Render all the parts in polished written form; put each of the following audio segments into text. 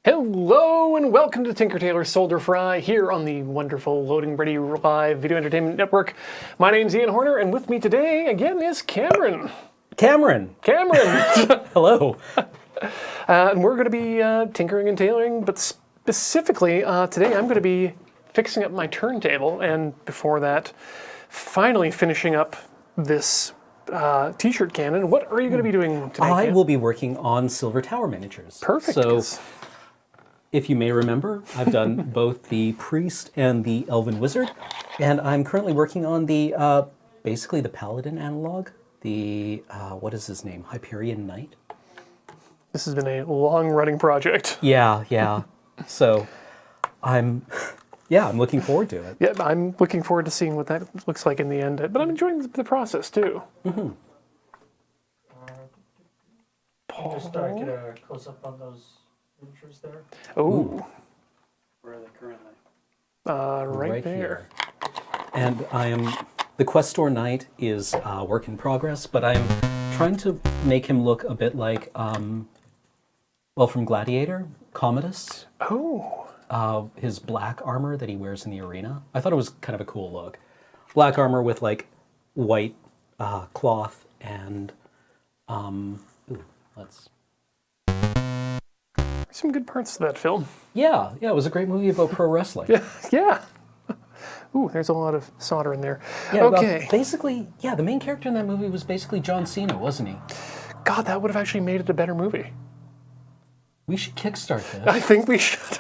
Hello and welcome to Tinker Tailor Soldier Fry here on the wonderful Loading Ready Live Video Entertainment Network. My name's Ian Horner, and with me today again is Cameron. Cameron! Hello. And we're going to be tinkering and tailoring, but specifically today I'm going to be fixing up my turntable, and before that, finally finishing up this t-shirt cannon. What are you going to be doing today, I Cam? will be working on Silver Tower miniatures. Perfect. So, if you may remember, I've done both the Priest and the Elven Wizard, and I'm currently working on the, basically the Paladin analog, the, what is his name, Hyperion Knight? This has been a long-running project. Yeah. So, I'm looking forward to it. Yeah, I'm looking forward to seeing what that looks like in the end, but I'm enjoying the process too. Mm-hmm. Just get a close-up on those miniatures there. Oh. Where are they currently? Right there. Here. And the Questor Knight is a work in progress, but I'm trying to make him look a bit like, from Gladiator, Commodus. Oh. His black armor that he wears in the arena. I thought it was kind of a cool look. Black armor with like white cloth and Some good parts to that film. Yeah, it was a great movie about pro wrestling. Yeah. Ooh, there's a lot of solder in there. Yeah, okay. Basically, the main character in that movie was basically John Cena, wasn't he? God, that would have actually made it a better movie. We should kickstart this. I think we should.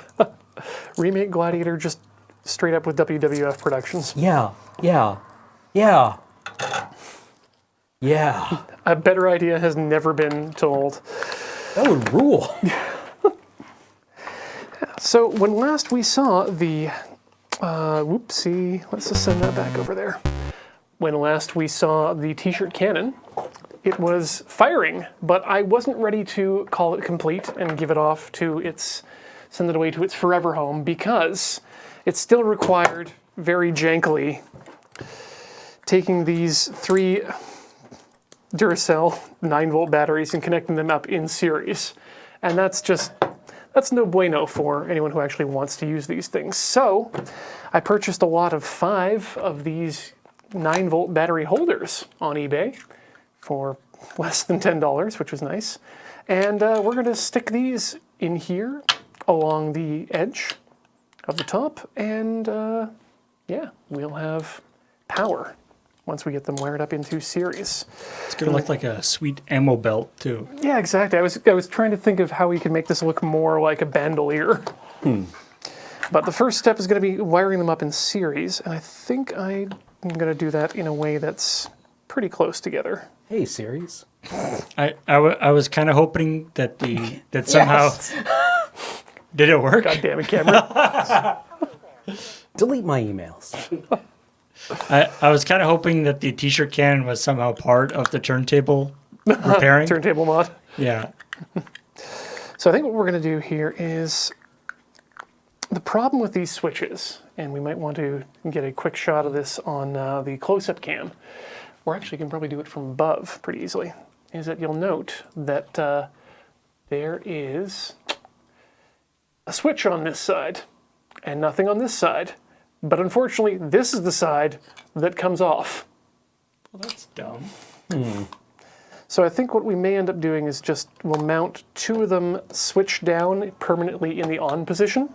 Remake Gladiator just straight up with WWF Productions. Yeah. A better idea has never been told. That would rule. So when last we saw the, whoopsie, let's just send that back over there. When last we saw the t-shirt cannon, it was firing, but I wasn't ready to call it complete and give it off to send it away to its forever home because it still required, very jankily, taking these 3 Duracell 9-volt batteries and connecting them up in series. And that's no bueno for anyone who actually wants to use these things. So I purchased a lot of 5 of these 9-volt battery holders on eBay for less than $10, which was nice. And we're going to stick these in here along the edge of the top, and we'll have power once we get them wired up into series. It's going to look like a sweet ammo belt, too. Yeah, exactly. I was trying to think of how we could make this look more like a bandolier. But the first step is going to be wiring them up in series, and I think I'm going to do that in a way that's pretty close together. Hey, series. I was kind of hoping that somehow... Yes. Did it work? God damn it, Cameron. Delete my emails. I was kind of hoping that the t-shirt cannon was somehow part of the turntable repairing. Turntable mod. Yeah. So I think what we're going to do here is, the problem with these switches, and we might want to get a quick shot of this on the close-up cam, or actually you can probably do it from above pretty easily, is that you'll note that there is a switch on this side and nothing on this side. But unfortunately, this is the side that comes off. Well, that's dumb. So I think what we may end up doing is we'll mount 2 of them switch down permanently in the on position.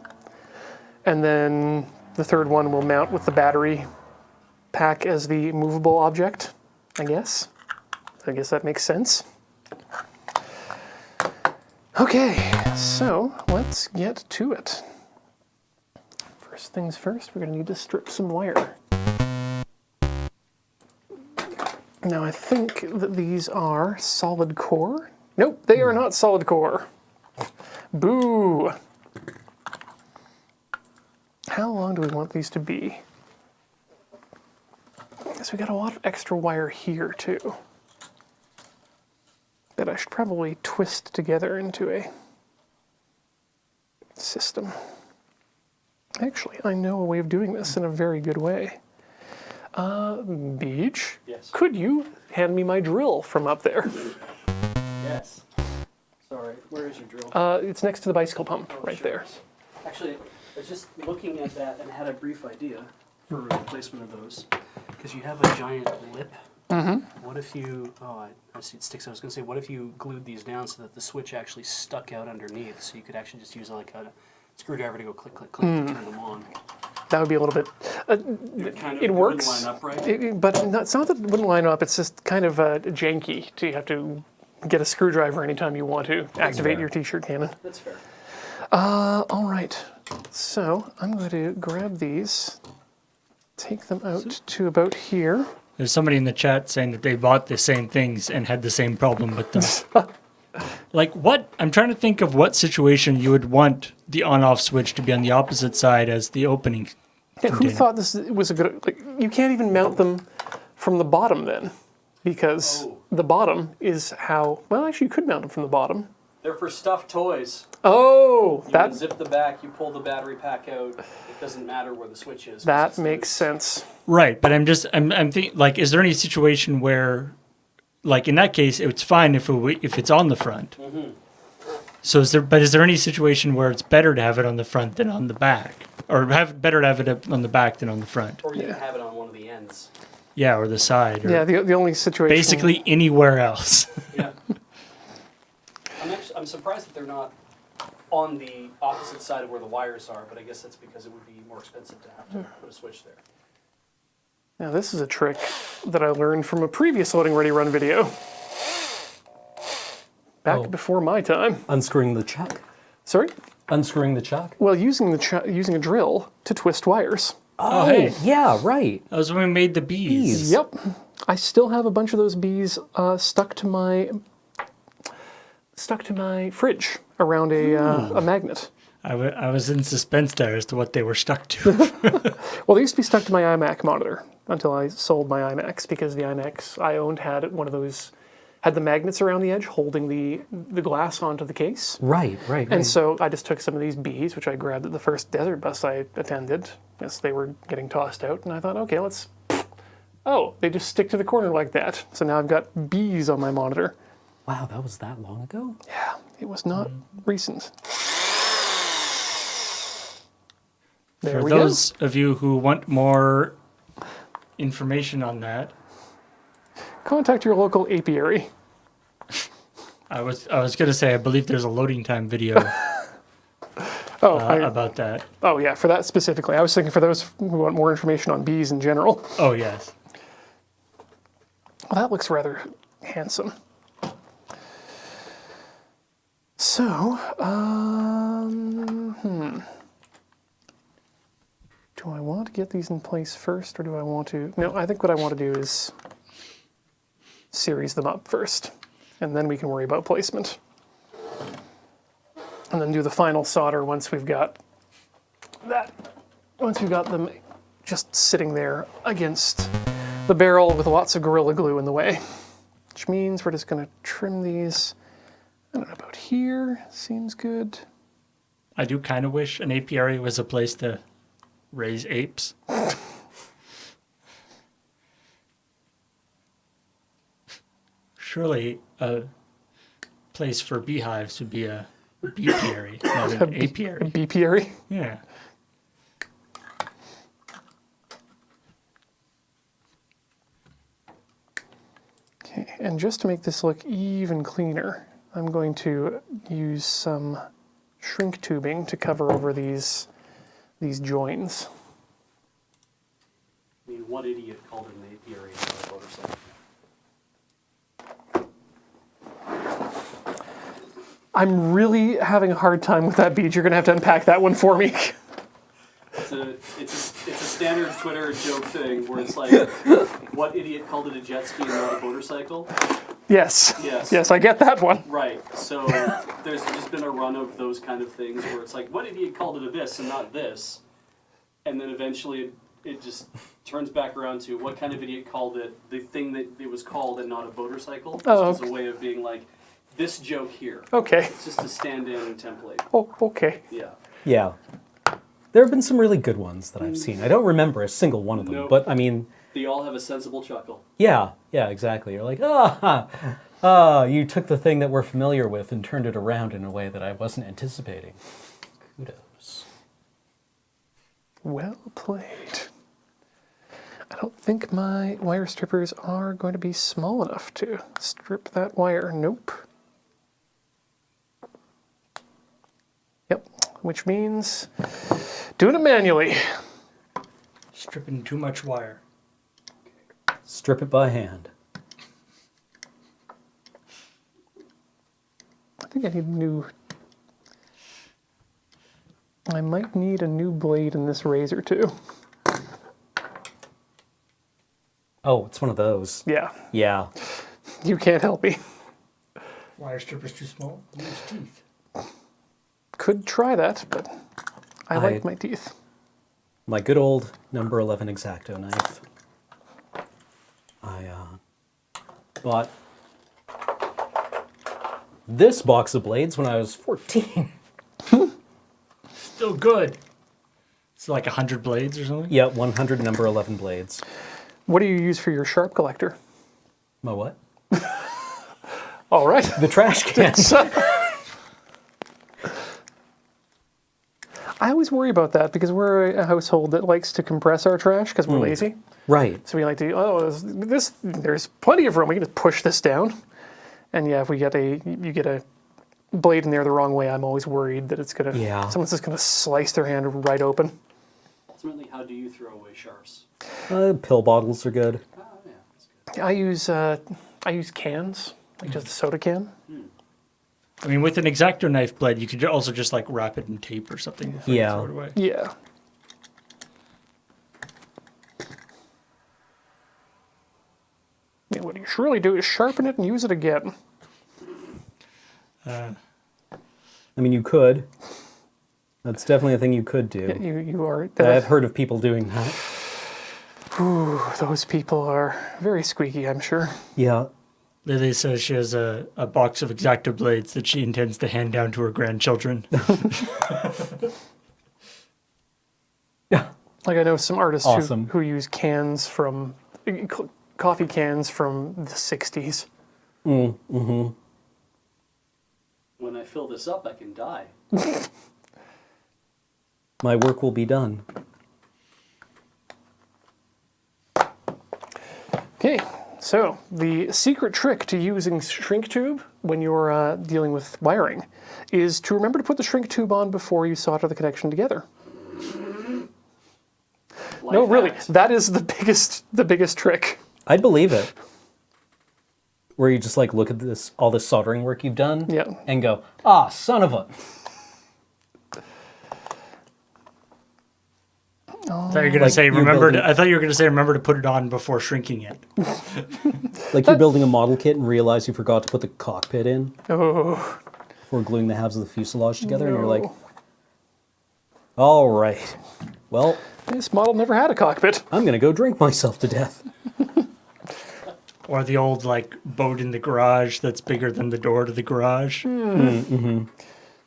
And then the third one will mount with the battery pack as the movable object, I guess. I guess that makes sense. Okay, so let's get to it. First things first, we're going to need to strip some wire. Now I think that these are solid core. Nope, they are not solid core. Boo! How long do we want these to be? So we got a lot of extra wire here too, that I should probably twist together into a system. Actually, I know a way of doing this in a very good way. Beach? Yes. Could you hand me my drill from up there? Yes. Sorry. Where is your drill? It's next to the bicycle pump, right there. Actually, I was just looking at that and had a brief idea for the placement of those. Because you have a giant lip. Mm-hmm. What if you, I see it sticks out. I was going to say, what if you glued these down so that the switch actually stuck out underneath, so you could actually just use like a screwdriver to go click, click, click to turn them on. That would be a little bit. It works, line up right. but it's not that it wouldn't line up. It's just kind of janky. So you have to get a screwdriver anytime you want to activate your T-shirt cannon. That's fair. All right. So I'm going to grab these, take them out to about here. There's somebody in the chat saying that they bought the same things and had the same problem with them. Like what? I'm trying to think of what situation you would want the on-off switch to be on the opposite side as the opening. Yeah, who thought this was a good? Like, you can't even mount them from the bottom then, because the bottom is how. Well, actually, you could mount them from the bottom. They're for stuffed toys. Oh, You that zip the back, you pull the battery pack out. It doesn't matter where the switch is. 'cause that it's makes sense. Right, but I'm thinking, like, is there any situation where, like, in that case, it's fine if it's on the front. Mm-hmm. So is there any situation where it's better to have it on the front than on the back, or better to have it on the back than on the front? Or you can have it on one of the ends. Yeah, or the side. Or Yeah, the only situation. basically anywhere else. Yeah. I'm surprised that they're not on the opposite side of where the wires are, but I guess that's because it would be more expensive to have to put a switch there. Now this is a trick that I learned from a previous Loading Ready Run video. Back before my time. Unscrewing the chuck. Sorry? Unscrewing the chuck. Well, using a drill to twist wires. Oh, hey. Yeah, right. That was when we made the bees. Yep. I still have a bunch of those bees stuck to my fridge around a magnet. I was in suspense there as to what they were stuck to. Well, they used to be stuck to my iMac monitor until I sold my iMacs, because the iMacs I owned had one of those, had the magnets around the edge holding the glass onto the case. Right. And so I just took some of these bees, which I grabbed at the first desert bus I attended as they were getting tossed out, and I thought, okay, they just stick to the corner like that. So now I've got bees on my monitor. Wow, that was that long ago? Yeah, it was not recent. There For we those of you who want more information on that, contact your local apiary. I was going to say I believe there's a loading time video about that. Oh yeah, for that specifically. I was thinking for those who want more information on bees in general. Oh yes. Well, that looks rather handsome. So, do I want to get these in place first, or do I want to? No, I think what I want to do is series them up first, and then we can worry about placement. And then do the final solder once we've got that. Once we've got them just sitting there against the barrel with lots of Gorilla Glue in the way. Which means we're just going to trim these, I don't know, about here. Seems good. I do kind of wish an apiary was a place to raise apes. Surely a place for beehives would be a beepiary, not an apiary. Beepiary. Yeah. Okay, and just to make this look even cleaner, I'm going to use some shrink tubing to cover over these joins. I mean, what idiot called it an apiary and not a motorcycle? I'm really having a hard time with that bead. You're going to have to unpack that one for me. It's a standard Twitter joke thing where it's like, what idiot called it a jet ski and not a motorcycle? Yes. Yes. Yes, I get that one. Right. So there's just been a run of those kind of things where it's like, what idiot called it a this and not this? And then eventually it just turns back around to what kind of idiot called it the thing that it was called and not a motorcycle? Oh, Just as a way of being like, this joke here. Okay. It's just a stand-in template. Oh, okay. Yeah. Yeah. There have been some really good ones that I've seen. I don't remember a single one of them, Nope. but I mean, They all have a sensible chuckle. yeah, exactly. You're like, You took the thing that we're familiar with and turned it around in a way that I wasn't anticipating. Kudos. Well played. I don't think my wire strippers are going to be small enough to strip that wire. Nope. Yep, which means doing it manually. Stripping too much wire. Strip it by hand. I think I need a new... I might need a new blade in this razor too. Oh, it's one of those. Yeah, Yeah. you can't help me. Wire stripper's too small. Use teeth. Could try that, but I like my teeth. My good old number 11 X-Acto knife. I bought this box of blades when I was 14. Still good. It's like 100 blades or something? Yeah, 100 number 11 blades. What do you use for your sharp collector? My what? All right. The trash can. I always worry about that because we're a household that likes to compress our trash because we're lazy. Right. So we like to, there's plenty of room. We can just push this down. And yeah, if you get a blade in there the wrong way, I'm always worried that it's going to, someone's just going to slice their hand right open. Ultimately, how do you throw away sharps? Pill bottles are good. Oh, yeah, that's good. I use cans, like just a soda can. I mean, with an X-Acto knife blade, you could also just like wrap it in tape or something before you throw it away. Yeah. Yeah, what you should really do is sharpen it and use it again. I mean, you could. That's definitely a thing you could do. Yeah, you are. I've heard of people doing that. Ooh, those people are very squeaky, I'm sure. Yeah. Lily says she has a box of X-Acto blades that she intends to hand down to her grandchildren. Yeah. Like I know some artists Awesome. who use cans from, coffee cans from the 60s. Mm-hmm. When I fill this up, I can die. My work will be done. Okay, so the secret trick to using shrink tube when you're dealing with wiring is to remember to put the shrink tube on before you solder the connection together. No, really, that is the biggest trick. I'd believe it. Where you just like look at this, all this soldering work you've done, and go, son of a. I thought you were gonna say I thought you were gonna say remember to put it on before shrinking it. Like you're building a model kit and realize you forgot to put the cockpit in Oh, before gluing the halves of the fuselage together, and you're like, all right, well, this model never had a cockpit. I'm gonna go drink myself to death. Or the old like boat in the garage that's bigger than the door to the garage. Mm-hmm.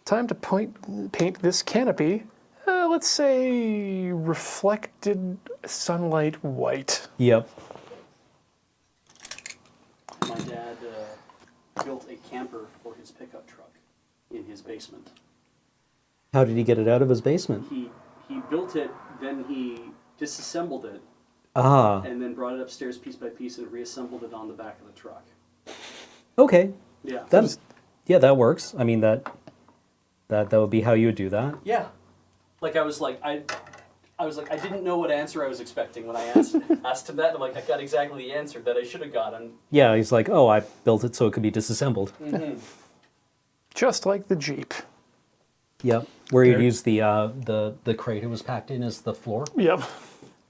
Time to paint this canopy. Let's say reflected sunlight white. Yep. My dad built a camper for his pickup truck in his basement. How did he get it out of his basement? He built it, then he disassembled it, and then brought it upstairs piece by piece and reassembled it on the back of the truck. Okay. Yeah. That works. I mean that would be how you would do that. Yeah. Like I was like I didn't know what answer I was expecting when I asked him that. And I'm like, I got exactly the answer that I should have gotten. Yeah, he's like, oh, I built it so it could be disassembled. Mm-hmm. Just like the Jeep. Yep. Where you'd use the crate it was packed in as the floor. Yep.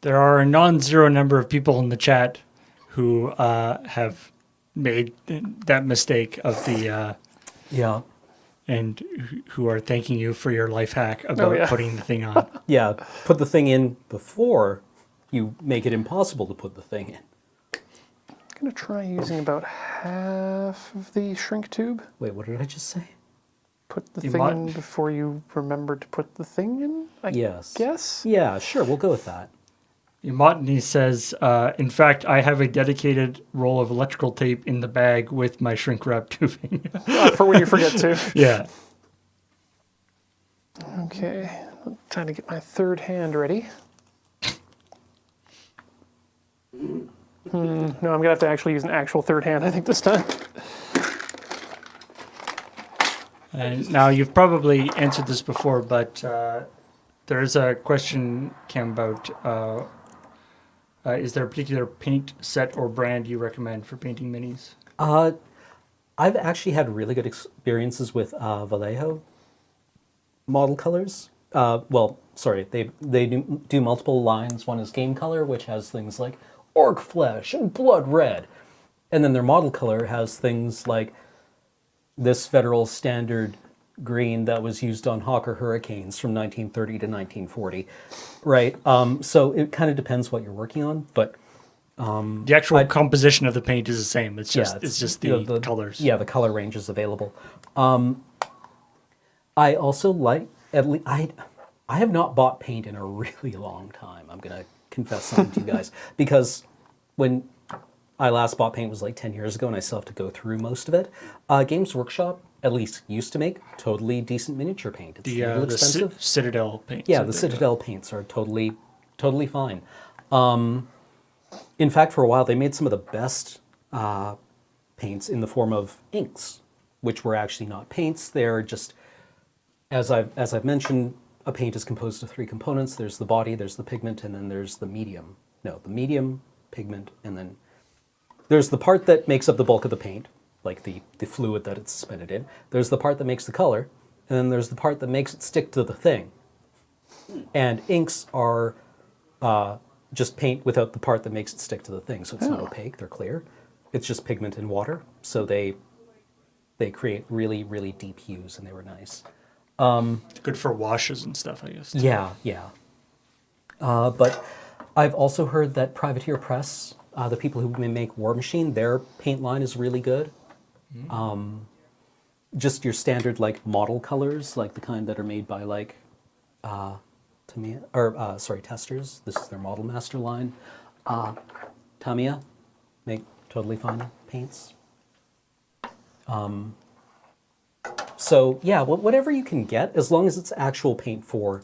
There are a non-zero number of people in the chat who have made that mistake of the and who are thanking you for your life hack about putting the thing on. Yeah, put the thing in before you make it impossible to put the thing in. I'm going to try using about half of the shrink tube. Wait, what did I just say? Put the thing in before you remember to put the thing in, I guess? Yeah, sure, we'll go with that. Imotny says, in fact, I have a dedicated roll of electrical tape in the bag with my shrink wrap tubing. For when you forget to. Yeah. Okay, I'm trying to get my third hand ready. No, I'm gonna have to actually use an actual third hand, I think, this time. And now you've probably answered this before, but there is a question, Cam, about is there a particular paint set or brand you recommend for painting minis? I've actually had really good experiences with Vallejo model colors. They do multiple lines. One is game color, which has things like orc flesh and blood red. And then their model color has things like this federal standard green that was used on Hawker Hurricanes from 1930 to 1940, right? So it kind of depends what you're working on, but The actual composition of the paint is the same. It's just the colors. Yeah, the color range is available. I also like I have not bought paint in a really long time. I'm gonna confess something to you guys because when I last bought paint was like 10 years ago, and I still have to go through most of it. Games Workshop at least used to make totally decent miniature paint. It's a little expensive. Citadel paint. Yeah, the Citadel paints are totally fine. In fact, for a while, they made some of the best paints in the form of inks, which were actually not paints. They're just, as I've mentioned, a paint is composed of three components. There's the body, there's the pigment, and then there's the medium. No, the medium, pigment, and then there's the part that makes up the bulk of the paint, like the fluid that it's suspended in. There's the part that makes the color, and then there's the part that makes it stick to the thing. And inks are just paint without the part that makes it stick to the thing. So it's not opaque, they're clear. It's just pigment and water. So they create really, really deep hues, and they were nice. Good for washes and stuff, I guess. Too. Yeah. But I've also heard that Privateer Press, the people who make War Machine, their paint line is really good. Just your standard like model colors, like the kind that are made by like Testers. This is their Model Master line. Tamiya make totally fine paints. So yeah, whatever you can get, as long as it's actual paint for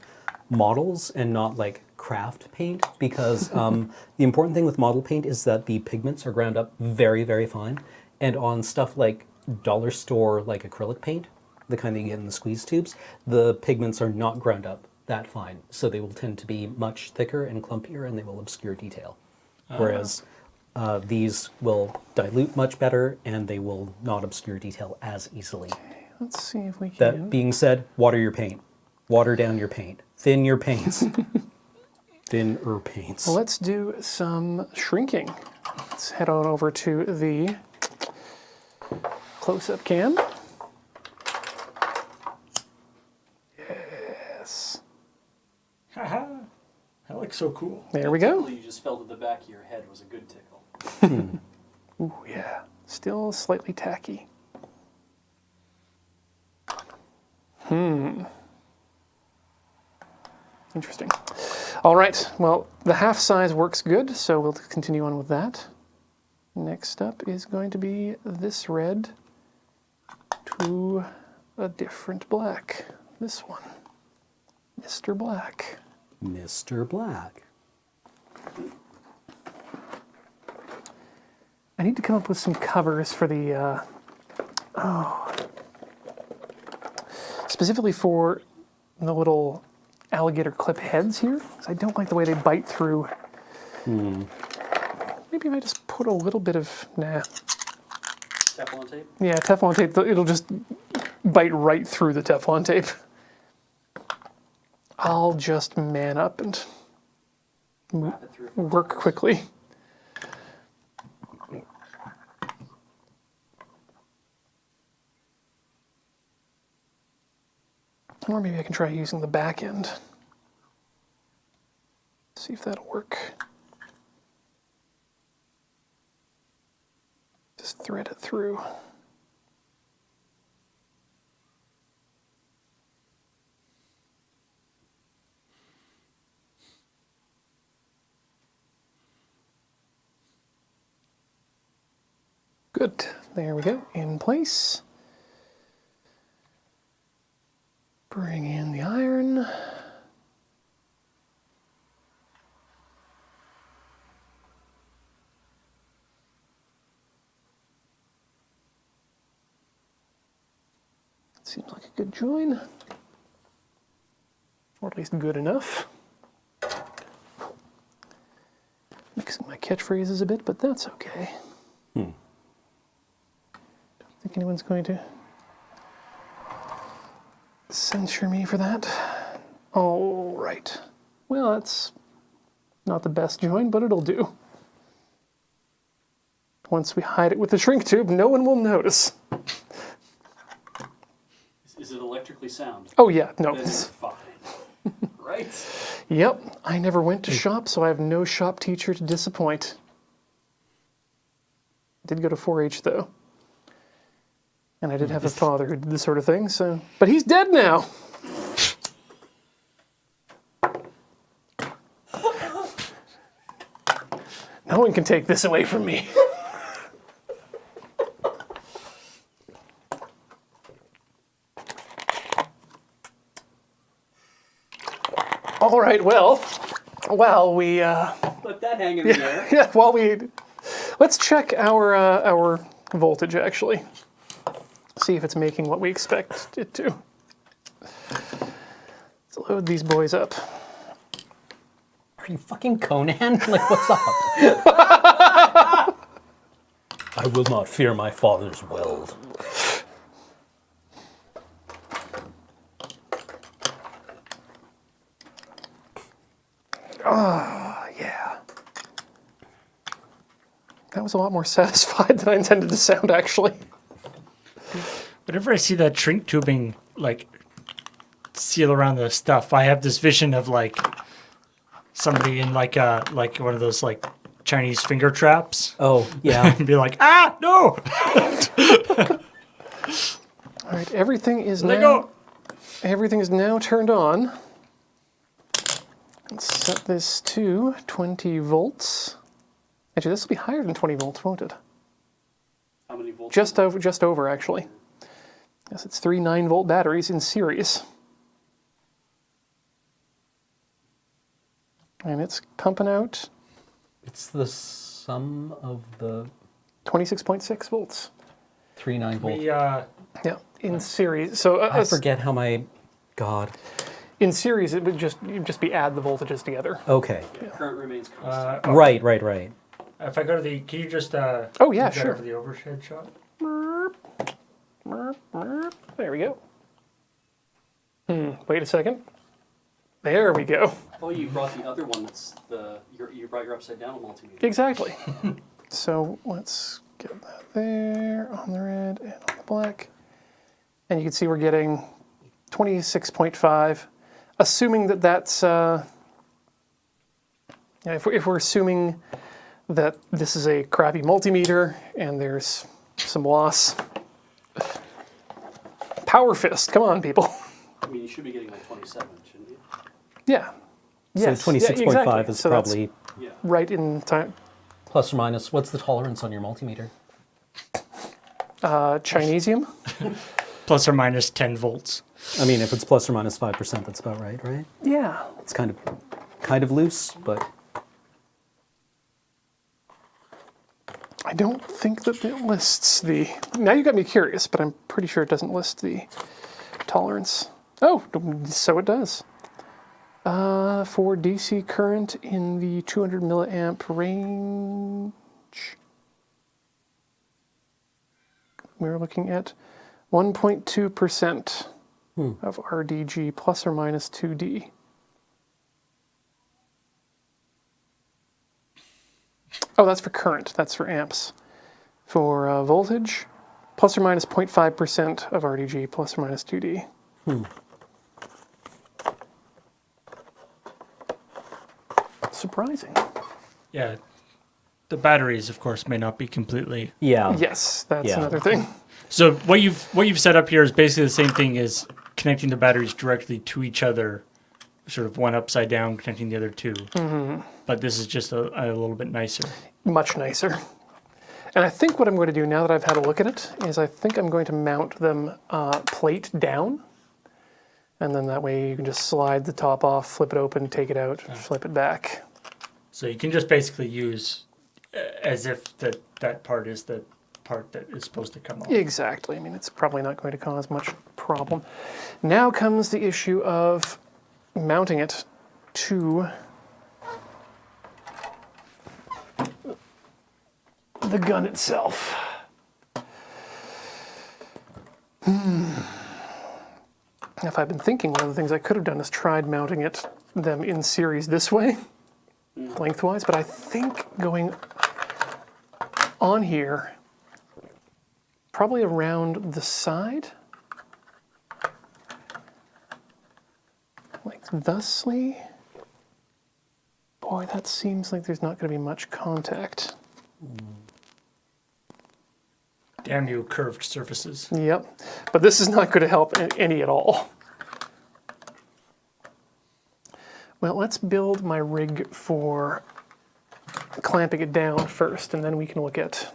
models and not like craft paint, because the important thing with model paint is that the pigments are ground up very, very fine. And on stuff like dollar store like acrylic paint, the kind that you get in the squeeze tubes, the pigments are not ground up that fine. So they will tend to be much thicker and clumpier, and they will obscure detail. Whereas these will dilute much better, and they will not obscure detail as easily. Let's see if we can. That being said, water your paint. Water down your paint. Thin your paints. Thinner paints. Well, let's do some shrinking. Let's head on over to the close-up cam. Yes. Haha. That looks so cool. There we go. You just felt at the back of your head was a good tickle. Ooh, yeah. Still slightly tacky. Interesting. All right. Well, the half size works good, so we'll continue on with that. Next up is going to be this red to a different black. This one. Mr. Black. Mr. Black. I need to come up with some covers for the, specifically for the little alligator clip heads here, 'cause I don't like the way they bite through. Maybe if I just put a little bit of, Teflon tape? Yeah, Teflon tape, it'll just bite right through the Teflon tape. I'll just man up and Wrap it through. work quickly. Or maybe I can try using the back end. See if that'll work. Just thread it through. Good. There we go. In place. Bring in the iron. Seems like a good join. Or at least good enough. Mixing my catchphrases a bit, but that's okay. Don't think anyone's going to censure me for that. All right. Well, that's not the best join, but it'll do. Once we hide it with the shrink tube, no one will notice. Is it electrically sound? Oh yeah, no. Then you're fine. Right? Yep, I never went to shop, so I have no shop teacher to disappoint. Did go to 4-H though. And I did have a father who did this sort of thing, so... But he's dead now! No one can take this away from me. All right, well, while we... Let that hang in the air. Yeah, while we... Let's check our voltage, actually. See if it's making what we expect it to. Let's load these boys up. Are you fucking Conan? Like, what's up? I will not fear my father's weld. Yeah. That was a lot more satisfied than I intended to sound, actually. Whenever I see that shrink tubing, like, seal around the stuff, I have this vision of, like, somebody in, like one of those, like, Chinese finger traps. Oh, yeah. And be like, ah, no! All right, everything is Let now... go! Everything is now turned on. Let's set this to 20 volts. Actually, this will be higher than 20 volts, won't it? How many volts? Just over, actually. Yes, it's 3 9-volt batteries in series. And it's pumping out It's the sum of the 26.6 volts. 3 9-volt. Yeah, in series. So I forget how my... God. in series, it would just be add the voltages together. Okay. Current remains constant. Right. If I go to the, can you just Oh, yeah, move that sure. over the overhead shot? There we go. Wait a second. There we go. Oh, you brought the other one. That's you brought your upside down multimeter. Exactly. So let's get that there on the red and on the black. And you can see we're getting 26.5, assuming that that's, if we're assuming that this is a crappy multimeter and there's some loss. Power fist, come on, people. I mean, you should be getting like 27, shouldn't you? Yeah. Yes. So 26.5 exactly. is So that's probably Yeah. right in time. plus or minus. What's the tolerance on your multimeter? Chinesium. Plus or minus 10 volts. I mean, if it's plus or minus 5%, that's about right? Yeah. It's kind of loose, but... I don't think that it lists the... Now you got me curious, but I'm pretty sure it doesn't list the tolerance. Oh, so it does. For DC current in the 200 milliamp range, we're looking at 1.2% of RDG plus or minus 2D. Oh, that's for current. That's for amps. For voltage, plus or minus 0.5% of RDG, plus or minus 2D. Surprising. Yeah. The batteries, of course, may not be completely. Yeah. Yes, that's Yeah. another thing. So what you've set up here is basically the same thing as connecting the batteries directly to each other, sort of one upside down, connecting the other two. Mm-hmm. But this is just a little bit nicer. Much nicer. And I think what I'm going to do now that I've had a look at it is I think I'm going to mount them plate down. And then that way you can just slide the top off, flip it open, take it out, flip it back. So you can just basically use as if that part is the part that is supposed to come off. Exactly. I mean, it's probably not going to cause much problem. Now comes the issue of mounting it to the gun itself. If I've been thinking, one of the things I could have done is tried mounting them in series this way, lengthwise, but I think going on here, probably around the side, like thusly. Boy, that seems like there's not going to be much contact. Damn you, curved surfaces. Yep, but this is not going to help any at all. Well, let's build my rig for clamping it down first, and then we can look at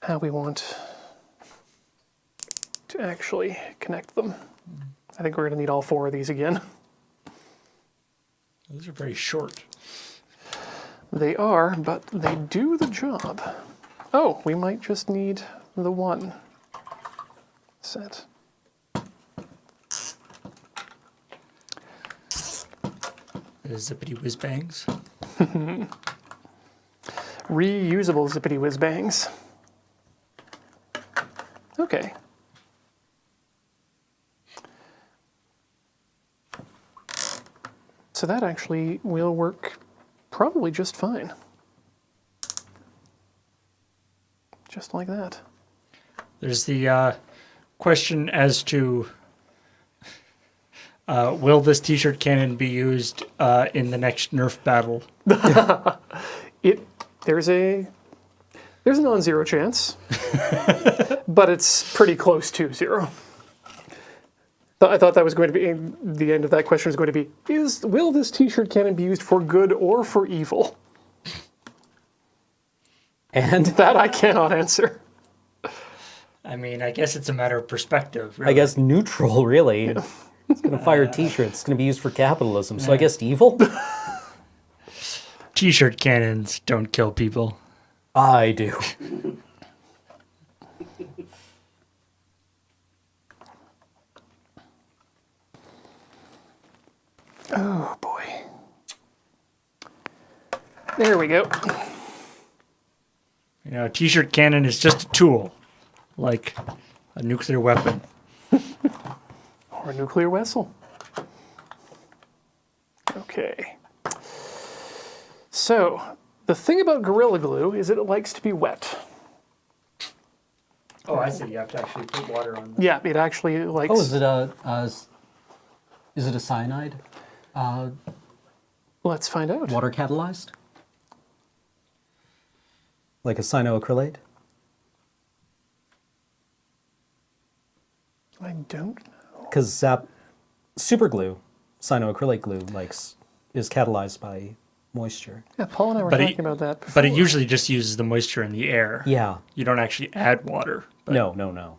how we want to actually connect them. I think we're going to need all 4 of these again. Those are very short. They are, but they do the job. Oh, we might just need the one set. The zippity whiz bangs. Reusable zippity whiz bangs. Okay. So that actually will work probably just fine. Just like that. There's the question as to will this t-shirt cannon be used in the next Nerf battle? There's a non-zero chance, but it's pretty close to 0. I thought that was going to be the end of that question was going to be: will this t-shirt cannon be used for good or for evil? And That I cannot answer. I mean, I guess it's a matter of perspective. Really. I guess neutral, really. It's going to fire t-shirts. It's going to be used for capitalism. So I guess evil? T-shirt cannons don't kill people. I do. Oh boy. There we go. You know, a t-shirt cannon is just a tool, like a nuclear weapon. Or a nuclear vessel. Okay. So, the thing about Gorilla Glue is that it likes to be wet. Oh, I see. You have to actually put water on. Yeah, it actually likes... Oh, is it a cyanide? Let's find out. Water catalyzed? Like a cyanoacrylate? I don't know. Because super glue, cyanoacrylate glue, is catalyzed by moisture. Yeah, Paul and I were But talking about that before. But it usually just uses the moisture in the air. Yeah. You don't actually add water. But, No.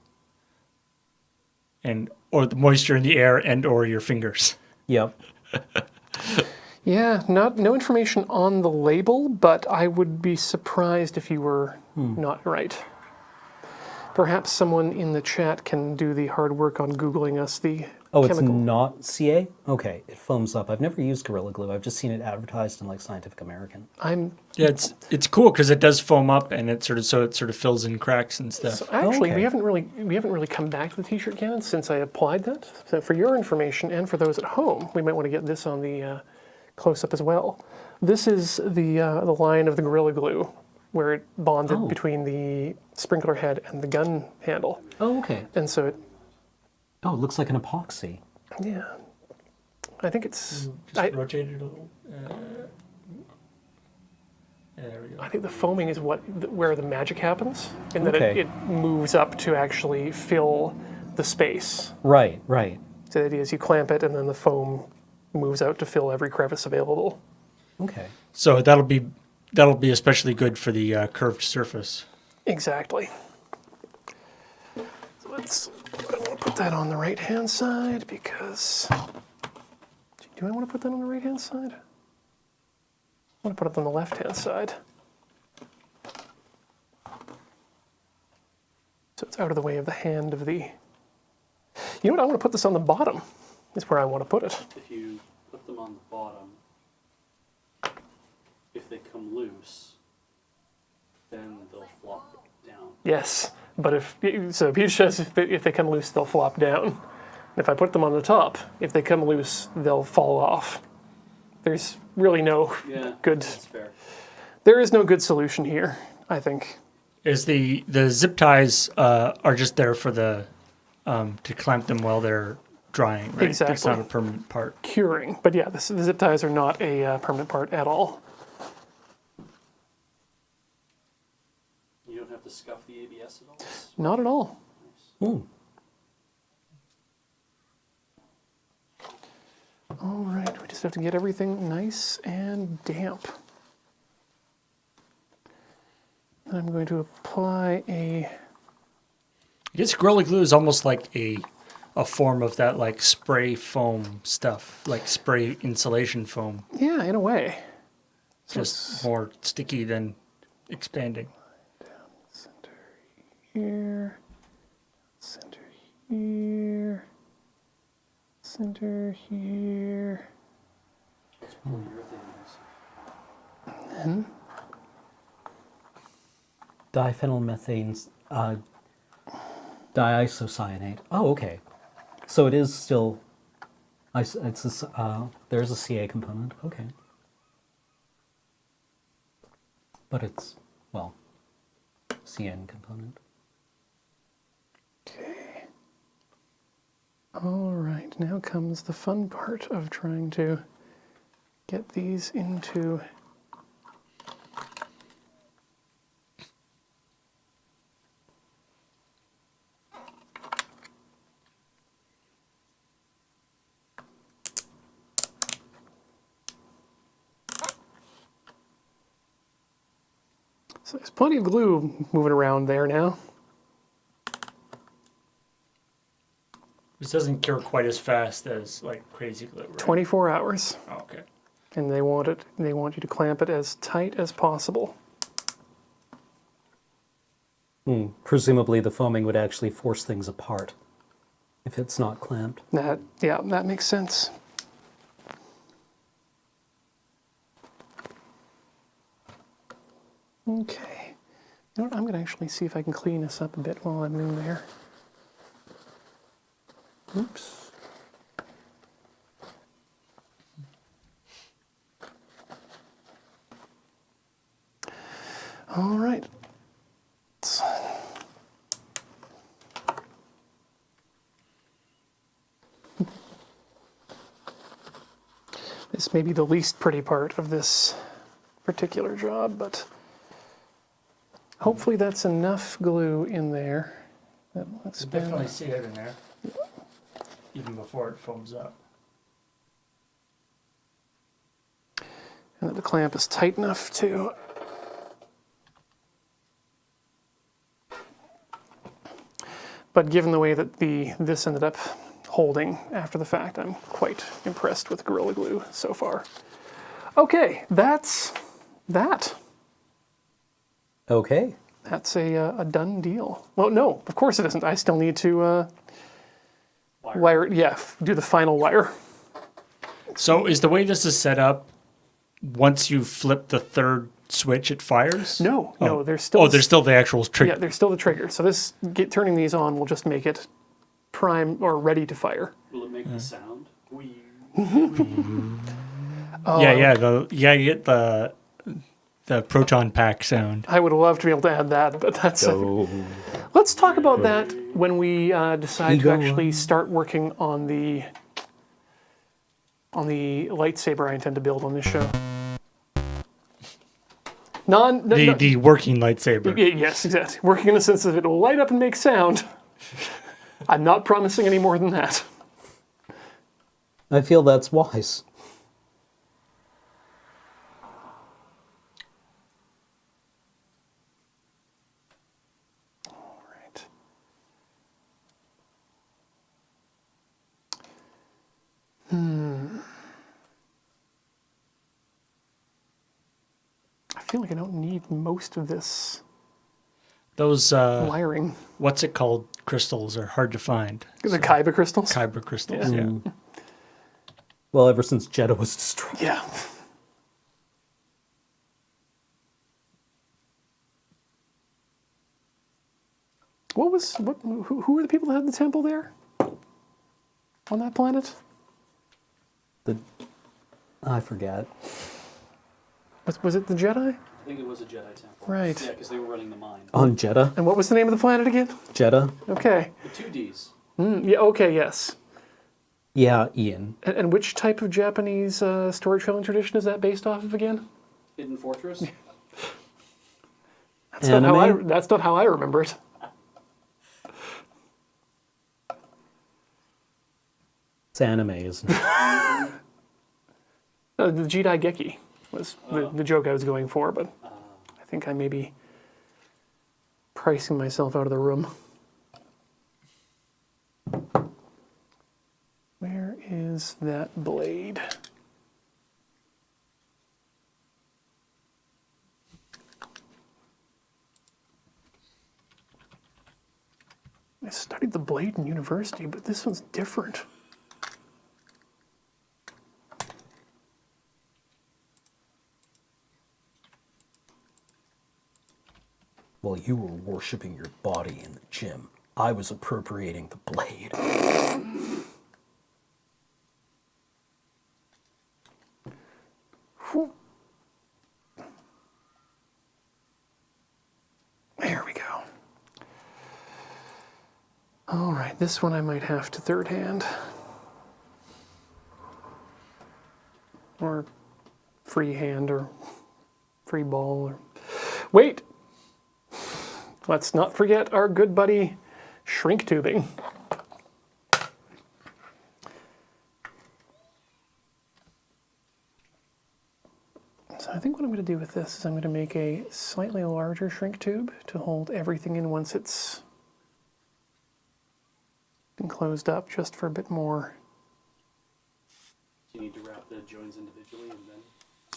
or the moisture in the air and or your fingers. Yep. Yeah, no information on the label, but I would be surprised if you were not right. Perhaps someone in the chat can do the hard work on Googling us the Oh, chemical. it's not CA? Okay, it foams up. I've never used Gorilla Glue. I've just seen it advertised in Scientific American. Yeah, it's cool because it does foam up and it sort of fills in cracks and stuff. So actually, Okay. we haven't really come back to the t-shirt cannon since I applied that. So for your information and for those at home, we might want to get this on the close-up as well. This is the line of the Gorilla Glue, where it bonded between the sprinkler head and the gun handle. Oh, okay. And so it, Oh, it looks like an epoxy. yeah, I think it's, Just rotate it a little. There we go. I think the foaming is where the magic happens, in that Okay. it moves up to actually fill the space. Right. So the idea is you clamp it and then the foam moves out to fill every crevice available. Okay. So that'll be that'll be especially good for the curved surface. Exactly. So I want to put that on the right-hand side because... Do I want to put that on the right-hand side? I want to put it on the left-hand side. So it's out of the way of the hand of the... You know what? I want to put this on the bottom. Is where I want to put it. If you put them on the bottom, if they come loose, then they'll flop down. Yes, but Peach says if they come loose, they'll flop down. If I put them on the top, if they come loose, they'll fall off. There's really no good... That's fair. There is no good solution here, I think. Is the zip ties are just there for the to clamp them while they're drying, right? Exactly. It's not a permanent part. Curing. But yeah, the zip ties are not a permanent part at all. You don't have to scuff the ABS at all? Not at all. Ooh. All right, we just have to get everything nice and damp. I'm going to apply a... I guess Gorilla Glue is almost like a form of that like spray foam stuff, like spray insulation foam. Yeah, in a way. So Just more sticky than expanding. center here, center here, center here. Let's pull urethane. And Diphenylmethane's diisocyanate. Oh, okay. So it is still. There's a Ca component. Okay. But it's CN component. okay. All right, now comes the fun part of trying to get these into... So there's plenty of glue moving around there now. This doesn't cure quite as fast as like crazy glue, right? 24 hours. Oh, okay. And they want you to clamp it as tight as possible. Presumably the foaming would actually force things apart if it's not clamped. That makes sense. Okay. You know what? I'm going to actually see if I can clean this up a bit while I'm in there. Oops. All right. This may be the least pretty part of this particular job, but hopefully that's enough glue in there. That will You expand. definitely see it in there, even before it foams up. And that the clamp is tight enough to... But given the way that this ended up holding after the fact, I'm quite impressed with Gorilla Glue so far. Okay, that's that. Okay. That's a done deal. Well, no, of course it isn't. I still need to wire it. Yeah, do the final wire. So is the way this is set up, once you flip the third switch, it fires? No, Oh. there's still... Oh, there's still the actual trigger. Yeah, there's still the trigger. So turning these on will just make it prime or ready to fire. Will it make the sound? Wee. You get the proton pack sound. I would love to be able to add that, but that's... Let's talk about that when we decide to actually start working on the lightsaber I intend to build on this show. The working lightsaber. Yes, exactly. Working in the sense that it will light up and make sound. I'm not promising any more than that. I feel that's wise. feel like I don't need most of this Those, wiring. what's it called? Crystals are hard to find. The Kyber crystals? Kyber crystals, yeah. Well, ever since Jeddah was destroyed. Yeah. Who were the people that had the temple there? On that planet? I forget. Was it the Jedi? I think it was a Jedi temple. Right. Yeah, because they were running the mine. On Jeddah? And what was the name of the planet again? Jeddah? Okay. The 2Ds. Yeah, okay, yes. Yeah, Ian. And which type of Japanese storytelling tradition is that based off of again? Hidden Fortress. That's not how Anime? that's not how I remember it. It's anime, isn't it? The Jedi Geki was the joke I was going for, but I think I may be pricing myself out of the room. Where is that blade? I studied the blade in university, but this one's different. While you were worshipping your body in the gym, I was appropriating the blade. Whew. There we go. All right, this one I might have to third hand. Or free hand, or free ball, or... Wait! Let's not forget our good buddy shrink tubing. So I think what I'm going to do with this is I'm going to make a slightly larger shrink tube to hold everything in once it's been closed up, just for a bit more. Do you need to wrap the joins individually and then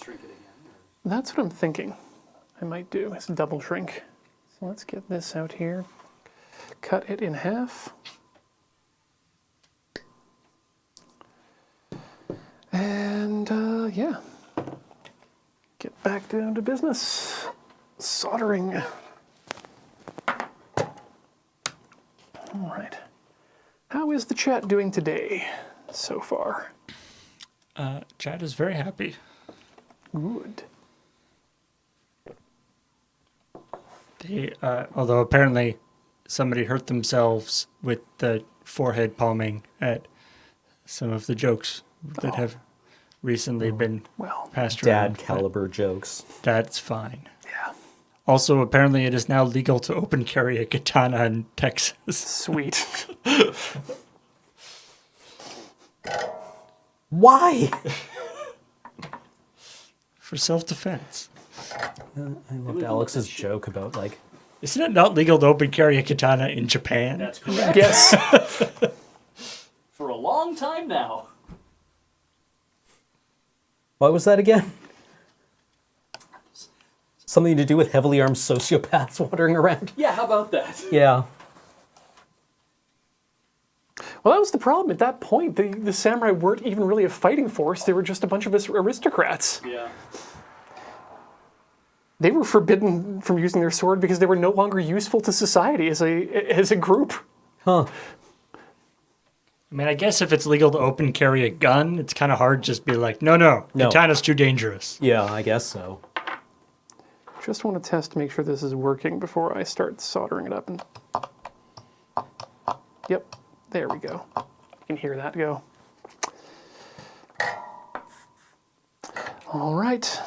shrink it again? Or? That's what I'm thinking I might do, is double shrink. So let's get this out here, cut it in half. And yeah, get back down to business. Soldering. All right. How is the chat doing today so far? Chad is very happy. Good. They, although apparently somebody hurt themselves with the forehead palming at some of the jokes that have recently been Well, passed around. Dad caliber jokes. That's fine. yeah. Also, apparently it is now legal to open carry a katana in Texas. Sweet. Why? For self-defense. I loved Alex's joke about, like, Isn't it not legal to open carry a katana in Japan? That's correct. Yes. For a long time now. what was that again? Something to do with heavily armed sociopaths wandering around? Yeah, how about that? Yeah. Well, that was the problem. At that point, the samurai weren't even really a fighting force. They were just a bunch of aristocrats. Yeah. They were forbidden from using their sword because they were no longer useful to society as a group. Huh. I mean, I guess if it's legal to open carry a gun, it's kind of hard to just be like, no, No. katana's too dangerous. Yeah, I guess so. Just want to test to make sure this is working before I start soldering it up. And yep, there we go. You can hear that go. All right.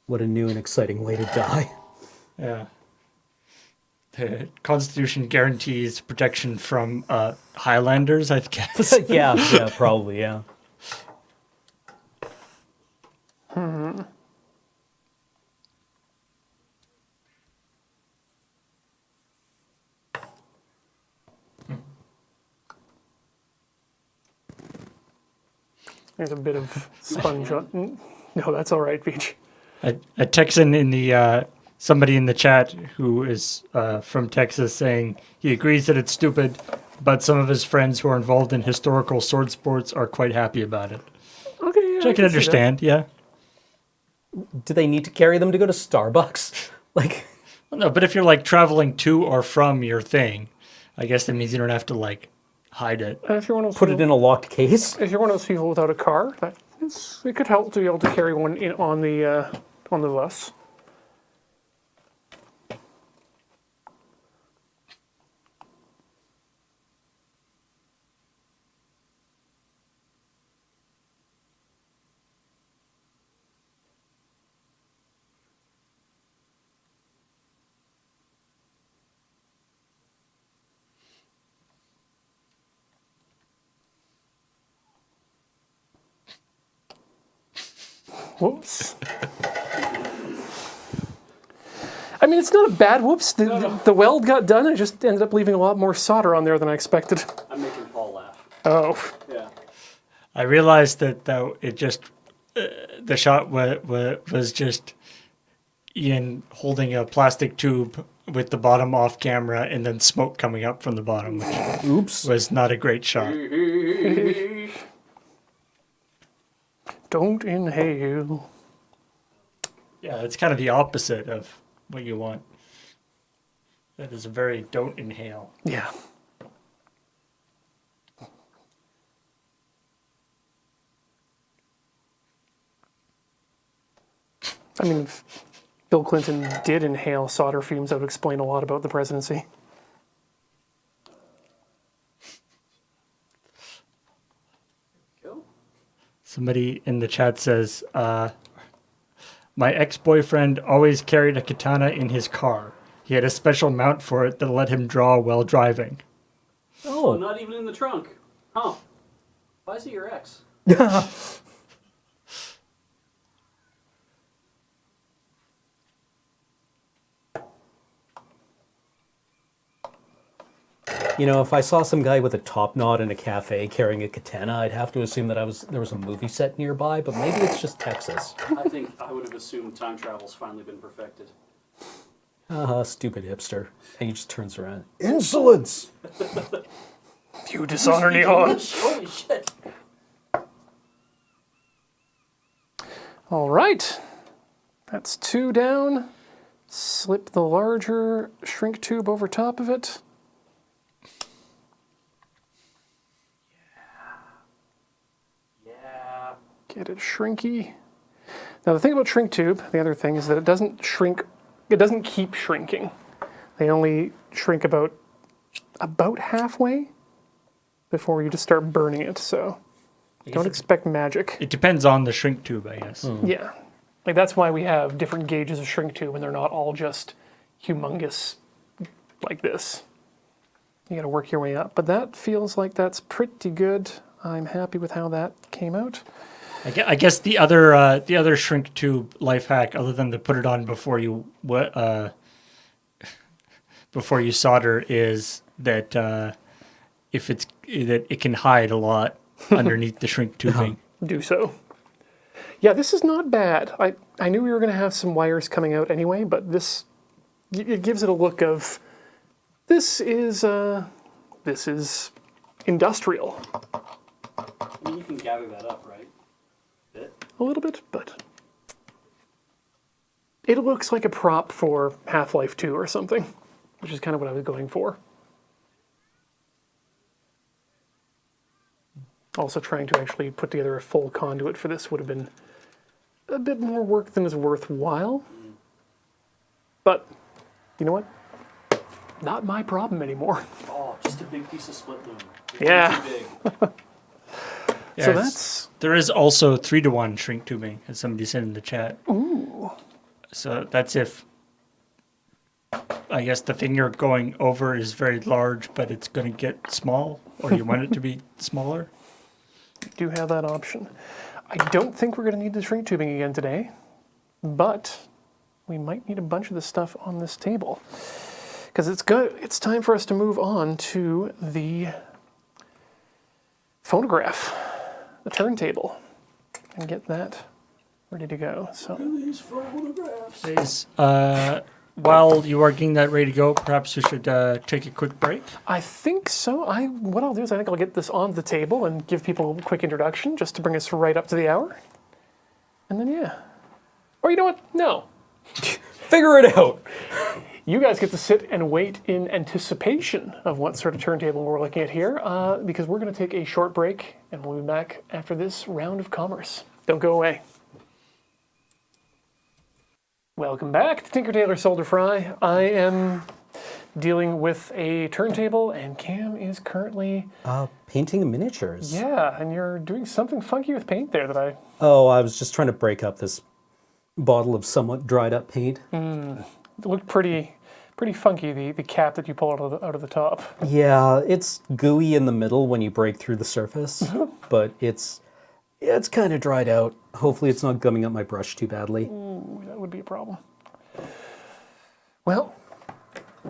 What a new and exciting way to die. Yeah. The Constitution guarantees protection from Highlanders, I guess. yeah, probably, yeah. There's a bit of sponge on. No, that's all right, Peach. A Texan in the somebody in the chat who is from Texas saying he agrees that it's stupid, but some of his friends who are involved in historical sword sports are quite happy about it. Okay, yeah, Which I can see that. understand. Yeah. Do they need to carry them to go to Starbucks? Like, Well, no, but if you're like traveling to or from your thing, I guess that means you don't have to like hide it. And if you're one of those put it people, in a locked case? if you're one of those people without a car, it could help to be able to carry one in on the bus. Whoops. I mean, it's not a bad whoops. The weld got done. I just ended up leaving a lot more solder on there than I expected. I'm making Paul laugh. Oh. Yeah. I realized that though it just the shot was just Ian holding a plastic tube with the bottom off camera and then smoke coming up from the bottom, which Oops. was not a great shot. Don't inhale. Yeah, it's kind of the opposite of what you want. That is a very don't inhale. Yeah. I mean, if Bill Clinton did inhale solder fumes, that would explain a lot about the presidency. Go. Somebody in the chat says, my ex-boyfriend always carried a katana in his car. He had a special mount for it that let him draw while driving. Oh, Oh. not even in the trunk. Huh. Why is he your ex? You know, if I saw some guy with a top knot in a cafe carrying a katana, I'd have to assume that there was a movie set nearby, but maybe it's just Texas. I think I would have assumed time travel's finally been perfected. Stupid hipster. And he just turns around. Insolence! You dishonor Nihon. Holy shit. All right. That's 2 down. Slip the larger shrink tube over top of it. Yeah. Get it shrinky. Now the thing about shrink tube, the other thing is that it doesn't shrink, it doesn't keep shrinking. They only shrink about halfway before you just start burning it, so don't expect magic. It depends on the shrink tube, I guess. Yeah. Like that's why we have different gauges of shrink tube and they're not all just humongous like this. You gotta work your way up. But that feels like that's pretty good. I'm happy with how that came out. I guess the other shrink tube life hack, other than to put it on before you solder, is that if it's that it can hide a lot underneath the shrink tubing. Do so. Yeah, this is not bad. I knew we were going to have some wires coming out anyway, but this, it gives it a look of, this is industrial. I mean, you can gather that up, right? Bit. A little bit, but it looks like a prop for Half-Life 2 or something, which is kind of what I was going for. Also trying to actually put together a full conduit for this would have been a bit more work than is worthwhile. But, you know what? Not my problem anymore. Oh, just a big piece of split loom. It's Yeah. Too big. So that's... There is also 3-to-1 shrink tubing, as somebody said in the chat. Ooh. So that's if, I guess, the thing you're going over is very large, but it's going to get small, or you want it to be smaller. Do have that option. I don't think we're going to need the shrink tubing again today, but we might need a bunch of the stuff on this table. Because it's time for us to move on to the phonograph, the turntable. and get that ready to go. So These photographs. Is, while you are getting that ready to go, perhaps we should take a quick break. I think so. What I'll do is I think I'll get this on the table and give people a quick introduction just to bring us right up to the hour. And then, yeah. Or you know what? No. Figure it out. You guys get to sit and wait in anticipation of what sort of turntable we're looking at here, because we're going to take a short break, and we'll be back after this round of commerce. Don't go away. Welcome back to Tinker Tailor Solder Fry. I am dealing with a turntable, and Cam is currently... Painting miniatures. Yeah, and you're doing something funky with paint there that I... Oh, I was just trying to break up this bottle of somewhat dried up paint. It looked pretty funky, the cap that you pull out of the top. Yeah, it's gooey in the middle when you break through the surface, but it's kind of dried out. Hopefully it's not gumming up my brush too badly. Ooh, that would be a problem. Well,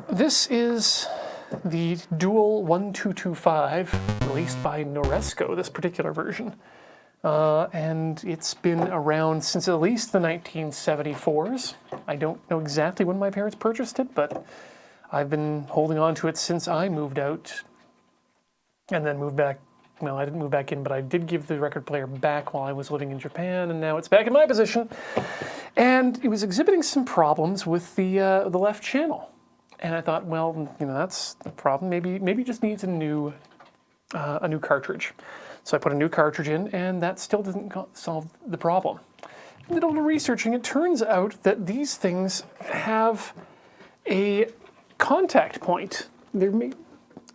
this is the Dual 1225, released by Noresco, this particular version. And it's been around since at least the 1974s. I don't know exactly when my parents purchased it, but I've been holding on to it since I moved out and then moved back. Well, I didn't move back in, but I did give the record player back while I was living in Japan, and now it's back in my possession. And it was exhibiting some problems with the left channel. And I thought, well, that's the problem. Maybe it just needs a new cartridge. So I put a new cartridge in, and that still didn't solve the problem. A little researching, it turns out that these things have a contact point. The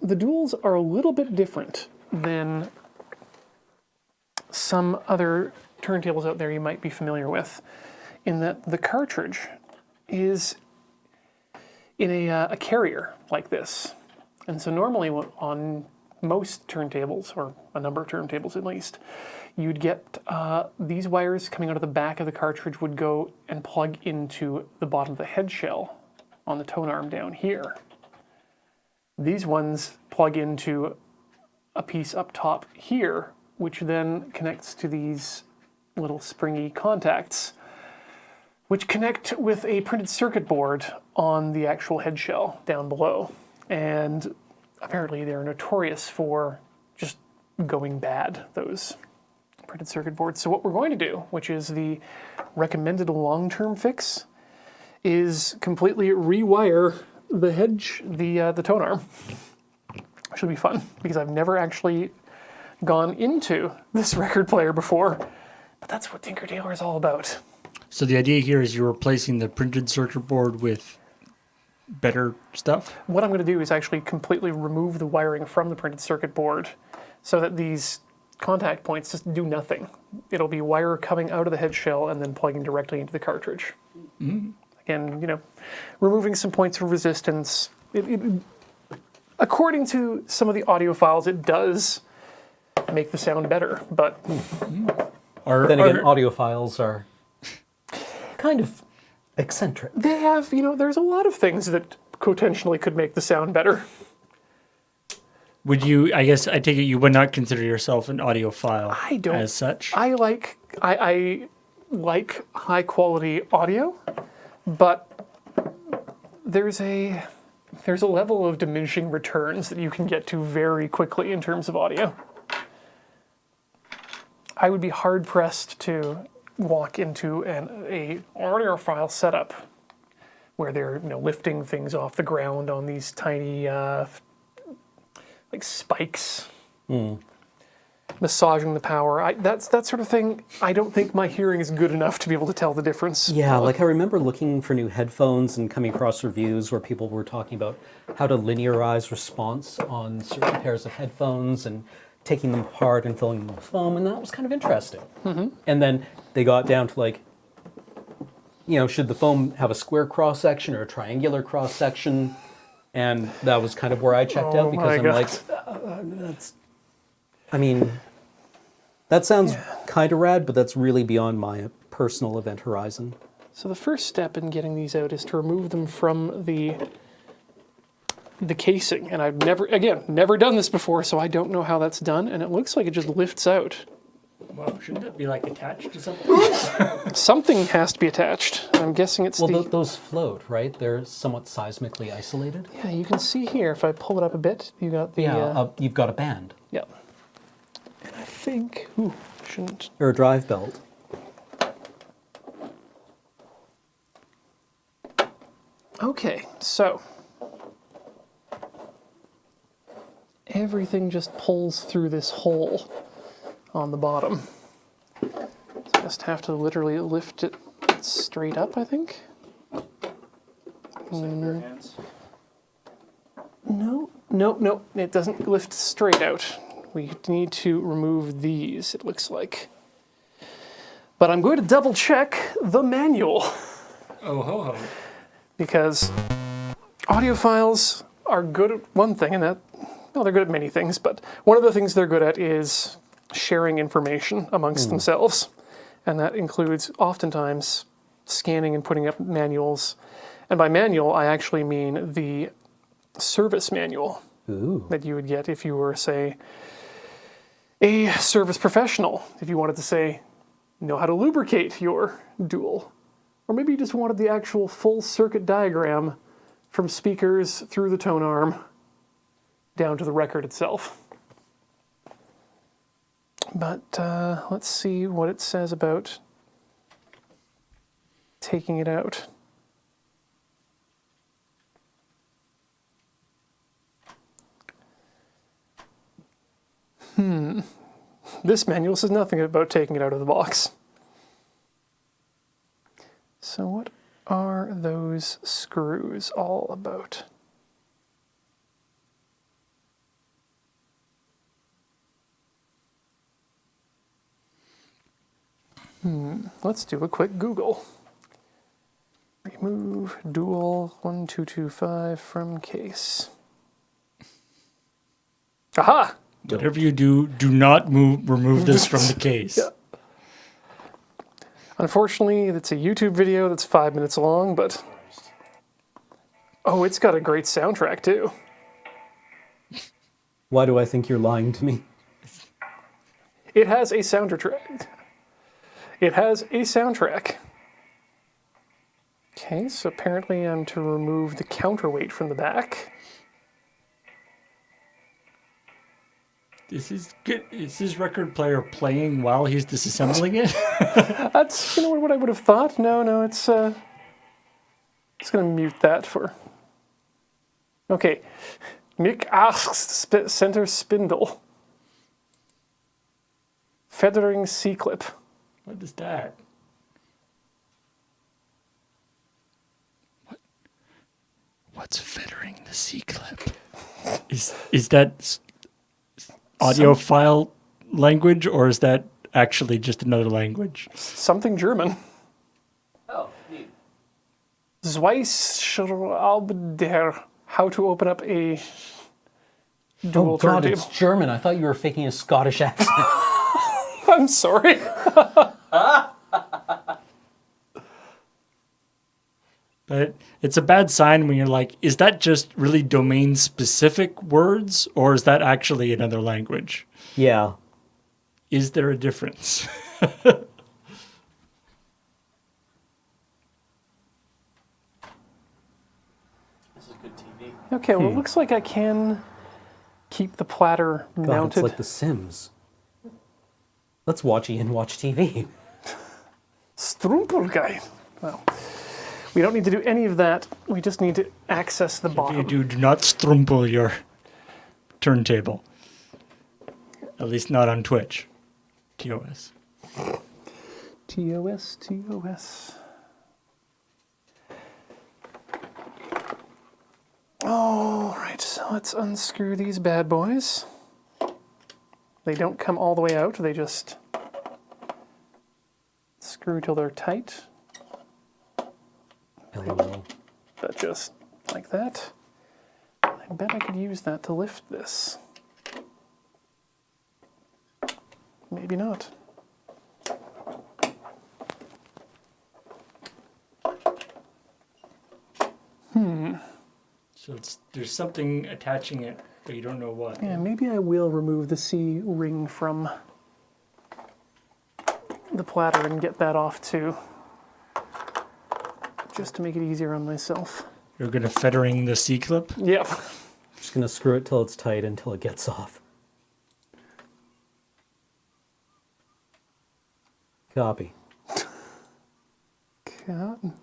duals are a little bit different than some other turntables out there you might be familiar with, in that the cartridge is in a carrier like this. And so normally on most turntables, or a number of turntables at least, you'd get these wires coming out of the back of the cartridge would go and plug into the bottom of the head shell on the tone arm down here. These ones plug into a piece up top here, which then connects to these little springy contacts, which connect with a printed circuit board on the actual head shell down below. And apparently they're notorious for just going bad, those printed circuit boards. So what we're going to do, which is the recommended long-term fix, is completely rewire the tone arm. Should be fun, because I've never actually gone into this record player before, but that's what Tinker Tailor is all about. So the idea here is you're replacing the printed circuit board with better stuff? What I'm going to do is actually completely remove the wiring from the printed circuit board so that these contact points just do nothing. It'll be wire coming out of the head shell and then plugging directly into the cartridge. Again, removing some points of resistance. According to some of the audio files, it does make the sound better, but... Then again, audiophiles are kind of eccentric. They have, there's a lot of things that potentially could make the sound better. Would you, I guess, I take it you would not consider yourself an audiophile I don't. as such? I like high quality audio, but there's a level of diminishing returns that you can get to very quickly in terms of audio. I would be hard pressed to walk into a audiophile setup where they're lifting things off the ground on these tiny like spikes, massaging the power. That sort of thing. I don't think my hearing is good enough to be able to tell the difference. Yeah, like I remember looking for new headphones and coming across reviews where people were talking about how to linearize response on certain pairs of headphones and taking them apart and filling them with foam, and that was kind of interesting. And then they got down to like, should the foam have a square cross-section or a triangular cross-section? And that was kind of where I checked out, because I'm like, that sounds kind of rad, but that's really beyond my personal event horizon. So the first step in getting these out is to remove them from the casing, and I've never done this before, so I don't know how that's done, and it looks like it just lifts out. Wow, shouldn't that be like attached to something? Something has to be attached. I'm guessing it's Well, the... those float, right? They're somewhat seismically isolated. Yeah, you can see here, if I pull it up a bit, you got the... You've got a band yeah. And I think... Ooh, shouldn't... or a drive belt. Okay, so... Everything just pulls through this hole on the bottom. So I just have to literally lift it straight up, I think. Your hands. No, it doesn't lift straight out. We need to remove these, it looks like. But I'm going to double check the manual Oh, ho, ho. because audiophiles are good at one thing, and that, well, they're good at many things, but one of the things they're good at is sharing information amongst themselves. And that includes oftentimes scanning and putting up manuals. And by manual, I actually mean the service manual that you would get if you were, say, a service professional. If you wanted to say, know how to lubricate your dual. Or maybe you just wanted the actual full circuit diagram from speakers through the tone arm down to the record itself. But let's see what it says about taking it out. This manual says nothing about taking it out of the box. So what are those screws all about? Let's do a quick Google. Remove dual 1225 from case. Aha! Whatever you do, do not remove this from the case. Yeah. Unfortunately, it's a YouTube video that's 5 minutes long, but... Oh, it's got a great soundtrack, too. Why do I think you're lying to me? It has a soundtrack. It has a soundtrack. Okay, so apparently I'm to remove the counterweight from the back. Is his record player playing while he's disassembling it? That's, you know, what I would have thought. No, it's going to mute that for... Okay. Mick asks center spindle. Feathering C-clip. What is that? What's feathering the C-clip? Is that audiophile language, or is that actually just another language? Something German. Oh, neat. Zweisschrauber. How to open up a dual Oh God, turntable. it's German. I thought you were faking a Scottish accent. I'm sorry. But it's a bad sign when you're like, is that just really domain-specific words, or is that actually another language? Yeah. Is there a difference? This is good TV. Okay, well, it looks like I can keep the platter God, mounted. it's like The Sims. Let's watch Ian watch TV. Strumpel guy. Well, we don't need to do any of that. We just need to access the If bottom. you do not strumple your turntable. At least not on Twitch. TOS. TOS. All right, so let's unscrew these bad boys. They don't come all the way out. They just screw till they're tight. LOL. But just like that. I bet I could use that to lift this. Maybe not. So there's something attaching it, but you don't know what. Yeah, maybe I will remove the C ring from the platter and get that off too, just to make it easier on myself. You're good at fettering the C-clip? Yep. Just gonna screw it till it's tight until it gets off. Copy. Cotton.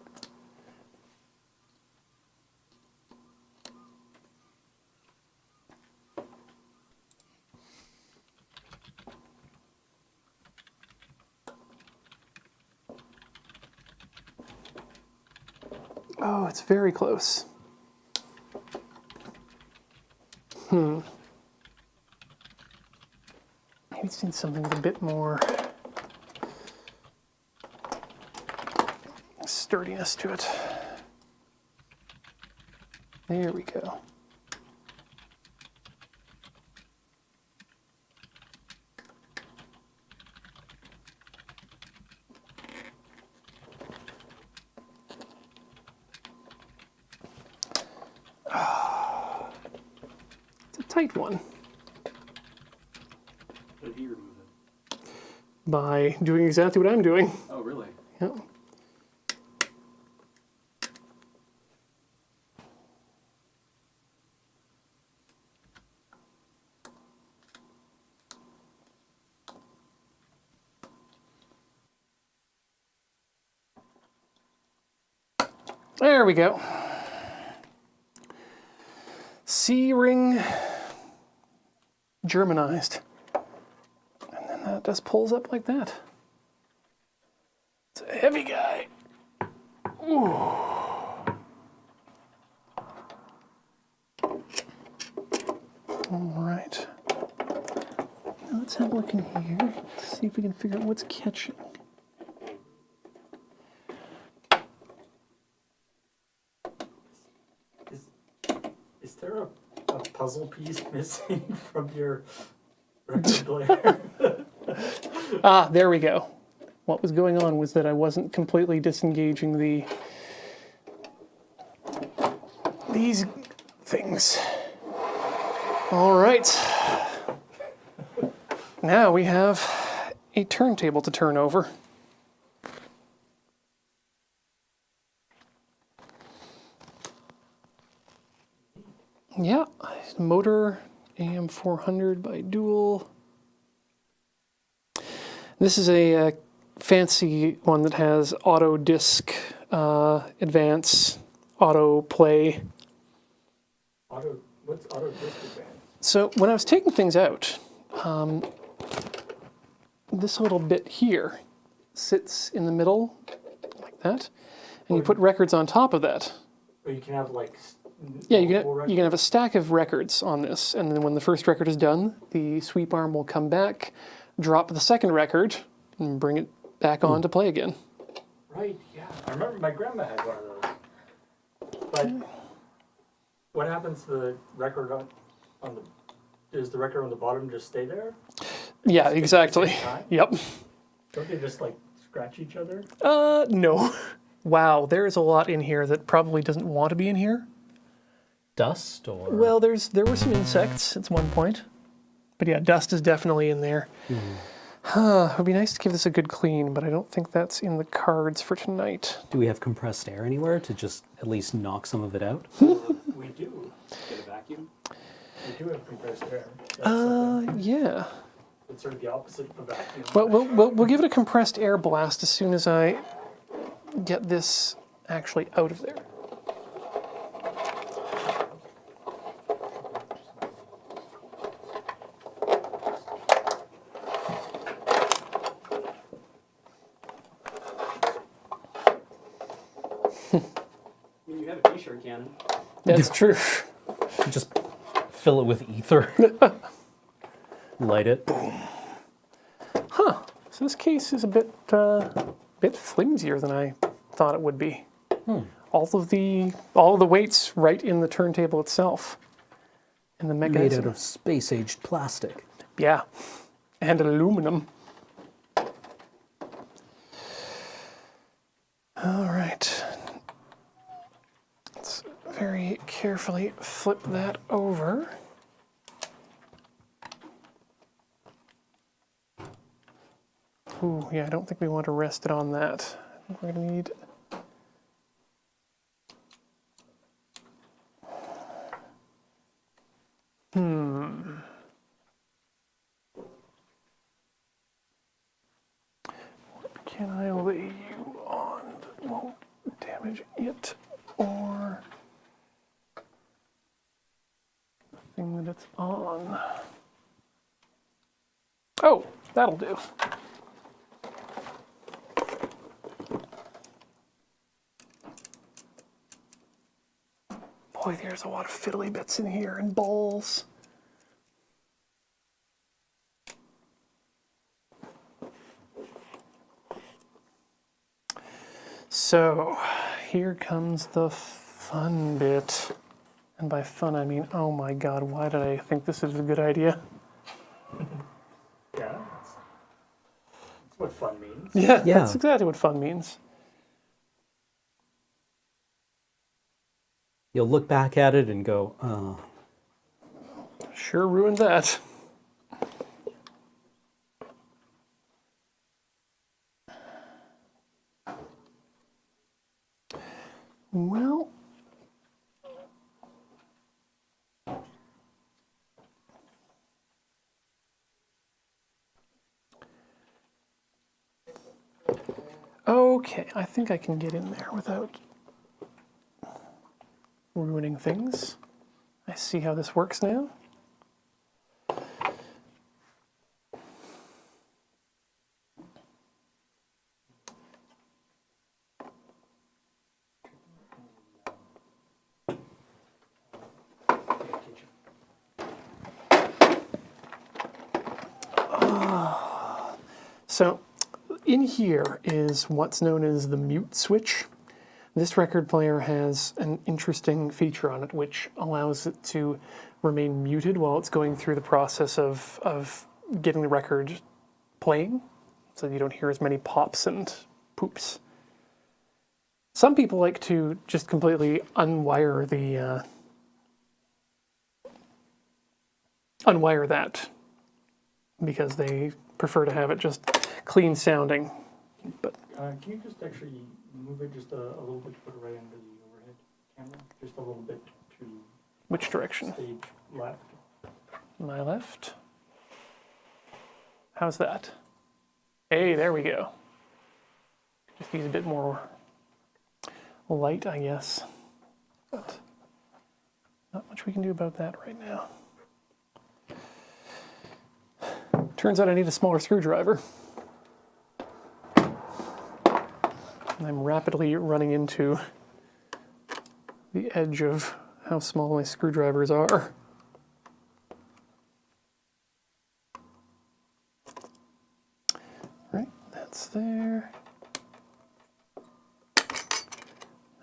Oh, it's very close. Maybe it's need something with a bit more sturdiness to it. There we go. It's a tight one. How did he remove it? By doing exactly what I'm doing. Oh, really? Yep. There we go. C-ring Germanized. And then that just pulls up like that. It's a heavy guy. Ooh. All right. Now let's have a look in here. See if we can figure out what's catching. Is there a puzzle piece missing from your record player? Ah, there we go. What was going on was that I wasn't completely disengaging these things. All right. Now we have a turntable to turn over. Yeah, motor AM400 by Dual. This is a fancy one that has auto disc, advance, auto play. What's auto disc advance? So when I was taking things out, this little bit here sits in the middle like that, and you put records on top of that. Or you can have like Yeah, you can have a stack of records on this, and then when the first record is done, the sweep arm will come back, drop the second record, and bring it back on to play again. Right, yeah. I remember my grandma had one of those. But what happens to the record on the... Does the record on the bottom just stay there? Yeah, exactly. Yep. Don't they just like scratch each other? No. Wow, there is a lot in here that probably doesn't want to be in here. Dust or? Well, there were some insects at one point. But yeah, dust is definitely in there. It would be nice to give this a good clean, but I don't think that's in the cards for tonight. Do we have compressed air anywhere to just at least knock some of it out? We do. Get a vacuum? We do have compressed air. Yeah. It's sort of the opposite of a vacuum. Well, we'll give it a compressed air blast as soon as I get this actually out of there. I mean, you have a t-shirt cannon. That's true. Just fill it with ether. Light it. So this case is a bit flimsier than I thought it would be. All of the weight's right in the turntable itself, and the Made mechanism. out of space-aged plastic. Yeah, and aluminum. All right. Let's very carefully flip that over. Ooh, yeah, I don't think we want to rest it on that. I think we're going to need... What can I lay you on that won't damage it or the thing that it's on? Oh, that'll do. Boy, there's a lot of fiddly bits in here and balls. So, here comes the fun bit. And by fun, I mean, oh my god, why did I think this is a good idea? Yeah, that's what fun means. Yeah, Yeah. that's exactly what fun means. You'll look back at it and go, oh. Sure ruined that. Well, okay, I think I can get in there without ruining things. I see how this works now. So in here is what's known as the mute switch. This record player has an interesting feature on it which allows it to remain muted while it's going through the process of getting the record playing, so you don't hear as many pops and poops. Some people like to just completely unwire that because they prefer to have it just clean sounding. But Can you just actually move it just a little bit to put it right under the overhead camera? Just a little bit to which direction? stage left. My left. How's that? Hey, there we go. Just use a bit more light, I guess. But not much we can do about that right now. Turns out I need a smaller screwdriver. I'm rapidly running into the edge of how small my screwdrivers are. Right, that's there.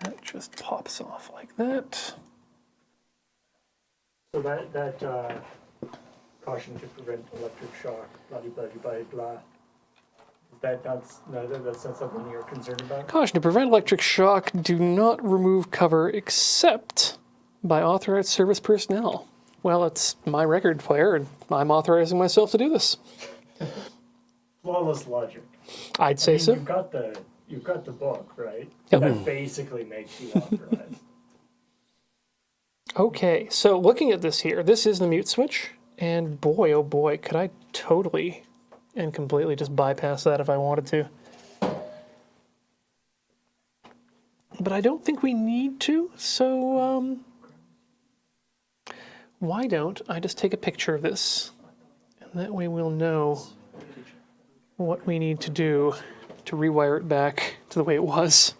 That just pops off like that. So that caution to prevent electric shock, blah blah blah blah blah. That's not something you're concerned about? Caution, to prevent electric shock, do not remove cover except by authorized service personnel. Well, it's my record player, and I'm authorizing myself to do this. Flawless logic. I'd say so. You've got the book, right? Yep. That basically makes you authorized. Okay, so looking at this here, this is the mute switch, and boy, oh boy, could I totally and completely just bypass that if I wanted to. But I don't think we need to, so why don't I just take a picture of this, and that way we'll know what we need to do to rewire it back to the way it was.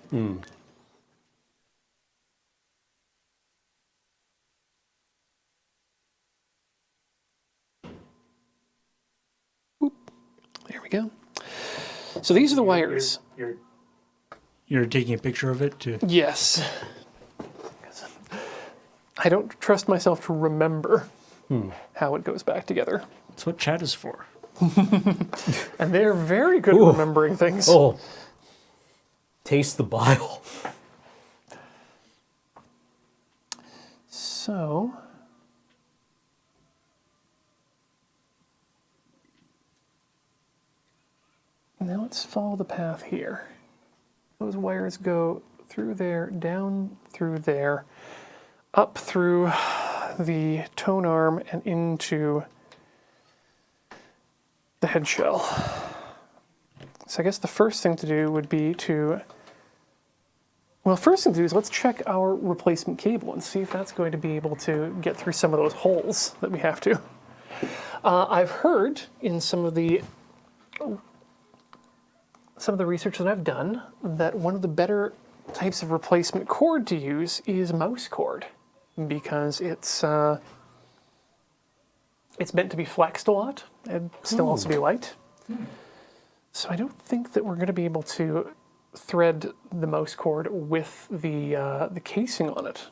There we go. So these are the wires. You're taking a picture of it to. Yes. I don't trust myself to remember how it goes back together. That's what chat is for. And they're very good at remembering things. Oh, taste the bile. So, now let's follow the path here. Those wires go through there, down through there, up through the tone arm and into the head shell. So I guess the first thing to do would be to, well, first thing to do is let's check our replacement cable and see if that's going to be able to get through some of those holes that we have to. I've heard in some of the research that I've done that one of the better types of replacement cord to use is mouse cord, because it's meant to be flexed a lot and still also be light. So I don't think that we're going to be able to thread the mouse cord with the casing on it,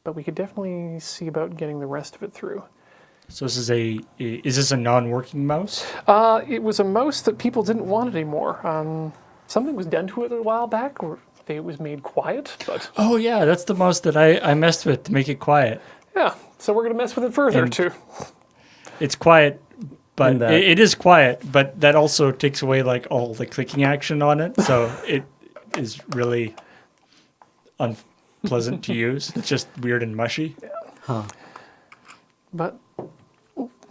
but we could definitely see about getting the rest of it through. So is this a non-working mouse? It was a mouse that people didn't want anymore. Something was done to it a while back, or it was made quiet, but Oh yeah, that's the mouse that I messed with to make it quiet. yeah, so we're going to mess with it further And- too. It's quiet, but And that- it is quiet, but that also takes away like all the clicking action on it, so it is really unpleasant to use. It's just weird and mushy. Huh. But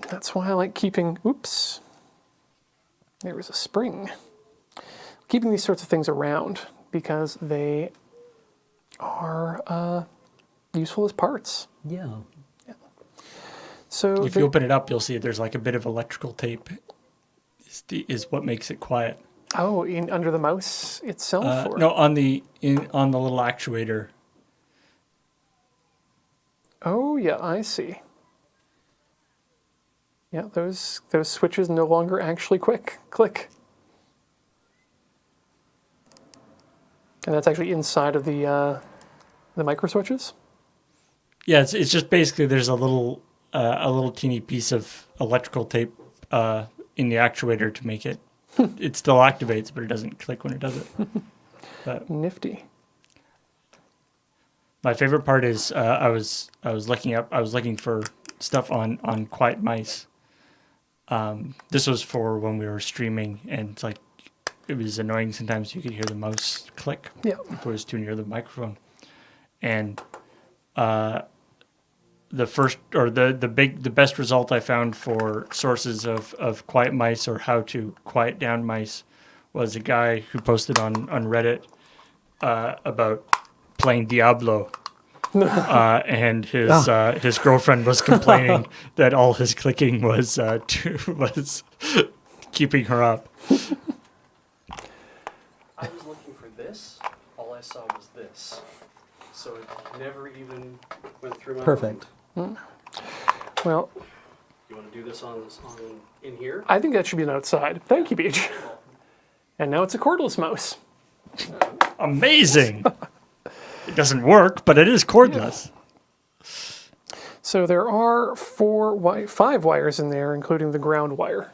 that's why I like keeping, oops, there was a spring. Keeping these sorts of things around because they are useful as parts. Yeah. So If you open it up, you'll see there's like a bit of electrical tape. Is what makes it quiet. under the mouse itself? Or? No, on the little actuator. Oh yeah, I see. Yeah, those switches no longer actually click. And that's actually inside of the micro switches. Yeah, it's just basically there's a little teeny piece of electrical tape in the actuator to make it. It still activates, but it doesn't click when it does it. But Nifty. my favorite part is I was looking for stuff on quiet mice. This was for when we were streaming, and it's like it was annoying sometimes. You could hear the mouse click Yeah. if it was too near the microphone, and the best result I found for sources of quiet mice or how to quiet down mice was a guy who posted on Reddit about playing Diablo. And his girlfriend was complaining that all his clicking was keeping her up. I was looking for this. All I saw was this. So it never even went through my Perfect. mind. Well, You want to do this on in here? I think that should be an outside. Thank you, Beach. And now it's a cordless mouse. Amazing. It doesn't work, but it is cordless. So there are 5 wires in there, including the ground wire.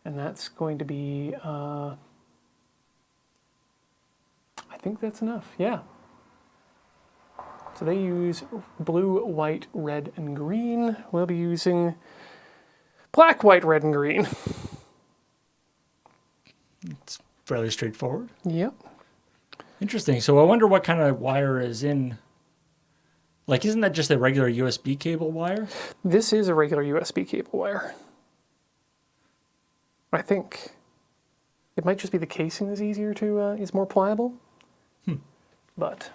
And that's going to be, I think that's enough, yeah. So they use blue, white, red, and green. We'll be using black, white, red, and green. It's fairly straightforward. Yep. Interesting. So I wonder what kind of wire is in. Like, isn't that just a regular USB cable wire? This is a regular USB cable wire. I think it might just be the casing is easier to, is more pliable. But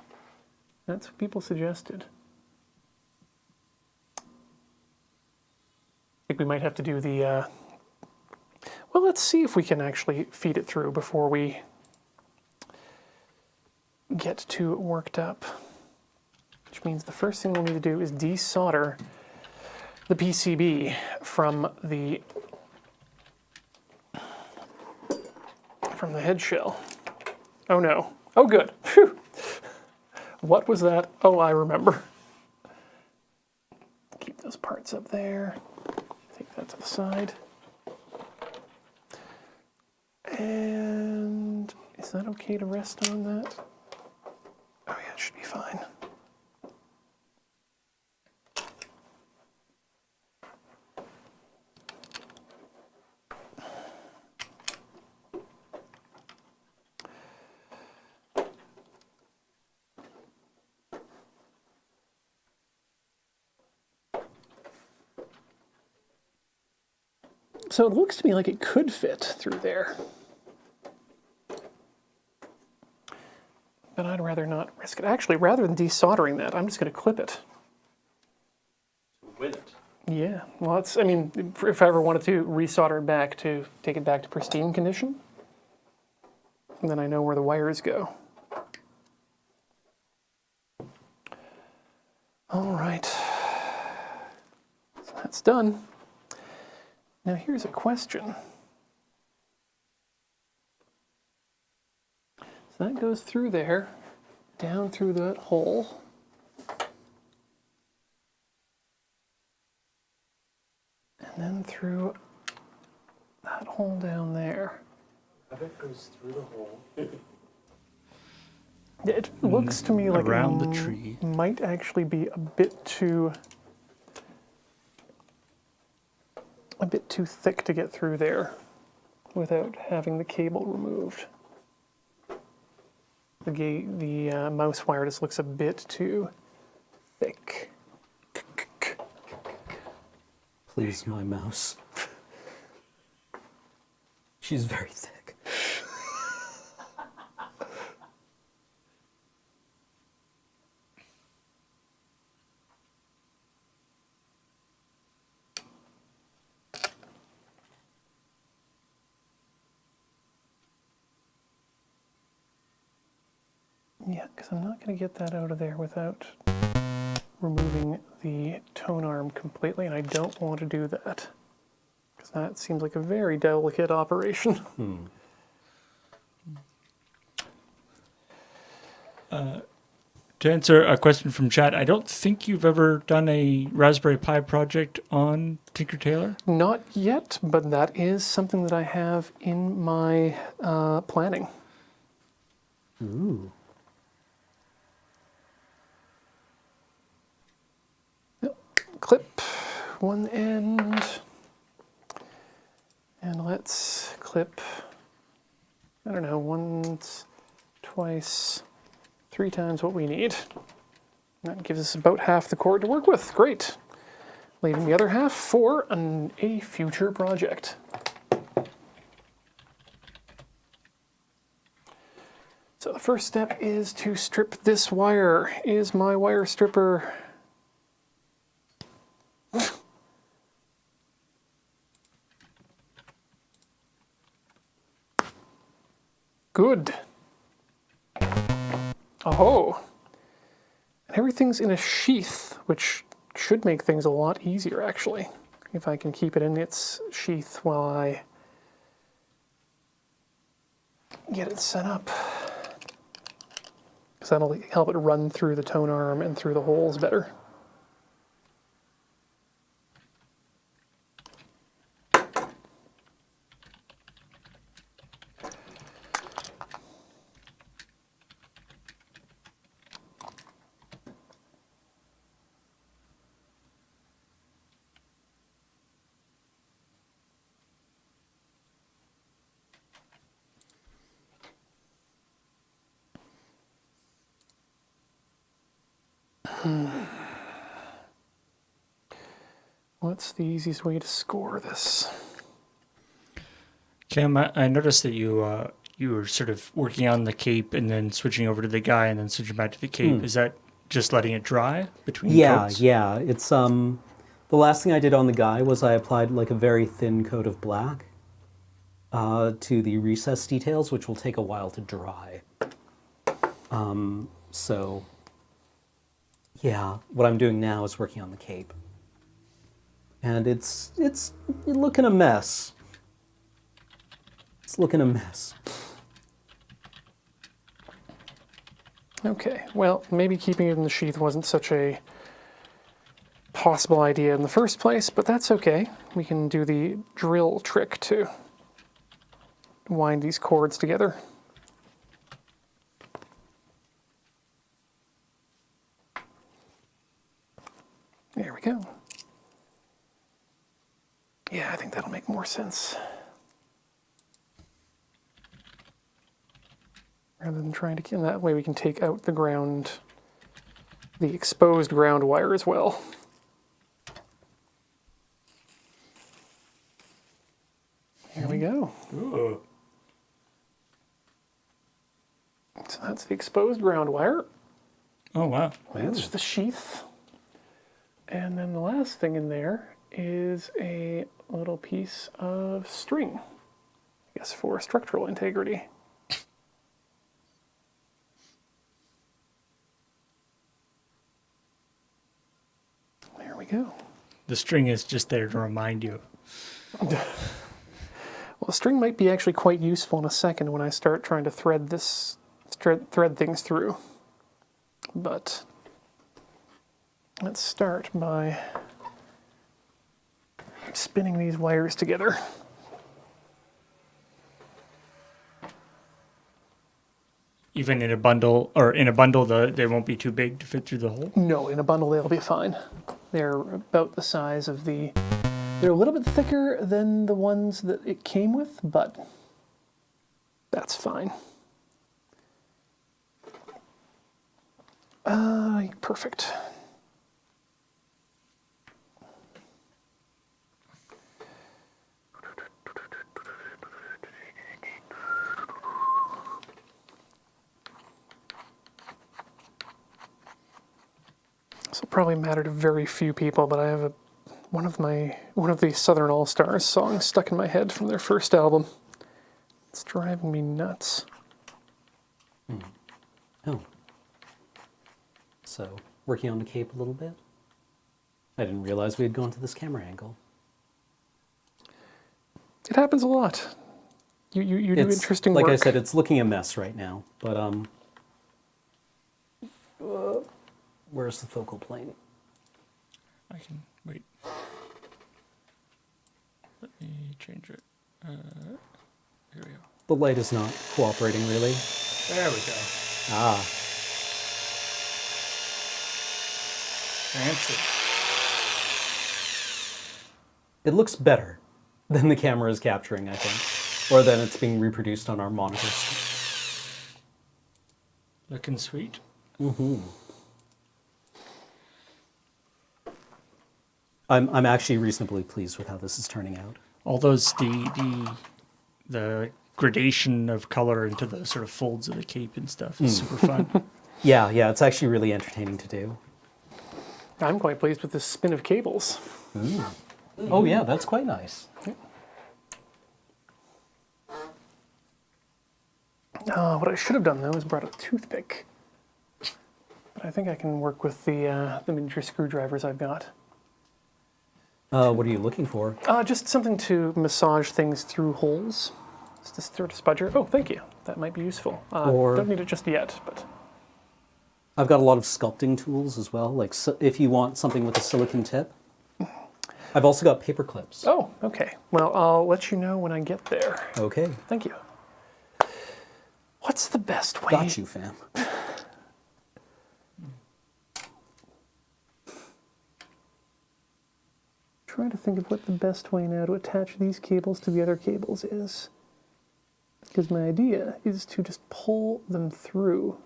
that's what people suggested. I think we might have to do the, well, let's see if we can actually feed it through before we get too worked up. Which means the first thing we'll need to do is desolder the PCB from the head shell. Oh no. Oh good. Phew. What was that? Oh, I remember. Keep those parts up there. Take that to the side. And is that okay to rest on that? Oh yeah, it should be fine. So it looks to me like it could fit through there. But I'd rather not risk it. Actually, rather than desoldering that, I'm just going to clip it. With it. Yeah, well, it's, I mean, if I ever wanted to resolder it back to take it back to pristine condition, then I know where the wires go. All right, so that's done. Now here's a question. So that goes through there, down through that hole. And then through that hole down there. I bet it goes through the hole. Yeah, it looks to me like around it the tree. might actually be a bit too thick to get through there without having the cable removed. The mouse wire just looks a bit too thick. Please, my mouse. She's very thick. Yeah, because I'm not going to get that out of there without removing the tone arm completely, and I don't want to do that. Because that seems like a very delicate operation. To answer a question from chat, I don't think you've ever done a Raspberry Pi project on Tinker Tailor. Not yet, but that is something that I have in my planning. Ooh. Clip one end, and let's clip, I don't know, once, twice, 3 times what we need. That gives us about half the cord to work with. Great. Leaving the other half for a future project. So the first step is to strip this wire. Is my wire stripper... Good. Oh. And everything's in a sheath, which should make things a lot easier, actually. If I can keep it in its sheath while I get it set up. Because that'll help it run through the tone arm and through the holes better. What's the easiest way to score this? Cam, I noticed that you were sort of working on the cape and then switching over to the guy and then switching back to the cape. Is that just letting it dry between coats? Yeah. It's the last thing I did on the guy was I applied like a very thin coat of black to the recess details, which will take a while to dry. So yeah, what I'm doing now is working on the cape. And it's looking a mess. It's looking a mess. Okay, well, maybe keeping it in the sheath wasn't such a possible idea in the first place, but that's okay. We can do the drill trick to wind these cords together. There we go. Yeah, I think that'll make more sense. Rather than trying to, and that way we can take out the ground, the exposed ground wire as well. the exposed ground wire. Oh, wow. That's the sheath. And then the last thing in there is a little piece of string, I guess for structural integrity. There we go. The string is just there to remind you. Well, the string might be actually quite useful in a second when I start trying to thread things through. But let's start by spinning these wires together. Even in a bundle, they won't be too big to fit through the hole. No, in a bundle they'll be fine. They're about the size of they're a little bit thicker than the ones that it came with, but that's fine. Perfect. This will probably matter to very few people, but I have one of the Southern All-Stars songs stuck in my head from their first album. It's driving me nuts. Oh. So, working on the cape a little bit. I didn't realize we had gone to this camera angle. It happens a lot. You do interesting like work. I said, it's looking a mess right now, but where's the focal plane? I can wait. Let me change it. Here we go. The light is not cooperating really. There we go. Ah, Fancy. it looks better than the camera is capturing, I think, or than it's being reproduced on our monitors. Looking sweet. I'm actually reasonably pleased with how this is turning out. All those the gradation of color into the sort of folds of the cape and stuff is super fun. Yeah, it's actually really entertaining to do. I'm quite pleased with this spin of cables. Oh yeah, that's quite nice. What I should have done, though, is brought a toothpick. But I think I can work with the miniature screwdrivers I've got. What are you looking for? Just something to massage things through holes. Just to sort of spudger. Oh, thank you. That might be useful. Or- Don't need it just yet, but... I've got a lot of sculpting tools as well, like if you want something with a silicon tip. I've also got paper clips. Oh, okay. Well, I'll let you know when I get there. Okay. Thank you. What's the best way? Got you, fam. Trying to think of what the best way now to attach these cables to the other cables is. Because my idea is to just pull them through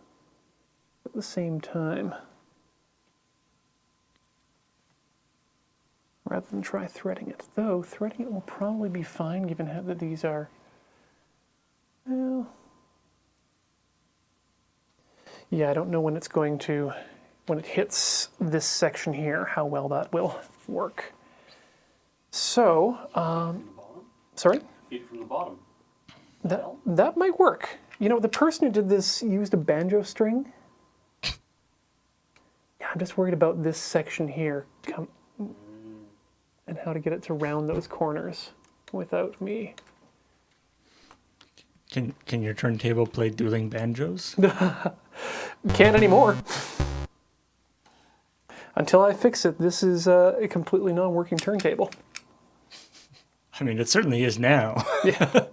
at the same time. Rather than try threading it. Though, threading it will probably be fine given how that these are... Well... Yeah, I don't know when it's going to... When it hits this section here, how well that will work. So, sorry? Feed it from the bottom. That might work. You know, the person who did this used a banjo string. Yeah, I'm just worried about this section here and how to get it to round those corners without me. Can your turntable play dueling banjos? Can't anymore. Until I fix it, this is a completely non-working turntable. I mean, it certainly is now. Yeah.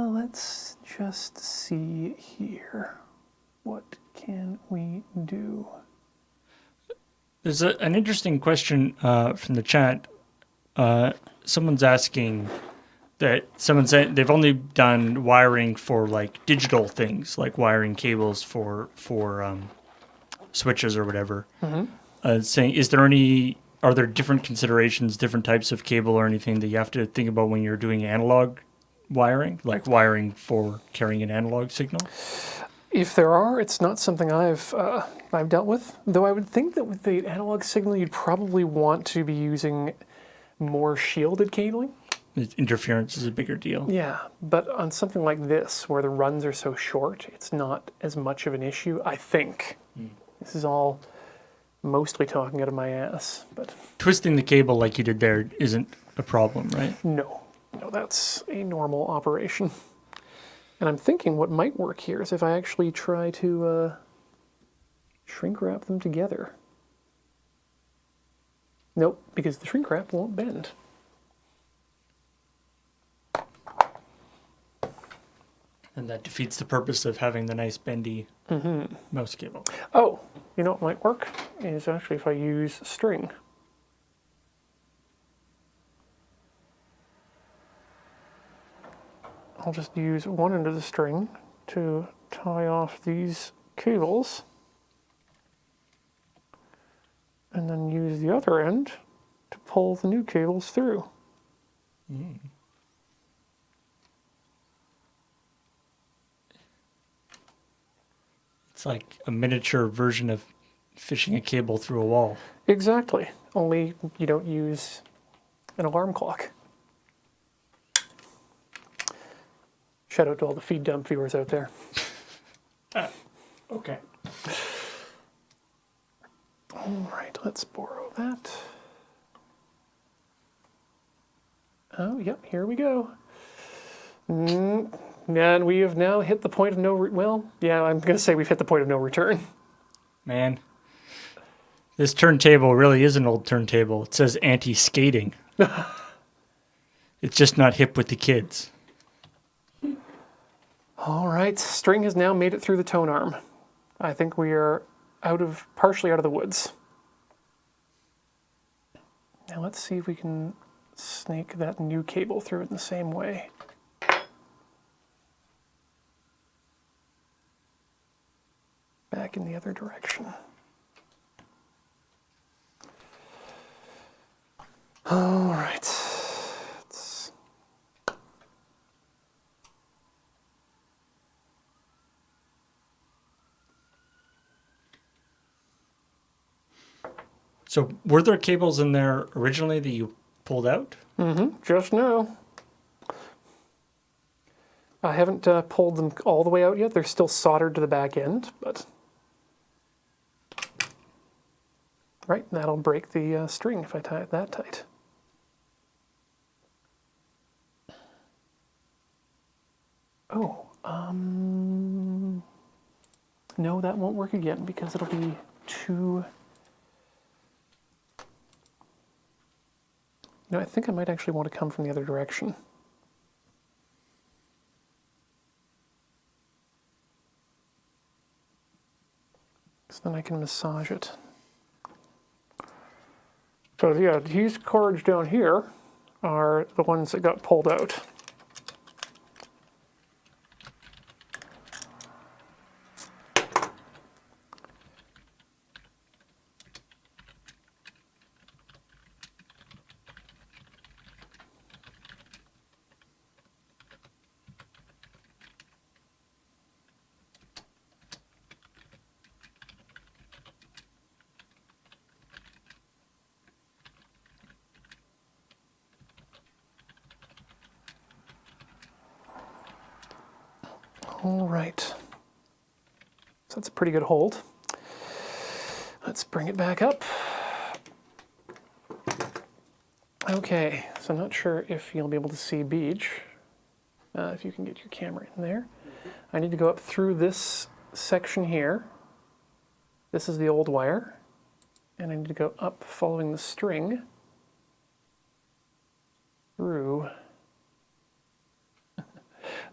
Let's just see here. What can we do? There's an interesting question from the chat. Someone's asking that someone said they've only done wiring for like digital things, like wiring cables for switches or whatever. Saying, are there different considerations, different types of cable or anything that you have to think about when you're doing analog wiring, like wiring for carrying an analog signal? If there are, it's not something I've dealt with. Though I would think that with the analog signal, you'd probably want to be using more shielded cabling. Interference is a bigger deal. Yeah, but on something like this, where the runs are so short, it's not as much of an issue, I think. This is all mostly talking out of my ass, but Twisting the cable like you did there isn't a problem, right? no, that's a normal operation. And I'm thinking what might work here is if I actually try to shrink wrap them together. Nope, because the shrink wrap won't bend. And that defeats the purpose of having the nice bendy mouse cable. Oh, you know what might work is actually if I use string. I'll just use one end of the string to tie off these cables, and then use the other end to pull the new cables through. It's like a miniature version of fishing a cable through a wall. Exactly, only you don't use an alarm clock. Shout out to all the feed dump viewers out there. Okay. All right, let's borrow that. Oh, yep, here we go. And we have now hit the point of no well, yeah, I'm going to say we've hit the point of no return. Man, this turntable really is an old turntable. It says anti-skating. It's just not hip with the kids. All right, string has now made it through the tone arm. I think we are partially out of the woods. Now let's see if we can snake that new cable through it in the same way. Back in the other direction. All right. So were there cables in there originally that you pulled out? Just now. I haven't pulled them all the way out yet. They're still soldered to the back end, but... Right, that'll break the string if I tie it that tight. Oh, no, that won't work again because it'll be too... No, I think I might actually want to come from the other direction. So then I can massage it. So yeah, these cords down here are the ones that got pulled out. All right, so that's a pretty good hold. Let's bring it back up. Okay, so I'm not sure if you'll be able to see Beach, if you can get your camera in there. I need to go up through this section here. This is the old wire, and I need to go up following the string through.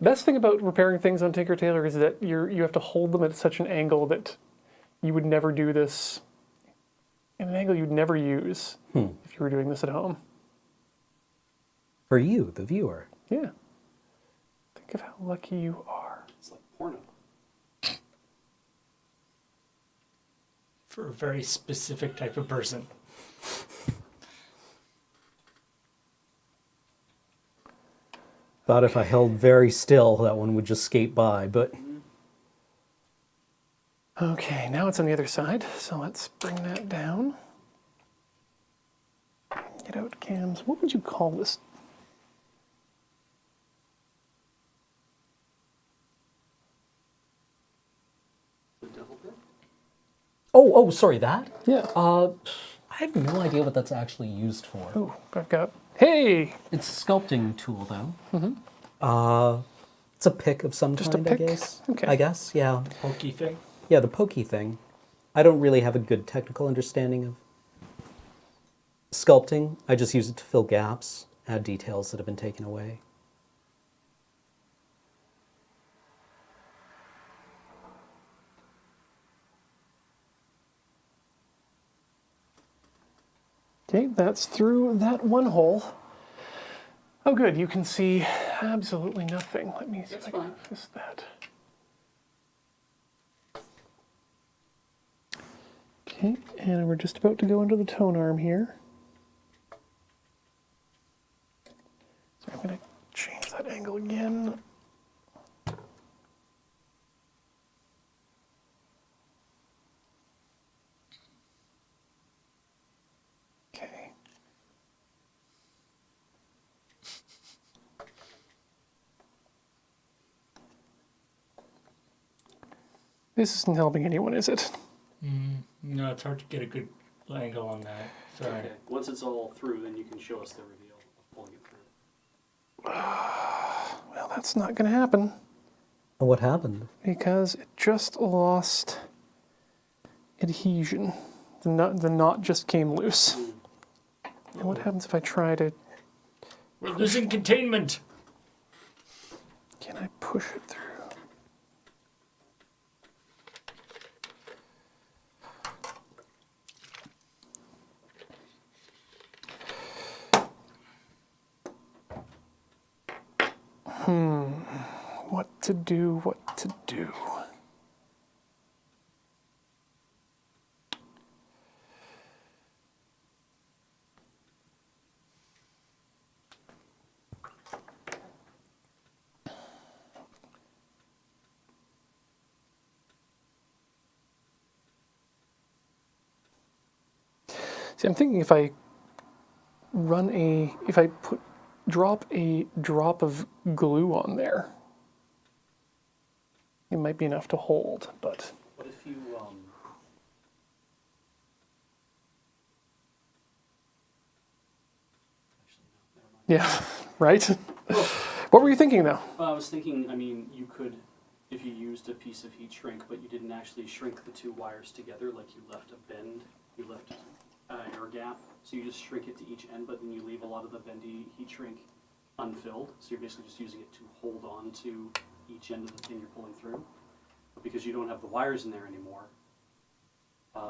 Best thing about repairing things on Tinker Tailor is that you have to hold them at such an angle that you would never do this in an angle you'd never use if you were doing this at home. For you, the viewer. Yeah. Think of how lucky you are. It's like porno. For a very specific type of person. Thought if I held very still, that one would just skate by, but Okay, now it's on the other side, so let's bring that down. Get out cams. What would you call this? The devil bit? oh, sorry, that? Yeah. I have no idea what that's actually used for. Oh, I've got. Hey! It's a sculpting tool, though. Mm-hmm. It's a pick of some Just a kind, pick? I guess. Okay. I guess, yeah. Pokey thing. Yeah, the pokey thing. I don't really have a good technical understanding of sculpting. I just use it to fill gaps, add details that have been taken away. Okay, that's through that one hole. Oh, good. You can see absolutely nothing. Let me see if I can fine. fix that. Okay, and we're just about to go into the tone arm here. So I'm going to change that angle again. Okay. This isn't helping anyone, is it? No, it's hard to get a good angle on that. Sorry. Okay. Once it's all through, then you can show us the reveal of pulling it through. Well, that's not going to happen Oh, what happened? because it just lost adhesion. The knot just came loose. And what happens if I try to... We're losing containment. Can I push it through? What to do, what to do. See, I'm thinking if I drop a drop of glue on there, it might be enough to hold, but What if you, actually, no, never mind. yeah, right? What were you thinking though? I was thinking, I mean, you could, if you used a piece of heat shrink, but you didn't actually shrink the two wires together, like you left a bend, you left air gap, so you just shrink it to each end, but then you leave a lot of the bendy heat shrink unfilled, so you're basically just using it to hold on to each end of the thing you're pulling through. But because you don't have the wires in there anymore,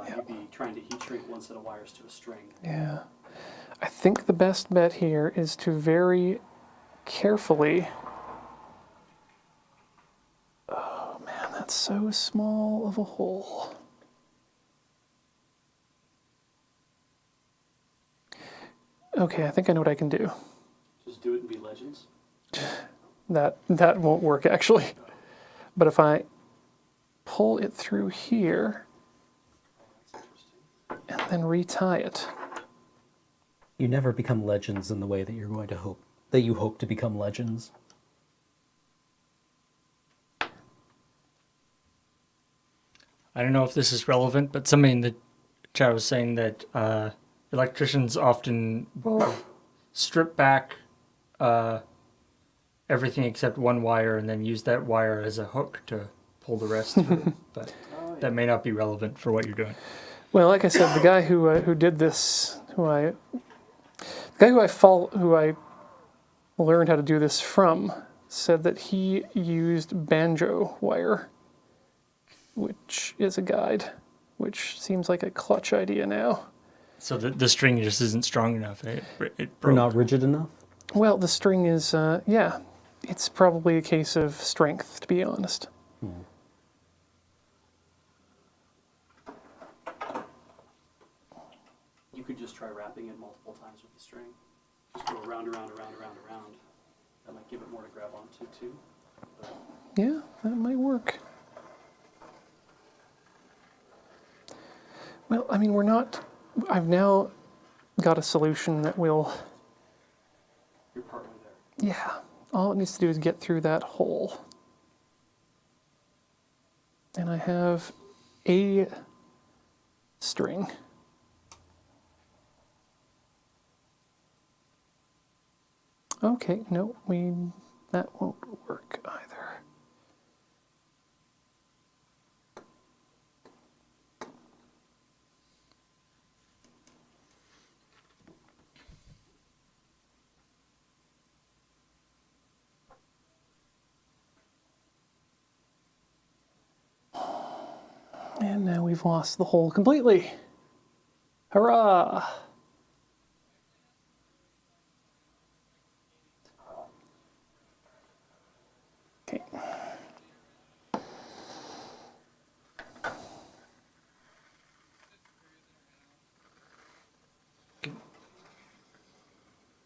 you'd be trying to heat shrink one set of wires to a string. Yeah. I think the best bet here is to very carefully... Oh man, that's so small of a hole. Okay, I think I know what I can do. Just do it and be legends. That won't work actually. But if I pull it through here That's interesting. and then retie it. You never become legends in the way that you're going to hope, that you hope to become legends. I don't know if this is relevant, but somebody in the chat was saying that electricians often strip back everything except one wire and then use that wire as a hook to pull the rest through. But that may not be relevant for what you're doing. Well, like I said, the guy who did this, who I learned how to do this from, said that he used banjo wire, which is a guide, which seems like a clutch idea now. So the string just isn't strong enough. It Or broke. not rigid enough? Well, the string is, yeah, it's probably a case of strength, to be honest. You could just try wrapping it multiple times with the string. Just go around, around, around, around, around. That might give it more to grab onto too. But Yeah, that might work. Well, I mean, we're not... I've now got a solution that will... you're partway there. Yeah, all it needs to do is get through that hole. And I have a string. Okay, no, that won't work either. And now we've lost the hole completely. Hurrah! Okay.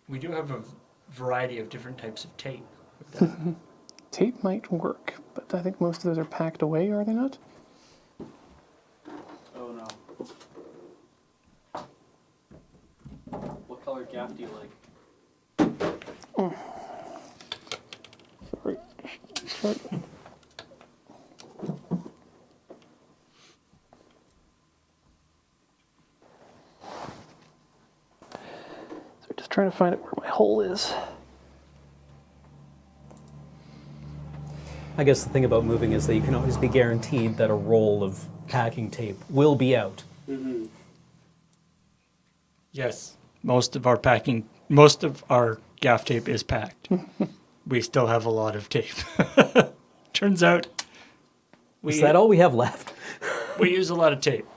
We do have a variety of different types of tape. With that. Tape might work, but I think most of those are packed away, are they not? Oh no. What color gaff do you like? Sorry. Sorry. So just trying to find out where my hole is. I guess the thing about moving is that you can always be guaranteed that a roll of packing tape will be out. Mm-hmm. Yes, most of our gaff tape is packed. We still have a lot of tape. Turns out Is that all we have left? we use a lot of tape.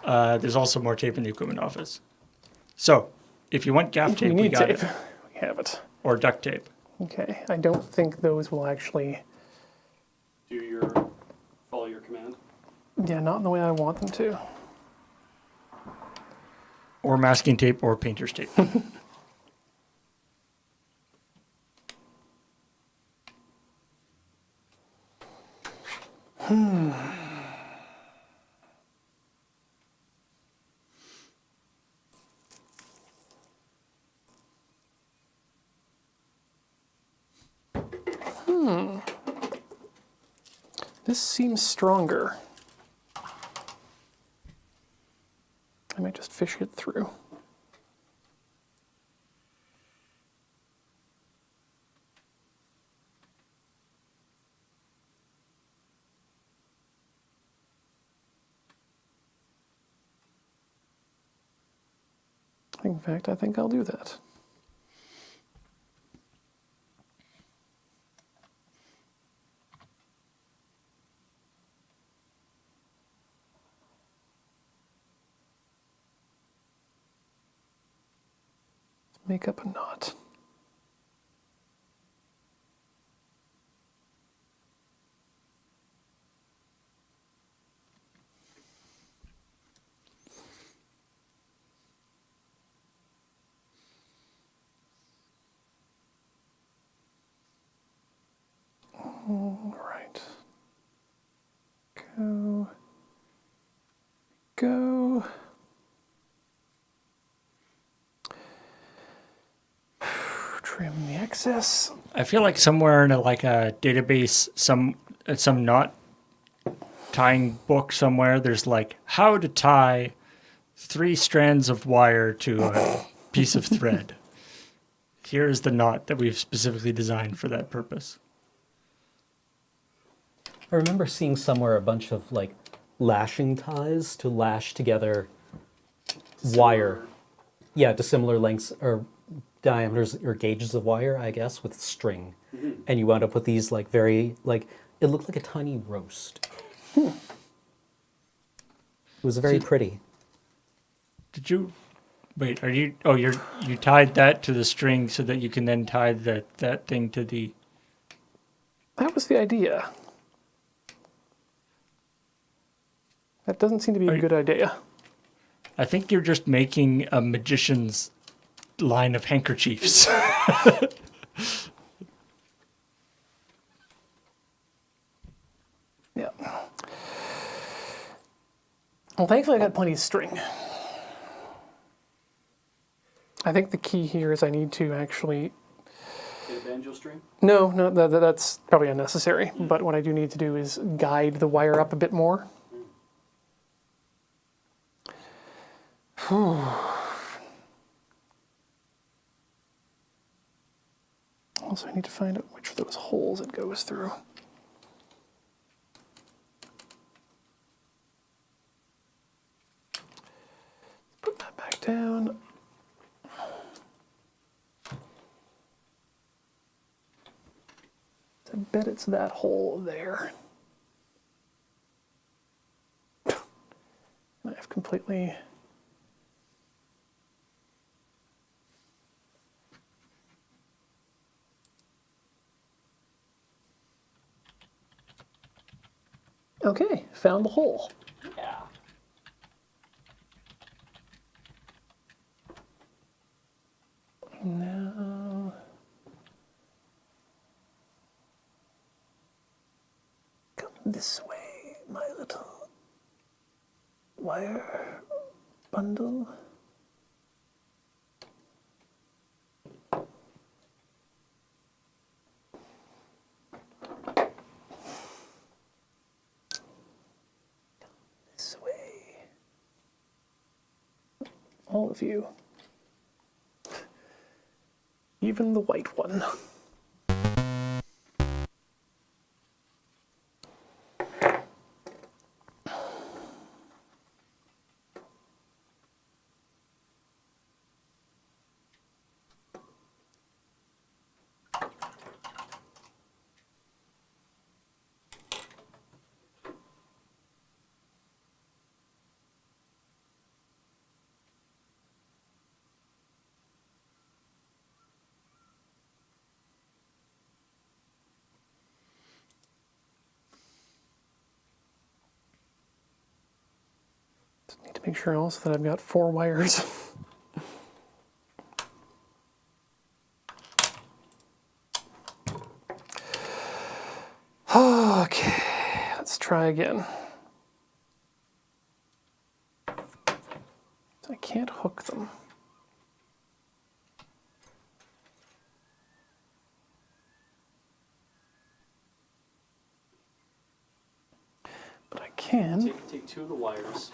There's also more tape in the equipment office. So, if you want gaff tape, We we need got tape. it. We have it. Or duct tape. Okay, I don't think those will actually... Follow your command. Yeah, not in the way I want them to. Or masking tape or painter's tape. This seems stronger. I might just fish it through. In fact, I think I'll do that. Make up a knot. All right. Go. Trim the excess. I feel like somewhere in a database, some knot tying book somewhere, there's like how to tie 3 strands of wire to a piece of thread. Here's the knot that we've specifically designed for that purpose. I remember seeing somewhere a bunch of like lashing ties to lash together wire. Yeah, to similar lengths or diameters or gauges of wire, I guess, with string. Mm-hmm. And you wound up with these like very, like, it looked like a tiny roast. It was very pretty. Did you wait? You tied that to the string so that you can then tie that thing to the. That was the idea. That doesn't seem to be a good idea. I think you're just making a magician's line of handkerchiefs. Well, thankfully I got plenty of string. I think the key here is I need to actually... Get a banjo string? No, that's probably unnecessary. But what I do need to do is guide the wire up a bit more. Also, I need to find out which of those holes it goes through. Put that back down. I bet it's that hole there. And I've completely... Okay, found the hole. Yeah. Now... Come this way, my little wire bundle. This way. All of you. Even the white one. Need to make sure also that I've got 4 wires. Okay, let's try again. I can't hook them. But I can. Take 2 of the wires,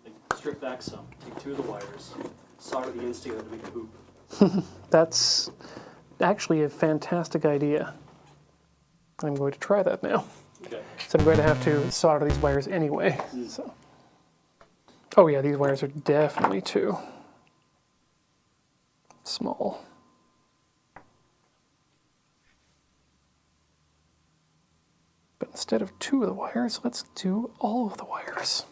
like, strip back some, take 2 of the wires, solder the ends together to make a hoop. That's actually a fantastic idea. I'm going to try that now. Okay. So I'm going to have to solder these wires anyway. So. Oh yeah, these wires are definitely too small. But instead of 2 of the wires, let's do all of the wires.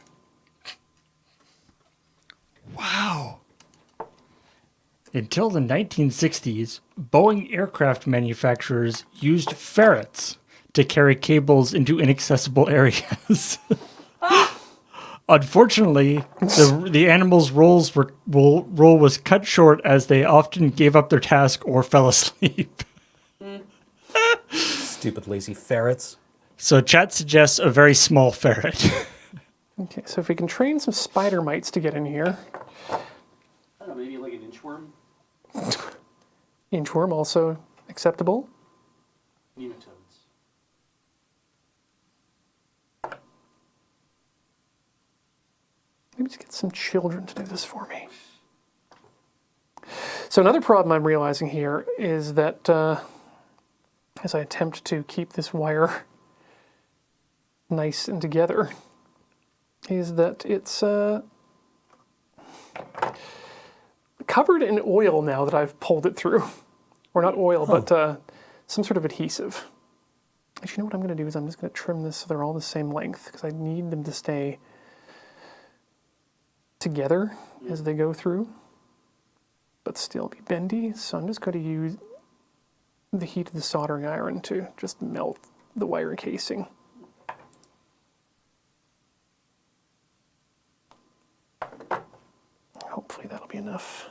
Wow. Until the 1960s, Boeing aircraft manufacturers used ferrets to carry cables into inaccessible areas. Unfortunately, the animals' role was cut short as they often gave up their task or fell asleep. Stupid lazy ferrets. So chat suggests a very small ferret. Okay, so if we can train some spider mites to get in here. I don't know, maybe like an inchworm? Inchworm also acceptable. Nematodes. Maybe just get some children to do this for me. So another problem I'm realizing here is that as I attempt to keep this wire nice and together, is that it's covered in oil now that I've pulled it through. Or not oil, but some sort of adhesive. Actually, you know what I'm going to do is I'm just going to trim this so they're all the same length, because I need them to stay together as they go through, but still be bendy. So I'm just going to use the heat of the soldering iron to just melt the wire casing. Hopefully that'll be enough.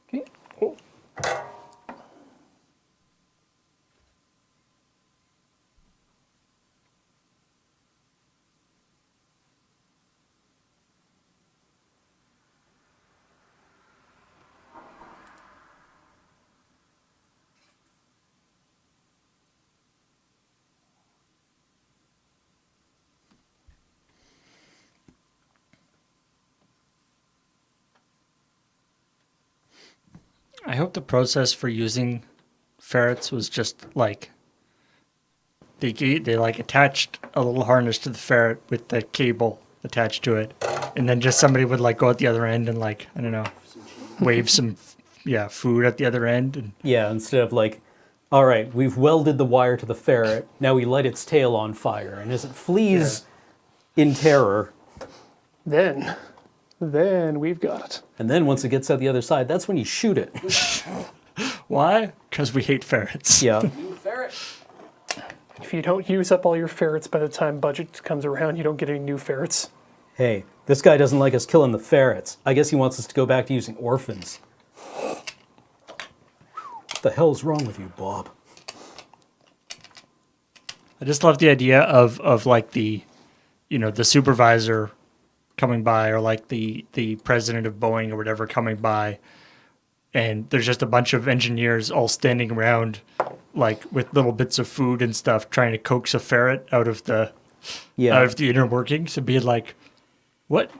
Okay. Oh. I hope the process for using ferrets was just like they like attached a little harness to the ferret with the cable attached to it, and then just somebody would like go at the other end and like I don't know, wave some food at the other end and Yeah, instead of like, all right, we've welded the wire to the ferret. Now we light its tail on fire, and as it flees in terror, Then we've got it. and then once it gets out the other side, that's when you shoot it. why? Because we hate ferrets. Yeah. New ferret. If you don't use up all your ferrets by the time budget comes around, you don't get any new ferrets. Hey, this guy doesn't like us killing the ferrets. I guess he wants us to go back to using orphans. What the hell's wrong with you, Bob? I just love the idea of like the, the supervisor coming by or like the president of Boeing or whatever coming by, and there's just a bunch of engineers all standing around, like with little bits of food and stuff, trying to coax a ferret out of the inner workings and be like, what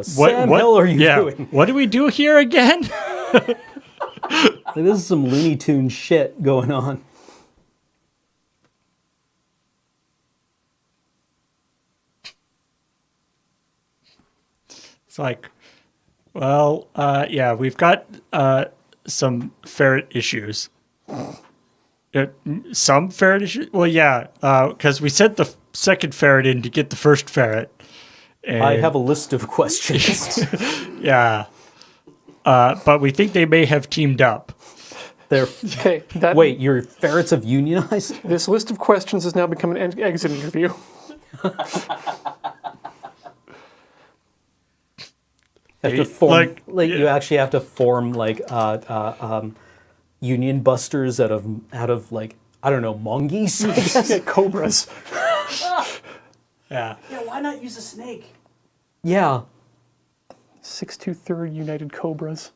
Sam hell are you doing? What do we do here again? Like, this is some Looney Tune shit going on. It's like, well, we've got some ferret issues. Some ferret issues? Well, yeah, because we sent the second ferret in to get the first ferret. And, I have a list of questions. yeah. But we think they may have teamed up. They're Okay, wait, your ferrets have unionized? this list of questions has now become an exit interview. Have to form, yeah. you actually have to form union busters out of like, I don't know, mongoose. I guess? Yeah, cobras. Yeah. Yeah, why not use a snake? Yeah. 623rd United Cobras.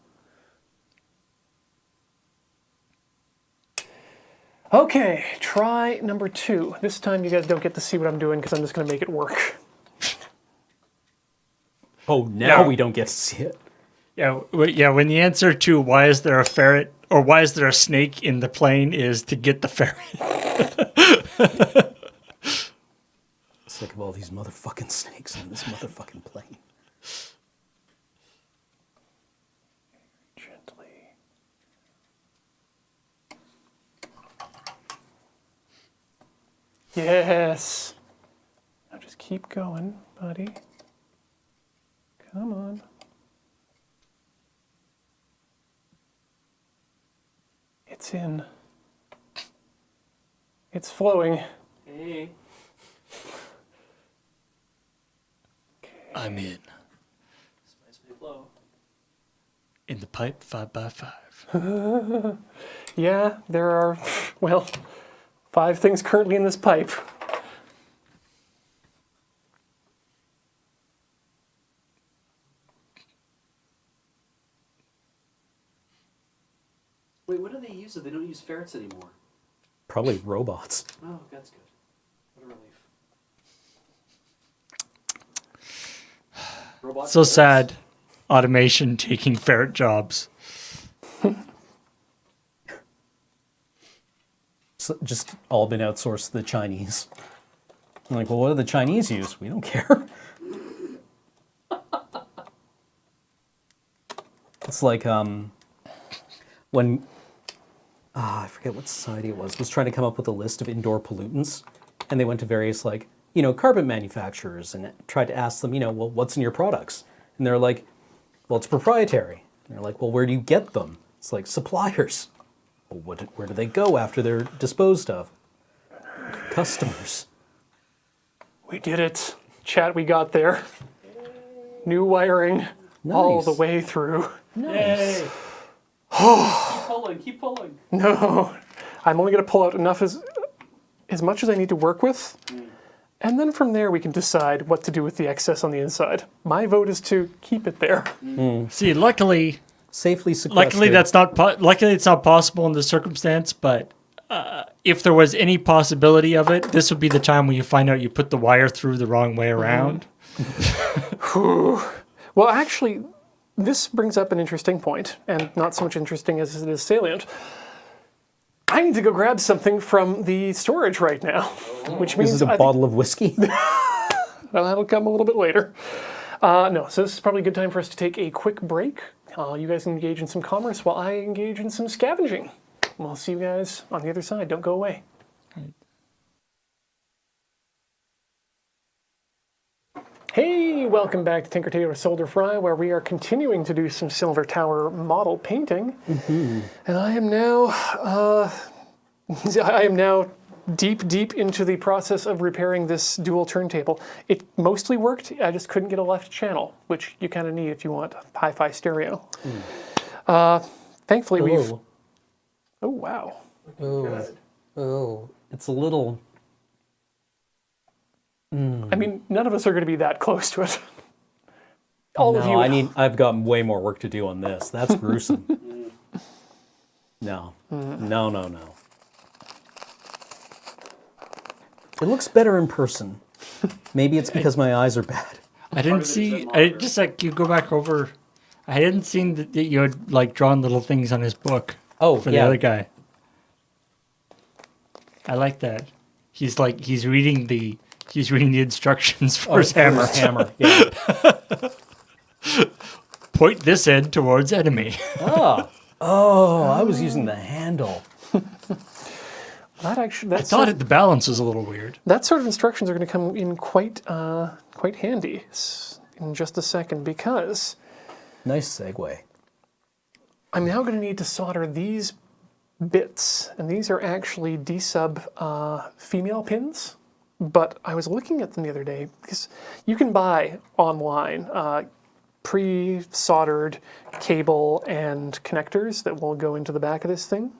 Okay, try number 2. This time you guys don't get to see what I'm doing because I'm just going to make it work. Oh, now Yeah. we don't get to see it. Yeah, when the answer to why is there a ferret or why is there a snake in the plane is to get the ferret. Sick of all these motherfucking snakes on this motherfucking plane. Gently. Yes. Now just keep going, buddy. Come on. It's in. It's flowing. Hey. I'm in. Spice may flow. In the pipe 5x5. Yeah, there are, well, 5 things currently in this pipe. Wait, what do they use if they don't use ferrets anymore? Probably robots. Oh, that's good. What a relief. Robots So and ferrets? sad. Automation taking ferret jobs. So just all been outsourced to the Chinese. I'm like, well, what do the Chinese use? We don't care. It's like when I forget what society it was trying to come up with a list of indoor pollutants, and they went to various carpet manufacturers and tried to ask them, well, what's in your products? And they're like, well, it's proprietary. And they're like, well, where do you get them? It's like suppliers. Well, where do they go after they're disposed of? Customers. We did it. Chat, we got there. New wiring all the Nice. way through. Yay! Keep pulling, keep pulling. No, I'm only going to pull out enough as much as I need to work with. And then from there we can decide what to do with the excess on the inside. My vote is to keep it there. See, luckily Safely sequestered. luckily that's not luckily it's not possible in this circumstance, but if there was any possibility of it, this would be the time when you find out you put the wire through the wrong way around. Well, actually, this brings up an interesting point, and not so much interesting as it is salient. I need to go grab something from the storage right now, which means Is it a bottle of whiskey? well, that'll come a little bit later. No, so this is probably a good time for us to take a quick break. You guys engage in some commerce while I engage in some scavenging. We'll see you guys on the other side. Don't go away. Hey, welcome back to Tinker Tailor Soldier Fry, where we are continuing to do some Silver Tower model painting. And I am now deep into the process of repairing this dual turntable. It mostly worked. I just couldn't get a left channel, which you kind of need if you want hi-fi stereo. Thankfully, we've. Oh wow! Oh, it's a little. I mean, none of us are going to be that close to it. All of you. I've got way more work to do on this. That's gruesome. No. It looks better in person. Maybe it's because my eyes are bad. I didn't see. I just like you go back over. I hadn't seen that you had like drawn little things on his book. Oh, for the other guy. I like that. He's reading the instructions for his hammer. Yeah. Point this end towards enemy. I was using the handle. I thought the balance was a little weird. That sort of instructions are going to come in quite handy in just a second, because Nice segue. I'm now going to need to solder these bits, and these are actually D-sub female pins. But I was looking at them the other day because you can buy online pre-soldered cable and connectors that will go into the back of this thing,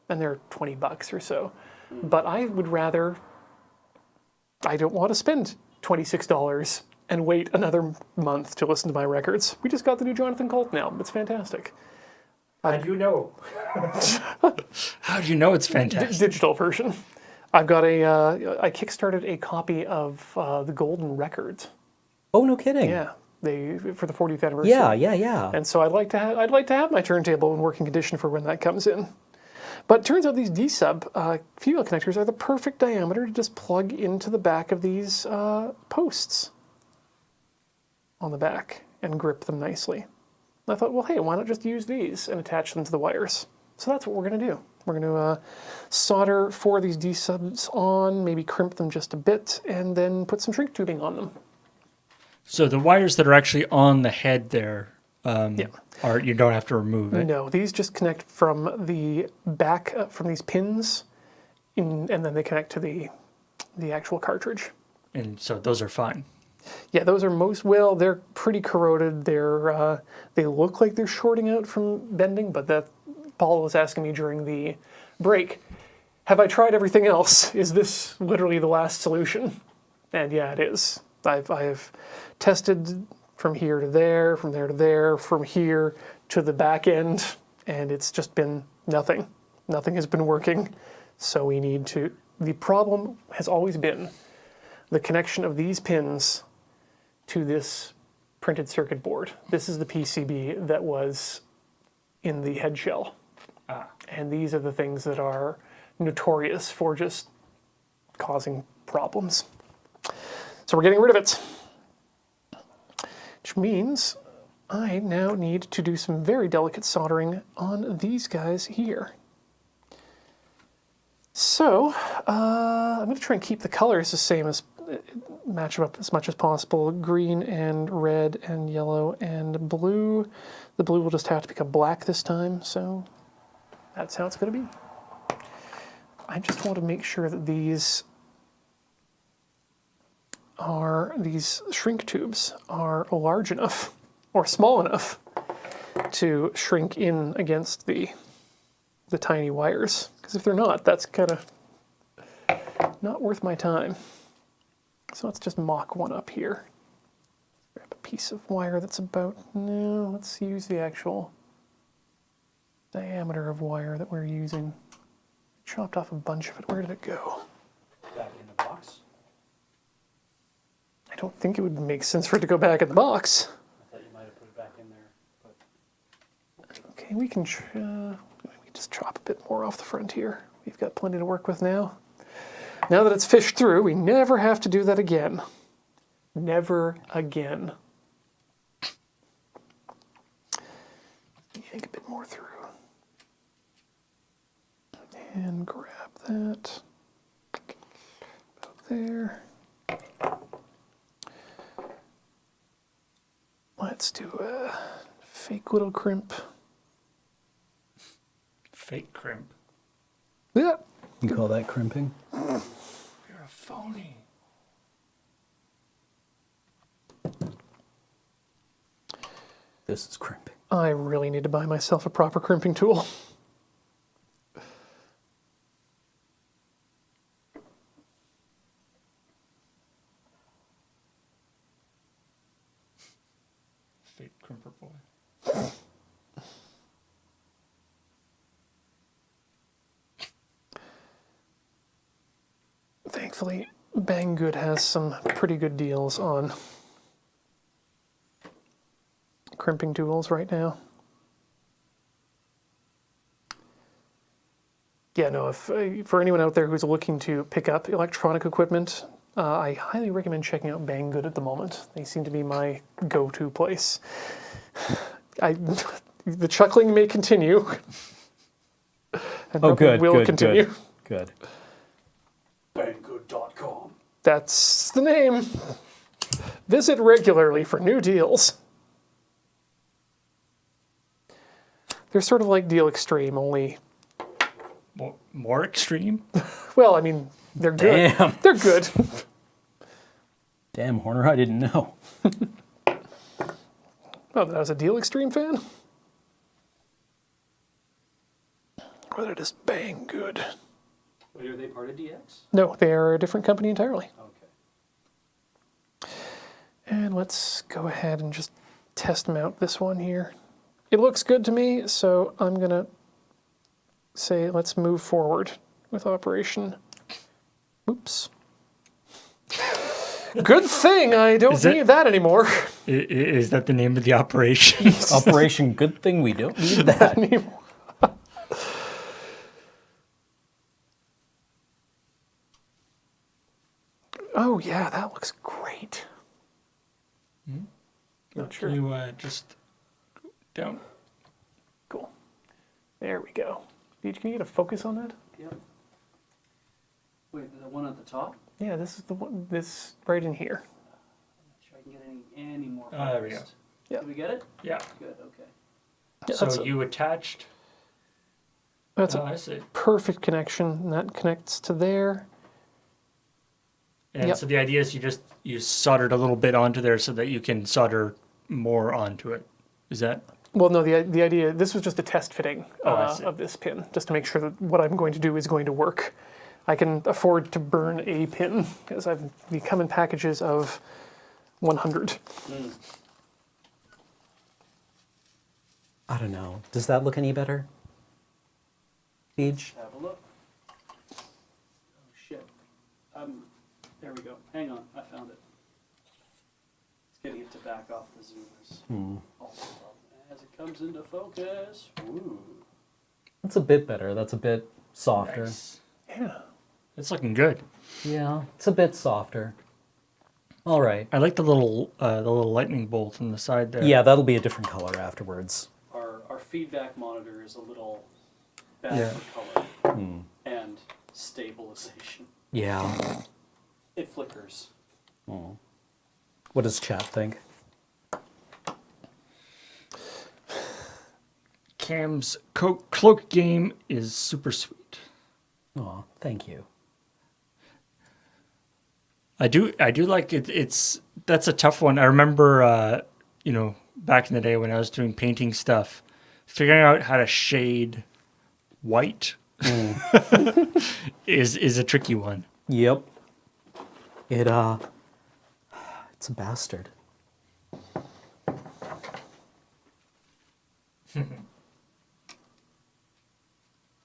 and they're $20 or so. But I don't want to spend $26 and wait another month to listen to my records. We just got the new Jonathan Colton album. It's fantastic. How do you know? How do you know it's fantastic? Digital version. I've got I kickstarted a copy of the Golden Records. Oh, no kidding. Yeah, for the 40th anniversary. Yeah. And so I'd like to have my turntable in working condition for when that comes in. But it turns out these D-sub female connectors are the perfect diameter to just plug into the back of these posts on the back and grip them nicely. And I thought, well, hey, why not just use these and attach them to the wires? So that's what we're going to do. We're going to solder 4 of these D-subs on, maybe crimp them just a bit, and then put some shrink tubing on them. So the wires that are actually on the head there, you don't have to remove it? No, these just connect from the back, from these pins, and then they connect to the actual cartridge. And so those are fine? Yeah, those are they're pretty corroded. They look like they're shorting out from bending, but Paul was asking me during the break, have I tried everything else? Is this literally the last solution? And yeah, it is. I've tested from here to there, from there to there, from here to the back end, and it's just been nothing. Nothing has been working. So the problem has always been the connection of these pins to this printed circuit board. This is the PCB that was in the head shell. And these are the things that are notorious for just causing problems. So we're getting rid of it. Which means I now need to do some very delicate soldering on these guys here. So I'm going to try and keep the colors the same, match them up as much as possible. Green and red and yellow and blue. The blue will just have to become black this time, so that's how it's going to be. I just want to make sure that these shrink tubes are large enough or small enough to shrink in against the tiny wires. Because if they're not, that's kind of not worth my time. So let's just mock one up here. Grab a piece of wire that's let's use the actual diameter of wire that we're using. Chopped off a bunch of it. Where did it go? Back in the box. I don't think it would make sense for it to go back in the box. I thought you might have put it back in there. mean, we can just chop a bit more off the front here. We've got plenty to work with now. Now that it's fished through, we never have to do that again. Never again. Yank a bit more through. And grab that. About there. Let's do a fake little crimp. Fake crimp. Yeah. You call that crimping? You're a phony. This is crimping. I really need to buy myself a proper crimping tool. Fake crimper boy. Thankfully, Banggood has some pretty good deals on crimping tools right now. Yeah, no, if for anyone out there who's looking to pick up electronic equipment, I highly recommend checking out Banggood at the moment. They seem to be my go-to place. The chuckling may continue. And Oh, probably good, will good, continue. good. Banggood.com. That's the name. Visit regularly for new deals. They're sort of like Deal Extreme, only... More extreme? Well, I mean, they're good. Damn. They're good. Damn, Horner, I didn't know. Oh, that was a Deal Extreme fan? Or they're just Banggood. Wait, are they part of DX? No, they are a different company entirely. Okay. And let's go ahead and just test mount this one here. It looks good to me, so I'm going to say let's move forward with operation. Oops. Good thing I don't need that anymore. Is that the name of the operation? Operation Good Thing We Don't Need That. Anymore. Oh yeah, that looks great. Not sure. You just go down. Cool. There we go. Can you get a focus on that? Yep. Wait, the one at the top? Yeah, this is the one. This right in here. Not sure I can get any more focused. There we go. Yeah. Did we get it? Yeah. Good, okay. Yeah, So that's you attached. that's Oh, a I see. perfect connection. And that connects to there. And Yep. so the idea is you soldered a little bit onto there so that you can solder more onto it. Is that? Well, no, the idea. This was just a test fitting I see. of this pin, just to make sure that what I'm going to do is going to work. I can afford to burn a pin because they come in packages of 100. I don't know. Does that look any better? Siege? Have a look. Oh, shit. There we go. Hang on, I found it. It's getting it to back off the zoom is also a problem. As it comes into focus, ooh. That's a bit better. That's a bit softer. Nice. Yeah. It's looking good. Yeah, it's a bit softer. All right. I like the little lightning bolt on the side there. Yeah, that'll be a different color afterwards. Our feedback monitor is a little bad Yeah. for color and stabilization. Yeah. It flickers. What does chat think? Cam's cloak game is super sweet. Aw, thank you. I do like it. That's a tough one. I remember, back in the day when I was doing painting stuff, figuring out how to shade white is a tricky one. Yep. It's a bastard.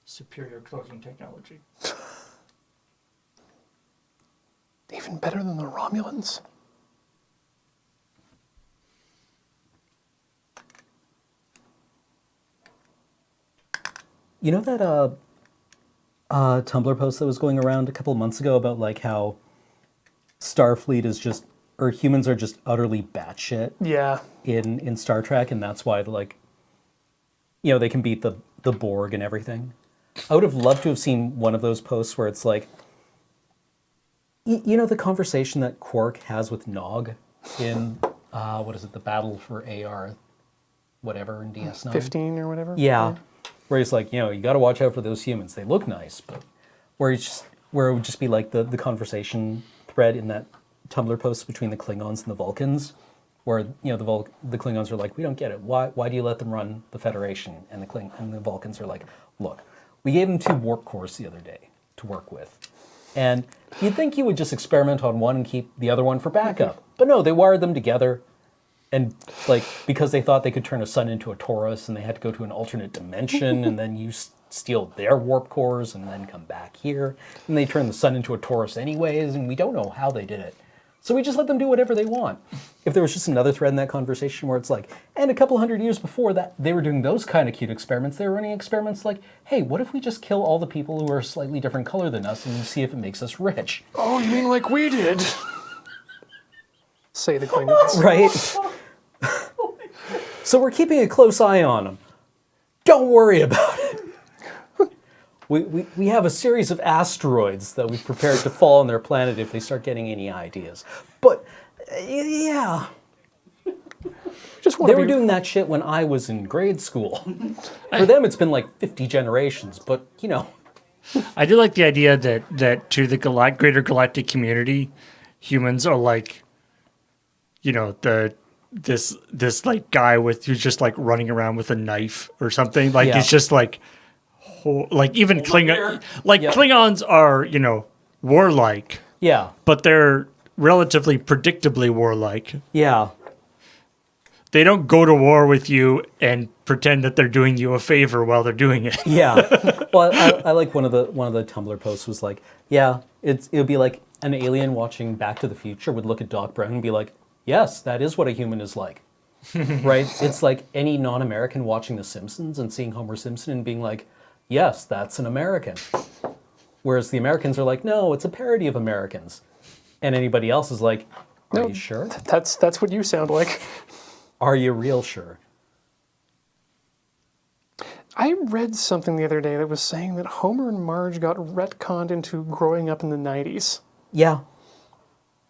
Superior cloaking technology. Even better than the Romulans. You know that Tumblr post that was going around a couple of months ago about like how Starfleet is just, or humans are just utterly batshit Yeah. in Star Trek, and that's why like, you know, they can beat the Borg and everything. I would have loved to have seen one of those posts where it's like, you know, the conversation that Quark has with Nog in what is it, the Battle for AR, whatever in DS9. 15 or whatever. Yeah, where he's like, you know, you got to watch out for those humans. They look nice, but where it would just be like the conversation thread in that Tumblr post between the Klingons and the Vulcans, where you know the Klingons are like, we don't get it. Why do you let them run the Federation? And the Vulcans are like, look, we gave them 2 warp cores the other day to work with, and you'd think you would just experiment on one and keep the other one for backup, but no, they wired them together. And like, because they thought they could turn a sun into a torus, and they had to go to an alternate dimension, and then you steal their warp cores, and then come back here, and they turn the sun into a torus anyways, and we don't know how they did it. So we just let them do whatever they want. If there was just another thread in that conversation where it's like, and a couple hundred years before that, they were doing those kind of cute experiments. They were running experiments like, hey, what if we just kill all the people who are a slightly different color than us, and see if it makes us rich? Oh, you mean like we did? Say the Klingons. Right? So we're keeping a close eye on them. Don't worry about it. We have a series of asteroids that we've prepared to fall on their planet if they start getting any ideas. But, yeah. Just want They to were be doing that shit when I was in grade school. For them, it's been like 50 generations, but, you know. I do like the idea that to the greater galactic community, humans are like, you know, this like guy who's just like running around with a knife or something. Like Yeah. it's just like even there. Klingons are, you know, warlike, Yeah. but they're relatively predictably warlike. Yeah. They don't go to war with you and pretend that they're doing you a favor while they're doing it. Yeah. Well, I like one of the Tumblr posts was like, yeah, it would be like an alien watching Back to the Future would look at Doc Brown and be like, yes, that is what a human is like. Right? It's like any non-American watching The Simpsons and seeing Homer Simpson and being like, yes, that's an American. Whereas the Americans are like, no, it's a parody of Americans. And anybody else is like, are you sure? That's what you sound like. Are you real sure? I read something the other day that was saying that Homer and Marge got retconned into growing up in the 90s. Yeah.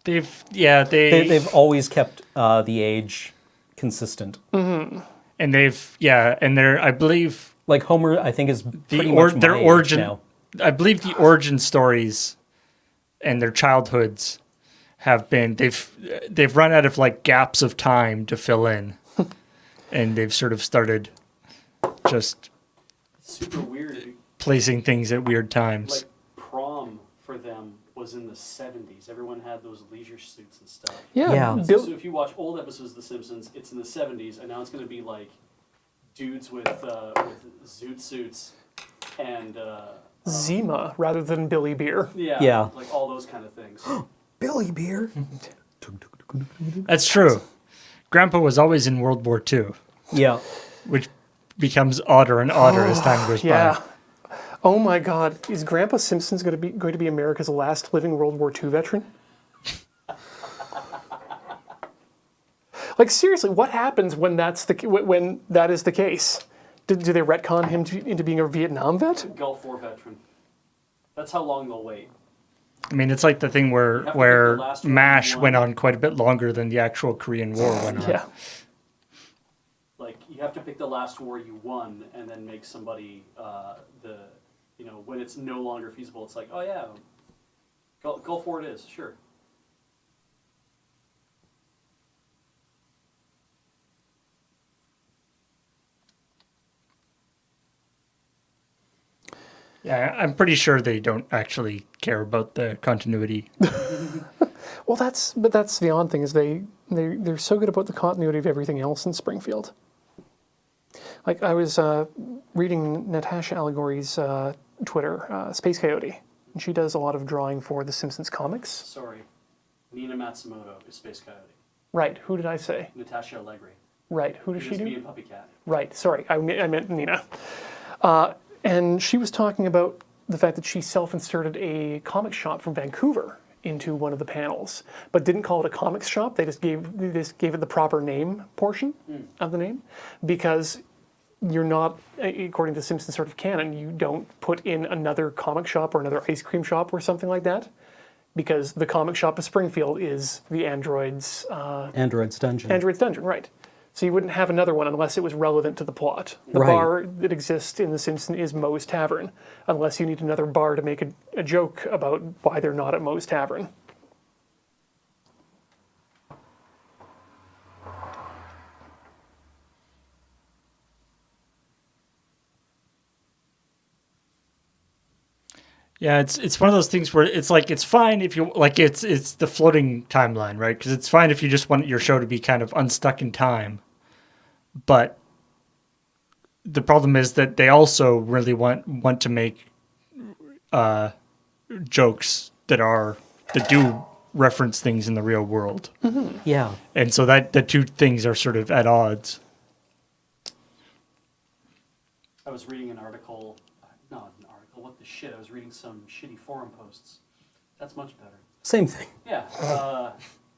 They've always kept the age consistent. and they're I believe Like Homer, I think is pretty much their my age origin. now. I believe the origin stories and their childhoods have been they've run out of like gaps of time to fill in, and they've sort of started just Super weird. placing things at weird times. Like prom for them was in the 70s. Everyone had those leisure suits and stuff. Yeah. Yeah. Bill- So if you watch old episodes of The Simpsons, it's in the 70s, and now it's going to be like dudes with zoot suits and Zima rather than Billy Beer. Yeah. like all those kind of things. Billy Beer. That's true. Grandpa was always in World War II, Yeah. which becomes odder and odder as time goes Yeah. by. Oh my God, is Grandpa Simpson's going to be America's last living World War II veteran? Like seriously, what happens when when that is the case? Do they retcon him into being a Vietnam vet? Gulf War veteran. That's how long they'll wait. I mean, it's like the thing have to where pick the last one MASH you went want. on quite a bit longer than the actual Korean War went on. Yeah. Like you have to pick the last war you won, and then make somebody when it's no longer feasible. It's like, oh yeah, Gulf War it is, sure. Yeah, I'm pretty sure they don't actually care about the continuity. Well, that's the odd thing is they're so good about the continuity of everything else in Springfield. Like I was reading Natasha Allegory's Twitter, Space Coyote, and she does a lot of drawing for the Simpsons comics. Sorry, Nina Matsumoto is Space Coyote. Right. Who did I say? Natasha Allegri. Right. Who does she Just do? being Puppy Cat. Right. Sorry, I meant Nina. And she was talking about the fact that she self-inserted a comic shop from Vancouver into one of the panels, but didn't call it a comics shop. They just gave it the proper name portion of the name, because you're not, according to Simpsons sort of canon, you don't put in another comic shop or another ice cream shop or something like that, because the comic shop of Springfield is the android's Dungeon. Android's Dungeon, right. So you wouldn't have another one unless it was relevant to the plot. The Right. bar that exists in The Simpsons is Moe's Tavern, unless you need another bar to make a joke about why they're not at Moe's Tavern. Yeah, it's one of those things where it's like it's fine if you like it's the floating timeline, right? Because it's fine if you just want your show to be kind of unstuck in time, but the problem is that they also really want to make jokes that do reference things in the real world, Yeah. and so that the two things are sort of at odds. I was reading an article, not an article, what the shit, I was reading some shitty forum posts. That's much better. Same thing. Yeah,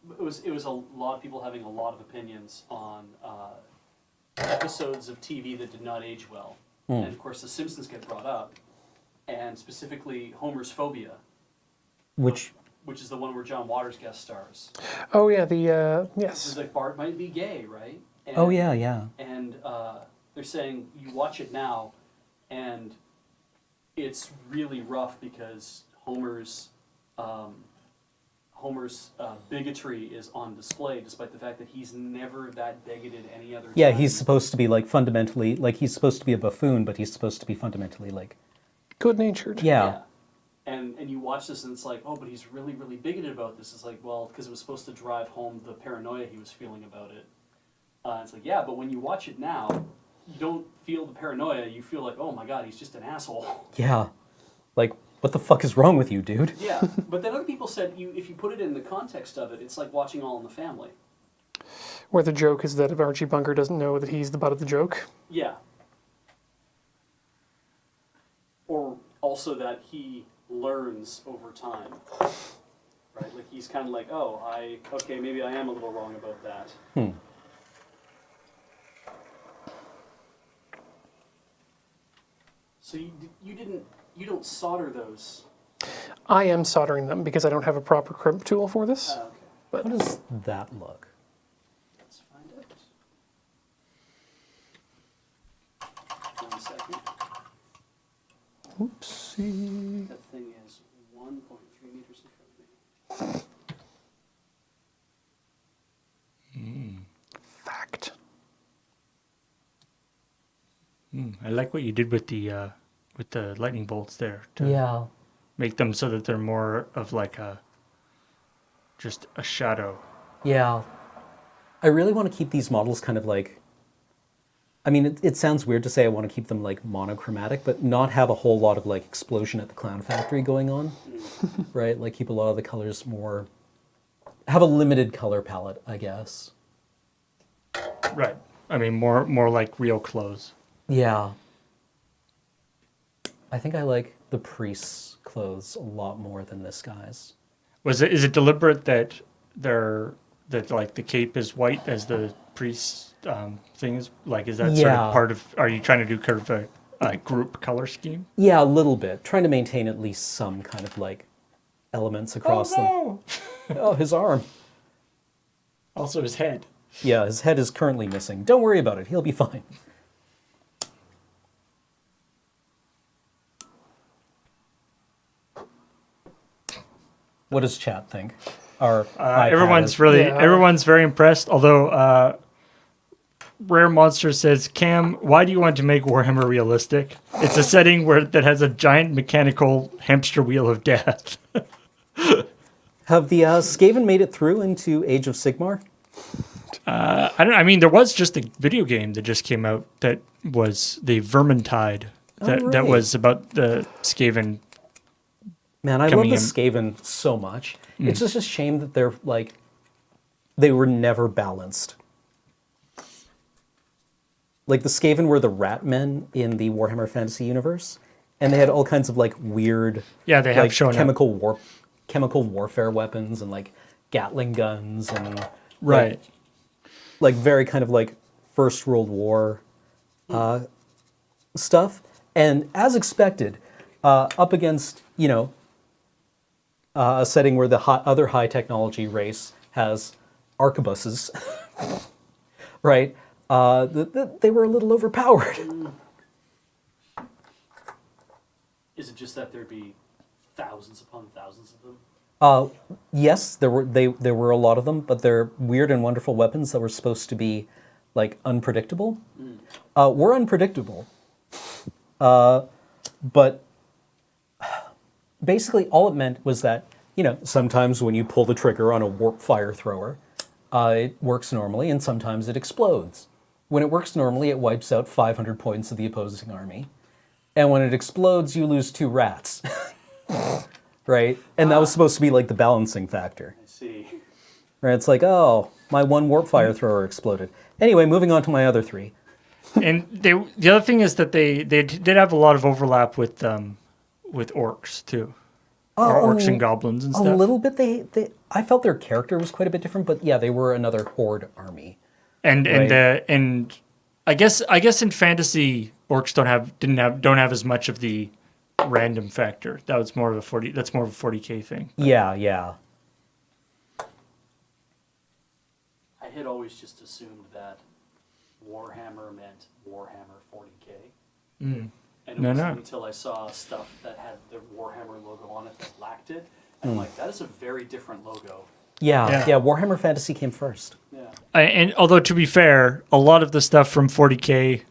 it was a lot of people having a lot of opinions on episodes of TV that did not age well. And of course The Simpsons get brought up, and specifically Homer's Phobia, Which, which is the one where John Waters guest stars. Oh yeah, It's yes. like Bart might be gay, right? And, oh yeah, yeah. And they're saying you watch it now, and it's really rough because Homer's bigotry is on display, despite the fact that he's never that bigoted any other Yeah, time. he's supposed to be like fundamentally, like he's supposed to be a buffoon, but he's supposed to be fundamentally like, Good-natured. yeah. And you watch this and it's like, oh, but he's really, really bigoted about this. It's like, well, because it was supposed to drive home the paranoia he was feeling about it. It's like, yeah, but when you watch it now, you don't feel the paranoia. You feel like, oh my god, he's just an asshole. Yeah. Like, what the fuck is wrong with you, dude? Yeah, but then other people said if you put it in the context of it, it's like watching All in the Family. Where the joke is that if Archie Bunker doesn't know that he's the butt of the joke. Yeah. Or also that he learns over time. Right? Like he's kind of like, oh, okay, maybe I am a little wrong about that. So you don't solder those. I am soldering them because I don't have a proper crimp tool for this. Okay. But How does that look? Let's find out. 1 second. oopsie. That thing is 1.3 meters in front of me. Fact. I like what you did with the lightning bolts there to Yeah. make them so that they're more of like just a shadow. Yeah. I really want to keep these models kind of like, I mean, it sounds weird to say I want to keep them like monochromatic, but not have a whole lot of like explosion at the clown factory going on, right? Like keep a lot of the colors more, have a limited color palette, I guess. Right. I mean, more like real clothes. Yeah. I think I like the priest's clothes a lot more than this guy's. Is it deliberate that like the cape is white as the priest's thing is? Like, is that sort Yeah. of part of? Are you trying to do kind of a group color scheme? Yeah, a little bit. Trying to maintain at least some kind of like elements across them. Oh, his arm. Also, his head. Yeah, his head is currently missing. Don't worry about it. He'll be fine. What does chat think? Our iPad Everyone's is- Yeah. everyone's very impressed. Although Rare Monster says, "Cam, why do you want to make Warhammer realistic? It's a setting that has a giant mechanical hamster wheel of death." Have the Skaven made it through into Age of Sigmar? I mean, there was just a video game that just came out that was the Vermintide. That right. was about the Skaven. Man, I love Coming the in- Skaven so much. It's just a shame that they're like, they were never balanced. like the Skaven were the rat men in the Warhammer Fantasy universe, and they had all kinds of like weird, Yeah, they have like shown up. chemical warfare weapons and like Gatling guns and Right. like very kind of like First World War stuff. And as expected, up against a setting where the other high technology race has arquebuses, right? They were a little overpowered. Is it just that there'd be thousands upon thousands of them? Yes, there were a lot of them, but they're weird and wonderful weapons that were supposed to be like unpredictable. Were unpredictable, but basically all it meant was that sometimes when you pull the trigger on a warp fire thrower, it works normally, and sometimes it explodes. When it works normally, it wipes out 500 points of the opposing army, and when it explodes, you lose 2 rats. Right? And that was supposed to be like the balancing factor. I see. Right? It's like, oh, my 1 warp fire thrower exploded. Anyway, moving on to my other 3. And the other thing is that they did have a lot of overlap with orcs too, or orcs and goblins and A stuff. little bit. I felt their character was quite a bit different, but yeah, they were another horde army. And Right. and I guess in fantasy orcs don't have as much of the random factor. That's more of a 40K thing. Yeah. I had always just assumed that Warhammer meant Warhammer 40K. And it No, wasn't no. until I saw stuff that had the Warhammer logo on it that lacked it. And I'm like, that is a very different logo. Yeah. Yeah. Warhammer Fantasy came first. Yeah. And although to be fair, a lot of the stuff from 40K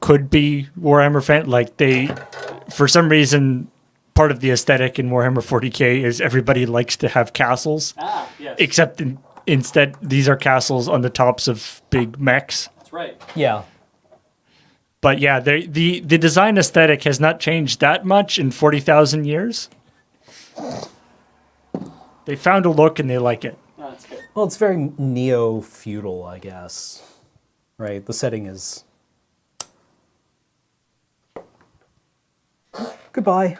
could be Warhammer fan. Like for some reason, part of the aesthetic in Warhammer 40K is everybody likes to have castles, Ah, yes. except instead these are castles on the tops of big mechs. That's right. Yeah. But yeah, the design aesthetic has not changed that much in 40,000 years. They found a look and they like it. No, that's good. Well, it's very neo-feudal, I guess. Right? The setting is... Goodbye.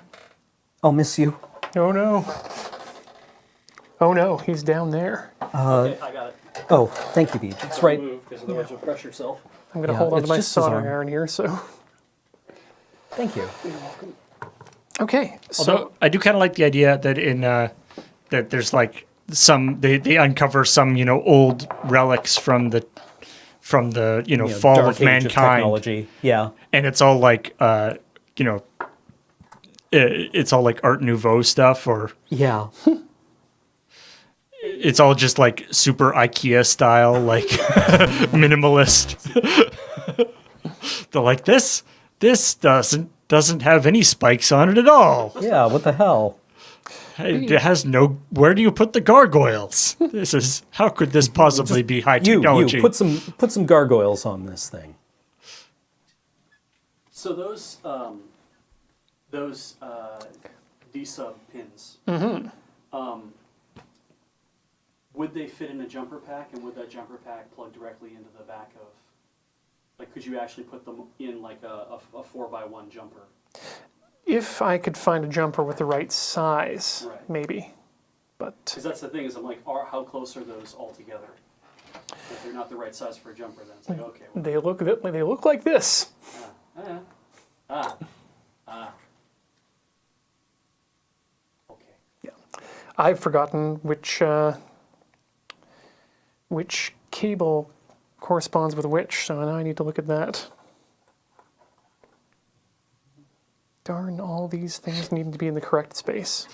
I'll miss you. Oh no. Oh no, he's down there. Okay, I got it. Oh, thank you, Beach. It's right. Move, because otherwise you'll crush yourself. I'm gonna Yeah, hold on to it's my just his soldering arm. iron here, so. Thank you. Okay, so Although I do kind of like the idea that that there's like they uncover some old relics from the fall Dark of Age mankind, technology. Yeah. and it's all like it's all like Art Nouveau stuff, or Yeah. it's all just like super IKEA style, like minimalist. They're like this doesn't have any spikes on it at all. Yeah, what the hell? It has no. Where do you put the gargoyles? How could this possibly be high You technology? put some gargoyles on this thing. So those D-sub pins, would they fit in a jumper pack, and would that jumper pack plug directly into the back of, like, could you actually put them in like a 4x1 jumper? if I could find a jumper with the right size, Right. maybe. But Because that's the thing, is I'm like, how close are those all together? If they're not the right size for a jumper, then it's like, okay, well, they look like this. okay. I've forgotten which cable corresponds with which, so now I need to look at that. Darn, all these things need to be in the correct space.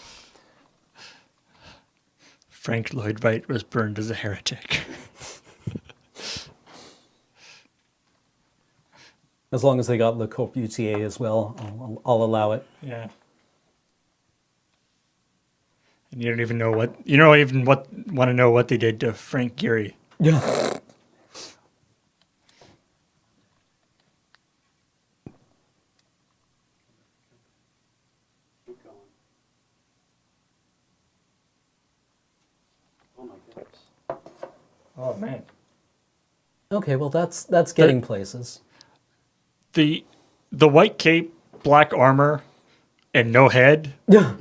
Frank Lloyd Wright was burned as a heretic. As long as they got Le Corbusier as well, I'll allow it. Yeah. And you don't even know what want to know what they did to Frank Gehry. Yeah. Keep going. Oh my goodness. Oh man. Okay, well that's getting places. The white cape, black armor, and no head. Yeah.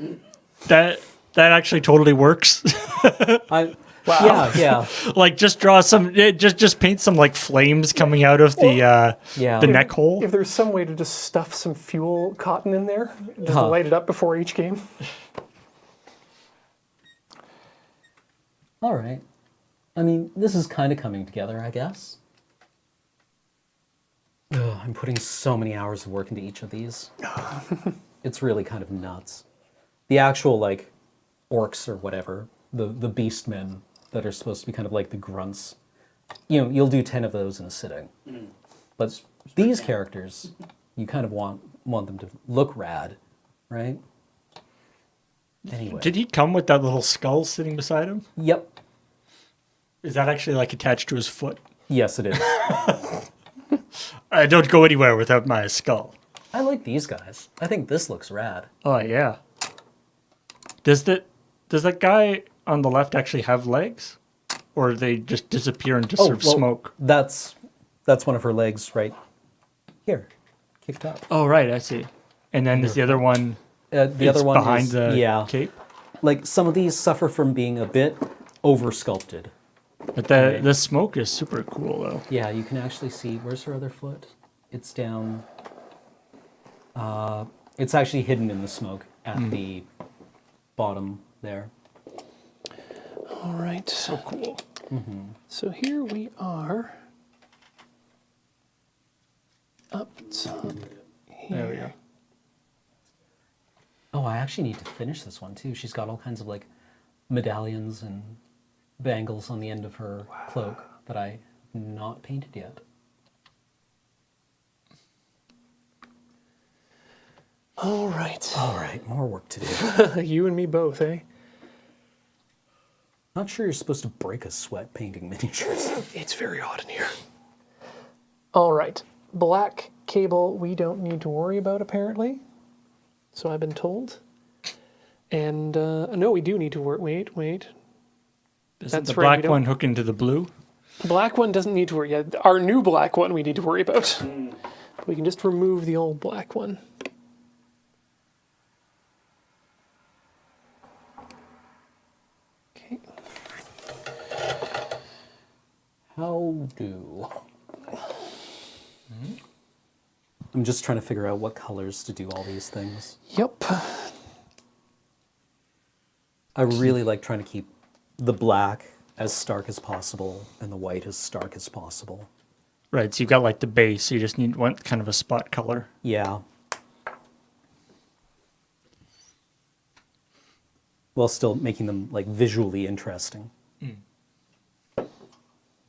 That actually totally works. Yeah. Like just draw some, just paint some like flames coming out of the Yeah. neck hole. If there's some way to just stuff some fuel cotton in there, just Huh. light it up before each game. All right. I mean, this is kind of coming together, I guess. Ugh, I'm putting so many hours of work into each of these. It's really kind of nuts. The actual, like, orcs or whatever, the beastmen that are supposed to be kind of like the grunts, you know, you'll do 10 of those in a sitting. But these characters, you kind of want them to look rad, right? Anyway. Did he come with that little skull sitting beside him? Yep. Is that actually like attached to his foot? Yes, it is. I don't go anywhere without my skull. I like these guys. I think this looks rad. Oh yeah. Does that guy on the left actually have legs, or they just disappear into sort of smoke? That's one of her legs right here, kicked up. Oh right, I see. And then there's the other one. The other one behind is, the cape. Like some of these suffer from being a bit over sculpted. But the smoke is super cool though. Yeah, you can actually see. Where's her other foot? It's down. It's actually hidden in the smoke at the bottom there. All right. So cool. So here we are. Up top. There we go. Oh, I actually need to finish this one too. She's got all kinds of like medallions and bangles on the end of her cloak that I have not painted yet. All right. All right, more work to do. You and me both, eh? Not sure you're supposed to break a sweat painting miniatures. It's very hot in here. All right. Black cable we don't need to worry about, apparently. So I've been told. And, no, we do need to work. Wait. Isn't That's the right, we black don't- one hook into the blue? Black one doesn't need to worry. Yeah, our new black one we need to worry about. We can just remove the old black one. Okay. How do? I'm just trying to figure out what colors to do all these things. Yep. I really like trying to keep the black as stark as possible and the white as stark as possible. Right, so you've got like the base, so you just need one kind of a spot color. Yeah. While still making them like visually interesting.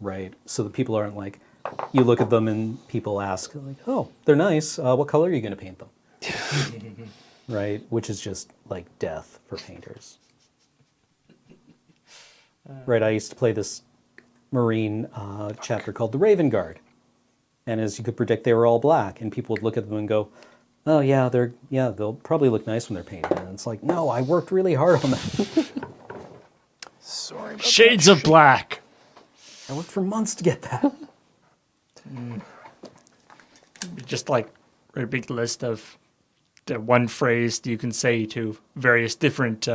Right, so that people aren't like, you look at them and people ask like, oh, they're nice, what color are you going to paint them? Right, which is just like death for painters. Right, I used to play this Marine chapter called the Raven Guard. And as you could predict, they were all black, and people would look at them and go, oh yeah, they'll probably look nice when they're painted. And it's like, no, I worked really hard on that. Sorry about Shades of black. I worked for months to get that. Just like a big list of the one phrase that you can say to various different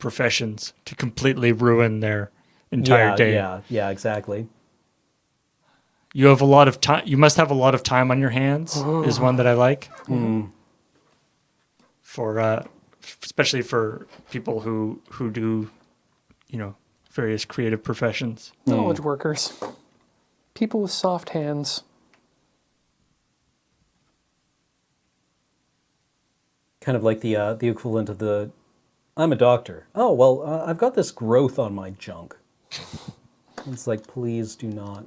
professions to completely ruin their entire day. Yeah, exactly. You have a lot of time. You must have a lot of time on your hands. Is one that I like. For especially for people who do, various creative professions. Knowledge workers. People with soft hands. Kind of like the equivalent of the, I'm a doctor. Oh, well, I've got this growth on my junk. It's like, please do not.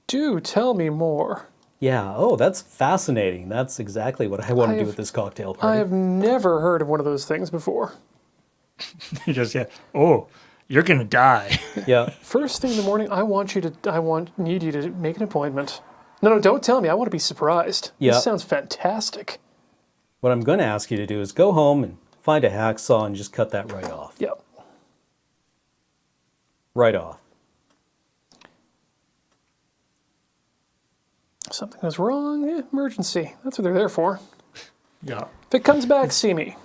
Do tell me more. Yeah, oh, that's fascinating. That's exactly what I want to do with this cocktail party. I have never heard of one of those things before. You just oh, you're gonna die. Yeah. First thing in the morning, need you to make an appointment. No, don't tell me. I want to be surprised. Yeah. This sounds fantastic. What I'm going to ask you to do is go home and find a hacksaw and just cut that right off. Yep. Right off. Something goes wrong, emergency. That's what they're there for. Yeah. If it comes back, see me.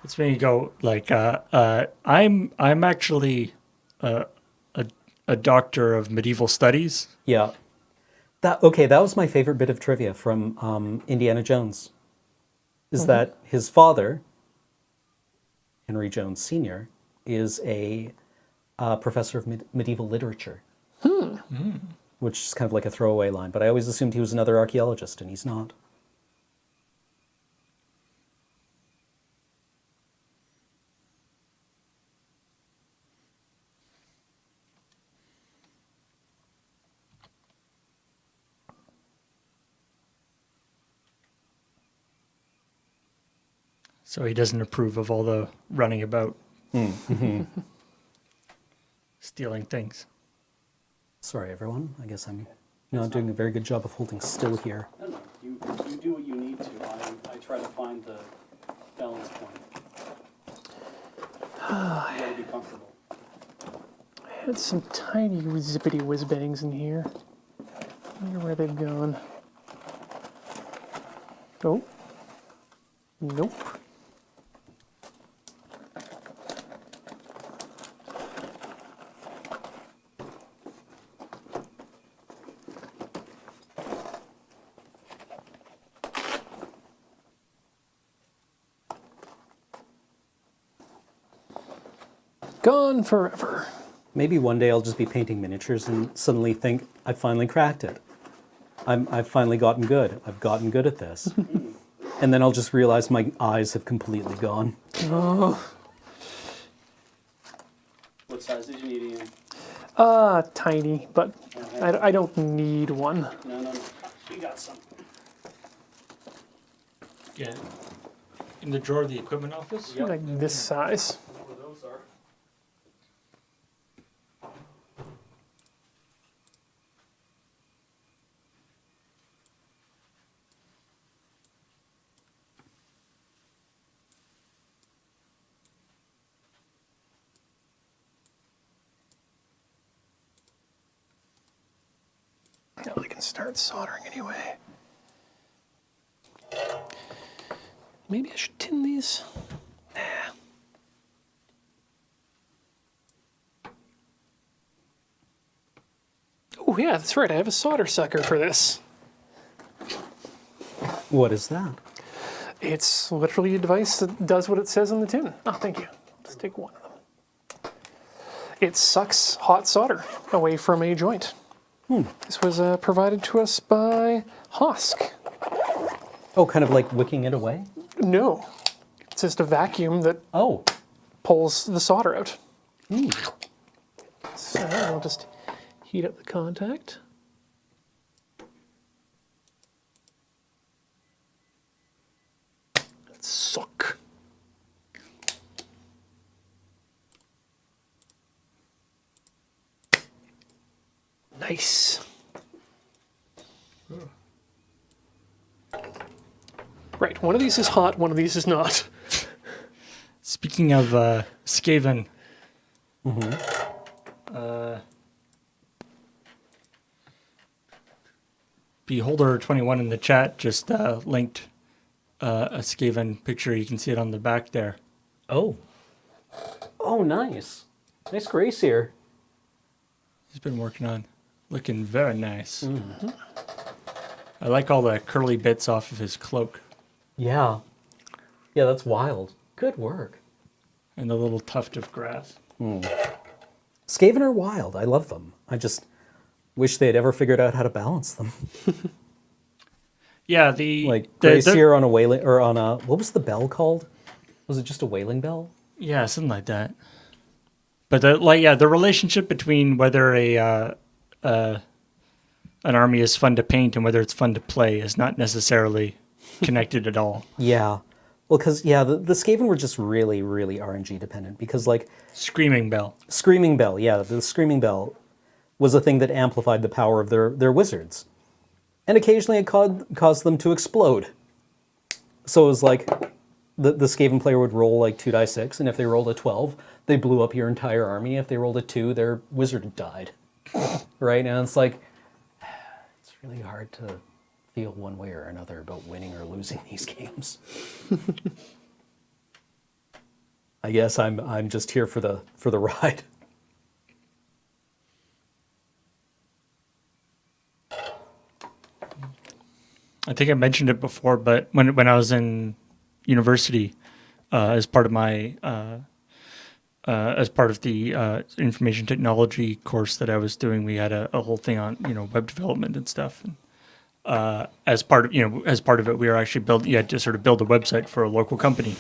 It's when you go like, I'm actually a doctor of medieval studies. Yeah. That was my favorite bit of trivia from Indiana Jones. Is that his father, Henry Jones Sr., is a professor of medieval literature. Which is kind of like a throwaway line, but I always assumed he was another archaeologist, and he's not. So he doesn't approve of all the running about, stealing things. Sorry, everyone. I guess I'm not doing a very good job of holding still here. I don't know. You do what you need to. I try to find the balance point. You gotta be comfortable. I had some tiny zippity whiz bangs in here. I wonder where they've gone. Oh. Nope. Gone forever. Maybe one day I'll just be painting miniatures and suddenly think, I finally cracked it. I've finally gotten good. I've gotten good at this. And then I'll just realize my eyes have completely gone. Oh. What size did you need, Ian? Tiny, but I don't need one. No. We got some. Yeah. In the drawer of the equipment office? Yep. Like this size. Where those are. Now I can start soldering anyway. Maybe I should tin these. Nah. Oh yeah, that's right. I have a solder sucker for this. What is that? It's literally a device that does what it says on the tin. Oh, thank you. Let's take one of them. It sucks hot solder away from a joint. This was provided to us by Hosk. Oh, kind of like wicking it away? No, it's just a vacuum that Oh. pulls the solder out. So I'll just heat up the contact. Suck. Nice. Right, one of these is hot, one of these is not. Speaking of Skaven, Beholder21 in the chat just linked a Skaven picture. You can see it on the back there. Oh. Oh, nice. Nice grace here. He's been working on, looking very nice. I like all the curly bits off of his cloak Yeah. Yeah, that's wild. Good work. and the little tuft of grass. Skaven are wild. I love them. I just wish they had ever figured out how to balance them. Yeah, the Like the- Gracier on a whaling, or on a, what was the bell called? Was it just a whaling bell? Yeah, something like that. But the relationship between whether an army is fun to paint and whether it's fun to play is not necessarily connected at all. Yeah. Well, because, yeah, the Skaven were just really, really RNG dependent. Because, like, Screaming Bell. Screaming Bell, yeah, the Screaming Bell was a thing that amplified the power of their wizards. And occasionally it caused them to explode. So it was like, the Skaven player would roll like 2d6, and if they rolled a 12, they blew up your entire army. If they rolled a 2, their wizard died. Right? And it's like, really hard to feel one way or another about winning or losing these games. I guess I'm just here for the ride. I think I mentioned it before, but when I was in university, as part of the information technology course that I was doing, we had a whole thing on web development and stuff. And, as part of it, we were actually you had to sort of build a website for a local company,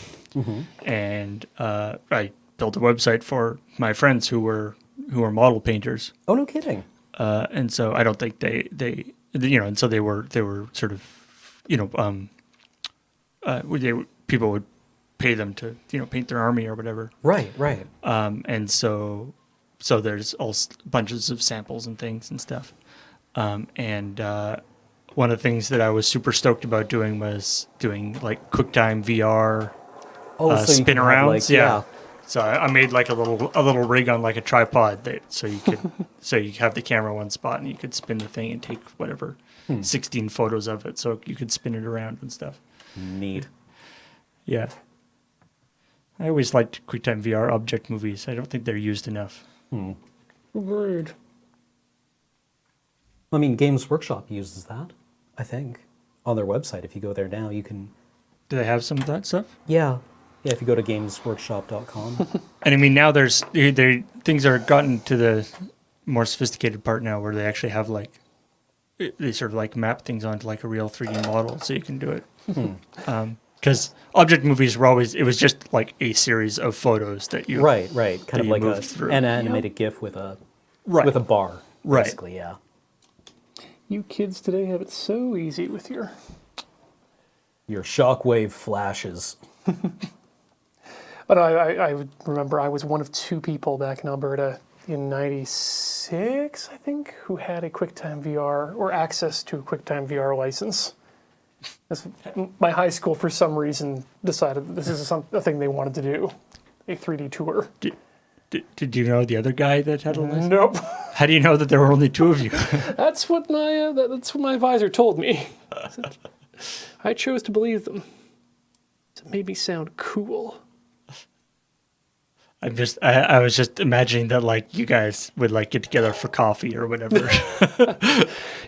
and I built a website for my friends who were model painters. Oh, no kidding. And so I don't think and so they were sort of, people would pay them to, paint their army or whatever. Right. And so there's all bunches of samples and things and stuff. And one of the things that I was super stoked about doing was doing like QuickTime VR Oh, so you spin can have, arounds. like, Yeah. So I made like a little rig on like a tripod so you could so you have the camera one spot and you could spin the thing and take whatever 16 photos of it, so you could spin it around and stuff. Neat. Yeah. I always liked QuickTime VR object movies. I don't think they're used enough. Rude. I mean, Games Workshop uses that, I think, on their website. If you go there now, you can... Do they have some of that stuff? Yeah, if you go to gamesworkshop.com. And I mean, now things are gotten to the more sophisticated part now where they actually have like, they sort of like map things onto like a real 3D model so you can do it. Because object movies were always, it was just like a series of photos that you... Right. Kind of you like move through. an animated GIF with a Right. bar, Right. basically, yeah. You kids today have it so easy with your shockwave flashes. But I would remember I was one of two people back in Alberta in '96, I think, who had a QuickTime VR or access to a QuickTime VR license. My high school, for some reason, decided that this is a thing they wanted to do, a 3D tour. Did you know the other guy that had a license? Nope. How do you know that there were only two of you? That's what my advisor told me. I chose to believe them. It made me sound cool. I was just imagining that like you guys would like get together for coffee or whatever.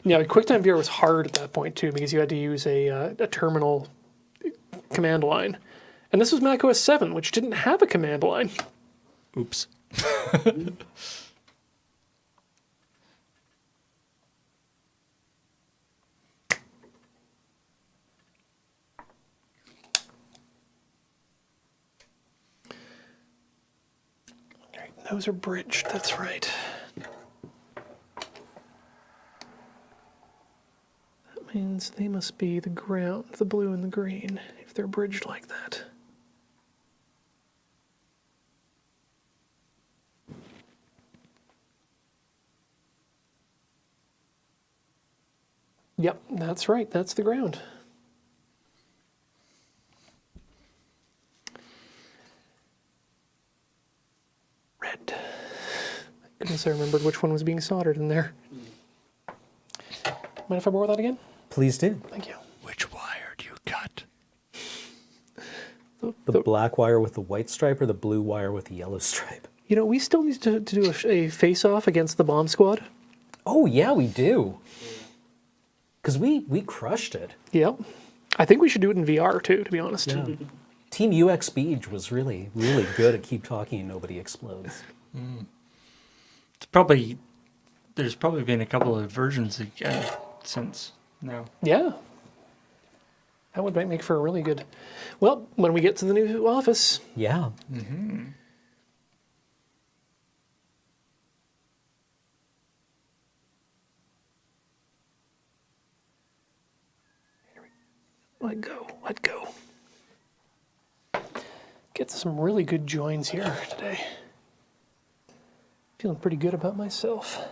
Yeah, QuickTime VR was hard at that point too because you had to use a terminal command line, and this was Mac OS 7, which didn't have a command line. Oops. Those are bridged, that's right. That means they must be the ground, the blue and the green, if they're bridged like that. Yep, that's right, that's the ground. Red. Goodness, I remembered which one was being soldered in there. Mind if I borrow that again? Please do. Thank you. Which wire do you cut? The black wire with the white stripe or the blue wire with the yellow stripe? You know, we still need to do a face-off against the bomb squad. Oh, yeah, we do. Because we crushed it. Yep. I think we should do it in VR too, to be honest. Yeah. Team UX Beach was really, really good at keep talking and nobody explodes. There's probably been a couple of versions since now. Yeah. That would make for a really good... Well, when we get to the new office, Yeah. let go. Get some really good joins here today. Feeling pretty good about myself.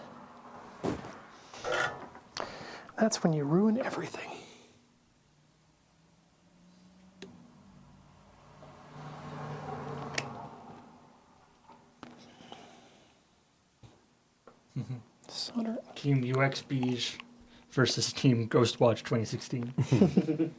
That's when you ruin everything. Solder. Team UX Beige versus Team Ghostwatch 2016.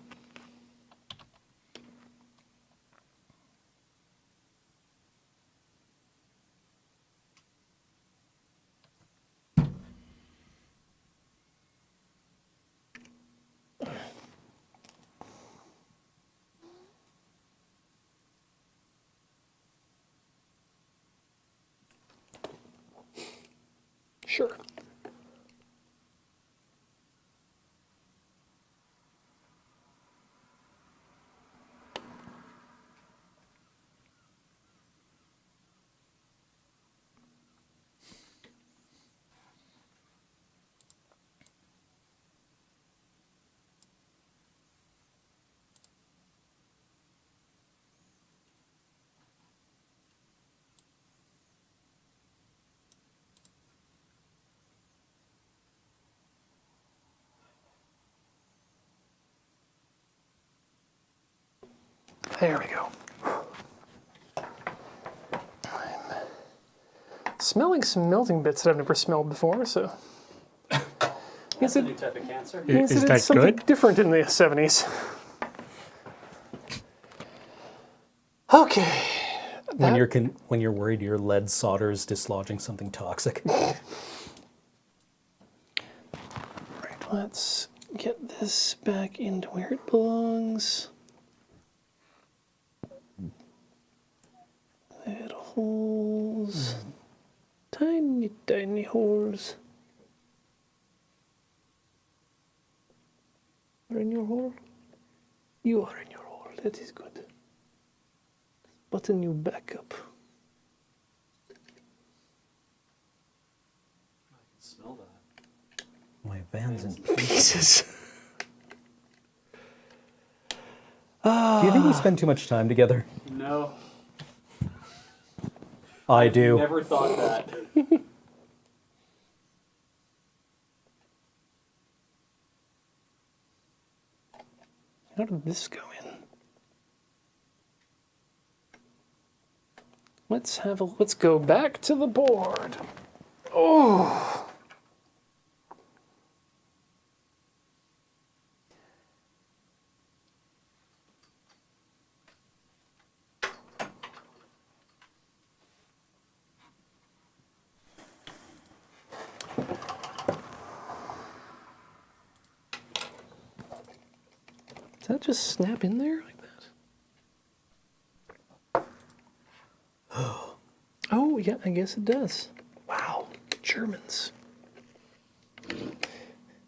Sure. There we go. I'm smelling some melting bits that I've never smelled before, so That's a new type of cancer. means Is that that it's something good? different in the 70s. Okay. When you're worried your lead solder is dislodging something toxic. Right, let's get this back into where it belongs. Little holes. Tiny, tiny holes. Are in your hole? You are in your hole. That is good. Button you back up. I can smell that. My van's in. Jesus. Do you think we spend too much time together? No, I do. never thought that. How did this go in? Let's go back to the board. Oh. Does that just snap in there like that? Oh, yeah, I guess it does. Wow, Germans.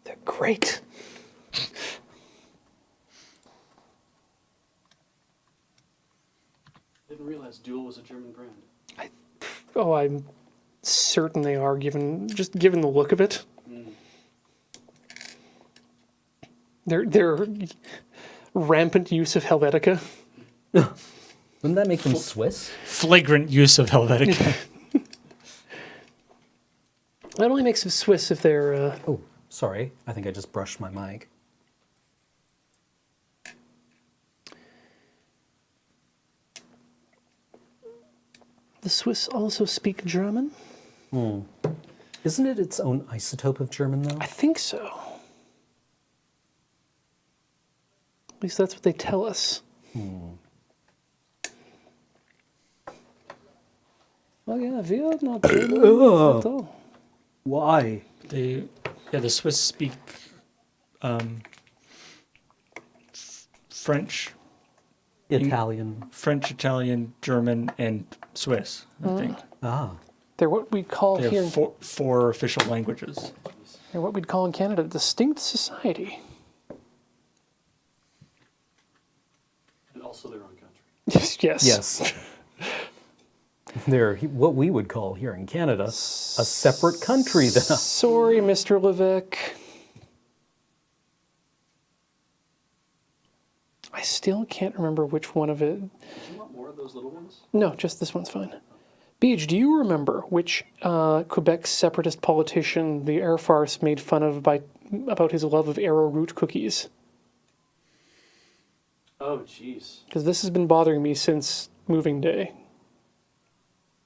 They're great. Didn't realize Dual was a German brand. Oh, I'm certain they are, given the look of it. Their rampant use of Helvetica. Wouldn't that make them Swiss? Flagrant use of Helvetica. That only makes them Swiss if they're. Oh, sorry. I think I just brushed my mic. The Swiss also speak German? Isn't it its own isotope of German, though? I think so. At least that's what they tell us. Oh yeah, we are not German at all. Why? The Swiss speak French, Italian. Italian, German, and Swiss. I think Ah. They're what we call they here. have four official languages. They're what we'd call in Canada a distinct society. And also their own country. Yes. Yes. They're what we would call here in Canada a separate country than us. Sorry, Mr. Levesque. I still can't remember which one of it. Do you want more of those little ones? No, just this one's fine. Beej, do you remember which Quebec separatist politician the air farce made fun of about his love of arrowroot cookies? Oh, jeez. Because this has been bothering me since moving day.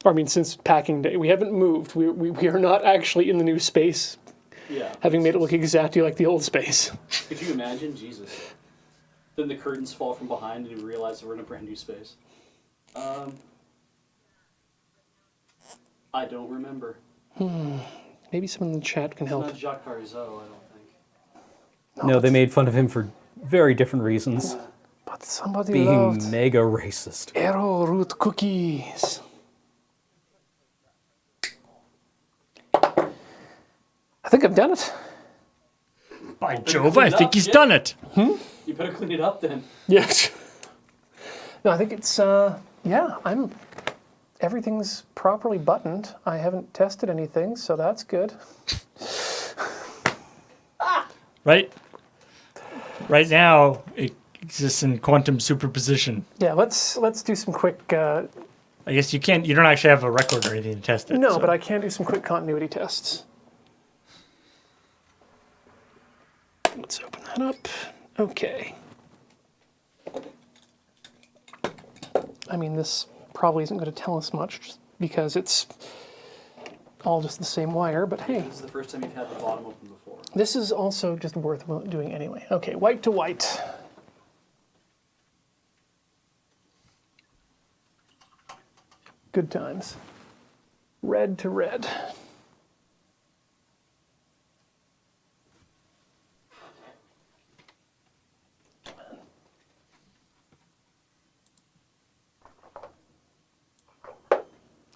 Or, I mean, since packing day. We haven't moved. We are not actually in the new space. Yeah. having made it look exactly like the old space. Could you imagine? Jesus. Then the curtains fall from behind and you realize we're in a brand new space. I don't remember. Maybe someone in the chat can It's help. not Jacques Parizeau, I don't think. No, they made fun of him for very different reasons. But somebody Being loved mega racist. arrowroot cookies. I think I've done it. By Jove, I think he's done it. You better clean it up then. Yes. No, I think it's, yeah, everything's properly buttoned. I haven't tested anything, so that's good. Right? Right now, it exists in quantum superposition. Yeah, let's do some quick, I guess you don't actually have a record or anything to test it. no, so. but I can do some quick continuity tests. Let's open that up. Okay. I mean, this probably isn't going to tell us much just because it's all just the same wire, but hey, This is the first time you've had the bottom open before. this is also just worth doing anyway. Okay, white to white. Good times. Red to red.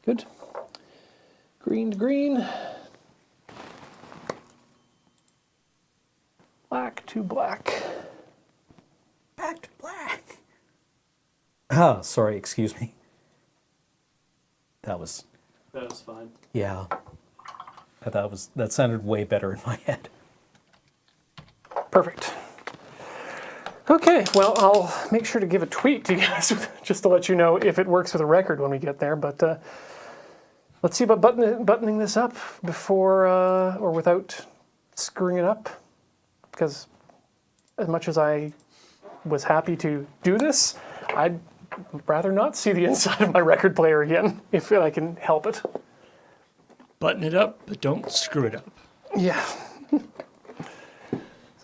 Good. Green to green. Black to black. Back to black. Ah, sorry, excuse me. That was, That was fine. yeah. That sounded way better in my head. Perfect. Okay, well, I'll make sure to give a tweet to you guys just to let you know if it works with a record when we get there. But let's see about buttoning this up before or without screwing it up. Because as much as I was happy to do this, I'd rather not see the inside of my record player again if I can help it. Button it up, but don't screw it up. Yeah. So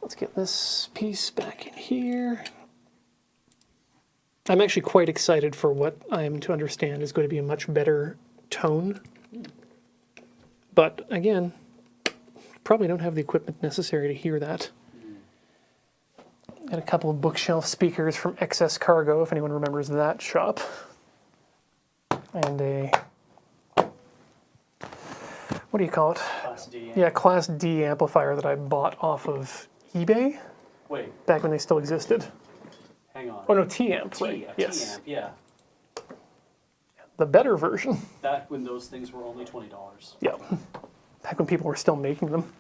let's get this piece back in here. I'm actually quite excited for what I am to understand is going to be a much better tone. But again, probably don't have the equipment necessary to hear that. Got a couple of bookshelf speakers from Excess Cargo, if anyone remembers that shop. And a, what do you call it? Class D. Yeah, Class D amplifier that I bought off of eBay Wait, back when they still existed. hang on. Oh no, T-amp, T, right? a Yes, T-amp, yeah. the better version. Back when those things were only $20. Yeah, back when people were still making them.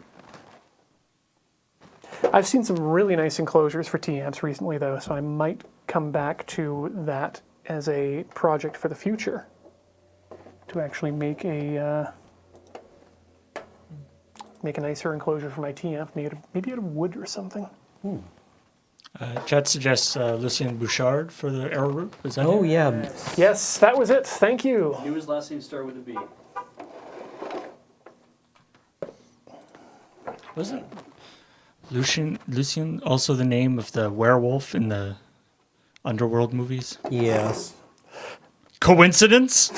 I've seen some really nice enclosures for T-amps recently though, so I might come back to that as a project for the future. To actually make a nicer enclosure for my T-amp, maybe out of wood or something. Chat suggests Lucien Bouchard for the arrowroot. Is that Oh, him? yeah. Yes, that was it. Thank you. Knew his last name started with a B. Wasn't Lucien also the name of the werewolf in the Underworld movies? Yes. Coincidence?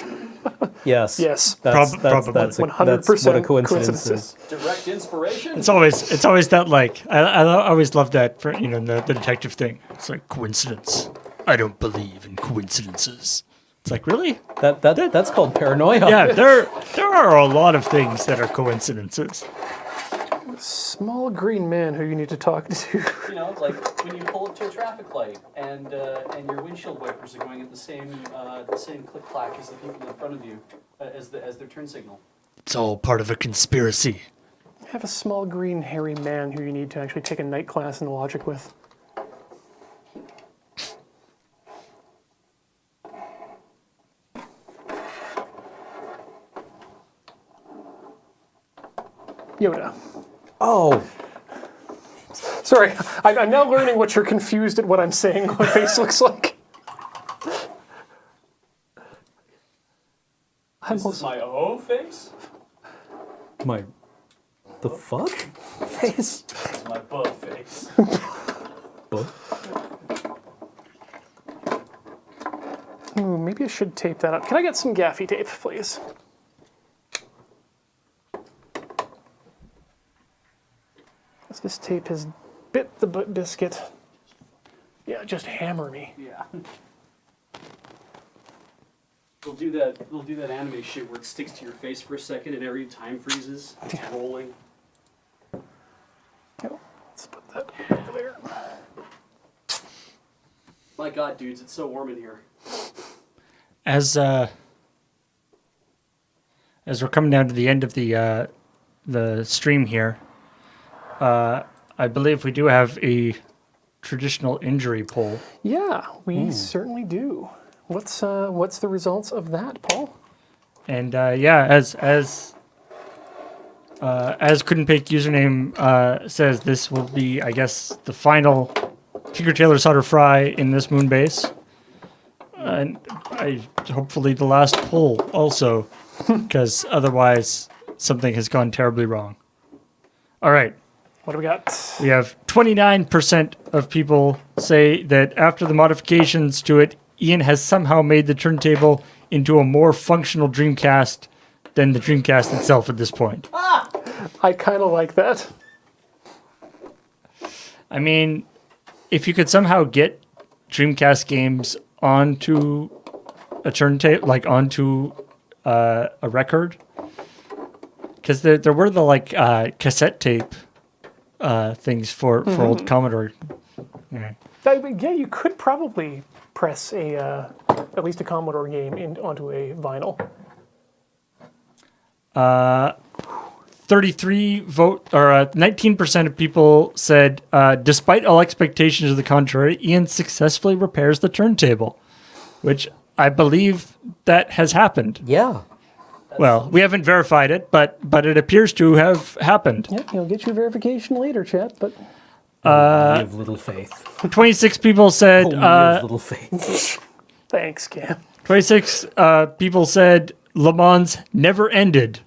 Yes. Yes. Probably. That's 100% what a coincidence coincidences. is. Direct inspiration? It's always that like I always love that for the detective thing. It's like coincidence. I don't believe in coincidences. It's like really? That's called paranoia. Yeah, there are a lot of things that are coincidences. Small green man who you need to talk to. You know, it's like when you pull up to a traffic light and your windshield wipers are going at the same click clack as the people in front of you as their turn signal. It's all part of a conspiracy. Have a small green hairy man who you need to actually take a night class in logic with. Yoda. Oh, Sorry, I'm now learning what you're confused at what I'm saying my face looks like. This is my O face? the The fuck? Face. It's my butt face. Ooh, maybe I should tape that up. Can I get some gaffy tape, please? As this tape has bit the biscuit. Yeah, just hammer me. Yeah. We'll do that. We'll do that anime shit where it sticks to your face for a second and every time freezes. It's rolling. Oh, let's put that over there. My God, dudes, it's so warm in here. As we're coming down to the end of the stream here, I believe we do have a traditional injury poll. Yeah, we certainly do. What's the results of that, Paul? And as Couldn't Pick username says, this will be, I guess, the final Tinker Tailor Solder Fry in this moon base. And hopefully the last poll also, because otherwise something has gone terribly wrong. All right. What do we got? We have 29% of people say that after the modifications to it, Ian has somehow made the turntable into a more functional Dreamcast than the Dreamcast itself at this point. I kind of like that. I mean, if you could somehow get Dreamcast games onto a turntable, like onto a record, because there were the cassette tape things for old Commodore. Yeah. Yeah, you could probably press at least a Commodore game onto a vinyl. 19% of people said, despite all expectations of the contrary, Ian successfully repairs the turntable, which I believe that has happened. Yeah. Well, we haven't verified it, but it appears to have happened. Yeah, he'll get you verification later, chat, but... We have little faith. 26 people said... We have little faith. Thanks, Cam. 26 people said Le Mans never ended.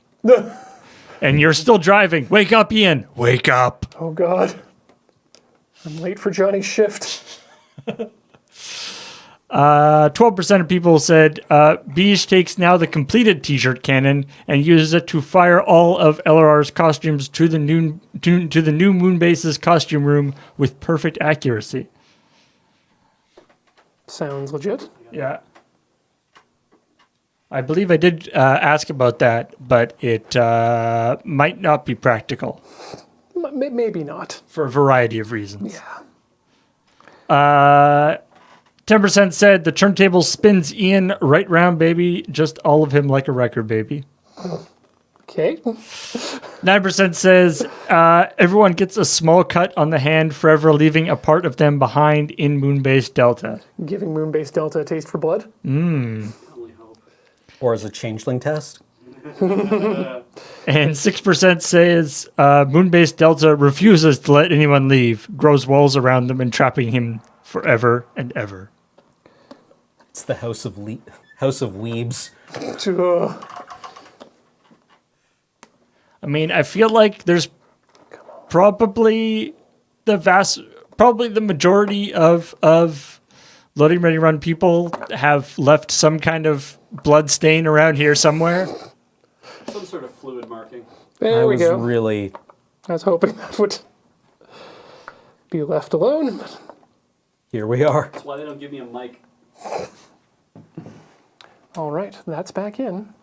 And you're still driving. Wake up, Ian. Wake up. Oh, God. I'm late for Johnny's shift. 12% of people said Beige takes now the completed T-shirt cannon and uses it to fire all of LRR's costumes to the new Moonbase's costume room with perfect accuracy. Sounds legit. Yeah. I believe I did ask about that, but it might not be practical Maybe not. for a variety of reasons. Yeah. 10% said the turntable spins Ian right round, baby. Just all of him like a record, baby. Okay. 9% says everyone gets a small cut on the hand, forever leaving a part of them behind in Moonbase Delta. Giving Moonbase Delta a taste for blood. Only hope. Or as a changeling test. And 6% says Moonbase Delta refuses to let anyone leave, grows walls around them and trapping him forever and ever. It's the House of Weebs. I mean, I feel like there's probably the majority of Loading Ready Run people have left some kind of blood stain around here somewhere. Some sort of fluid marking. There we go. Really... I was hoping that would be left alone. Here we are. That's why they don't give me a mic. All right, that's back in.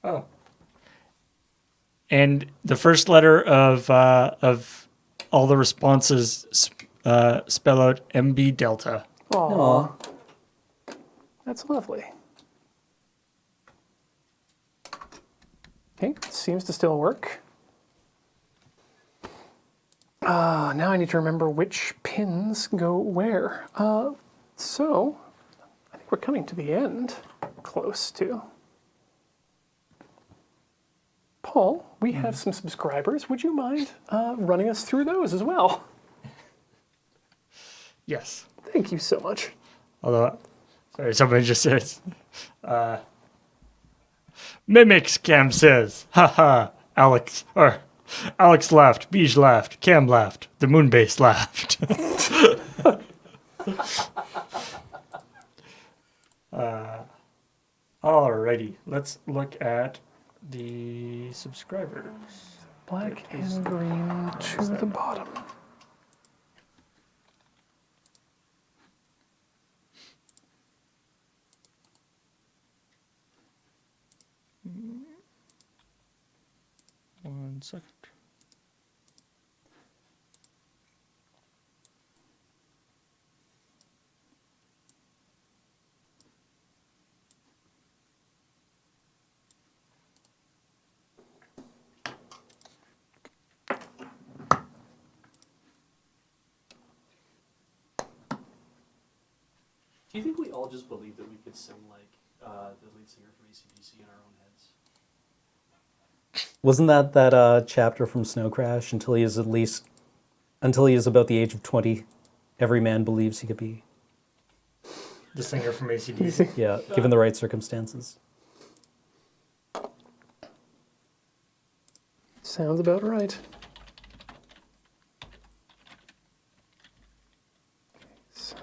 Oh. And the first letter of all the responses spell out MB Delta. Aw. That's lovely. Okay, seems to still work. Now I need to remember which pins go where. So, I think we're coming to the end. Close to. Paul, we have some subscribers. Would you mind running us through those as well? Yes. Thank you so much. Although, sorry, somebody just says, Mimics, Cam says, haha, Alex laughed, Beige laughed, Cam laughed, the Moonbase laughed. Alrighty, let's look at the subscribers. Black and green to the bottom. One second. Do you think we all just believe that we could sing like the lead singer from AC/DC in our own heads? Wasn't that chapter from Snow Crash? Until he is about the age of 20, every man believes he could be. The singer from AC/DC. Yeah, given the right circumstances. Sounds about right. So,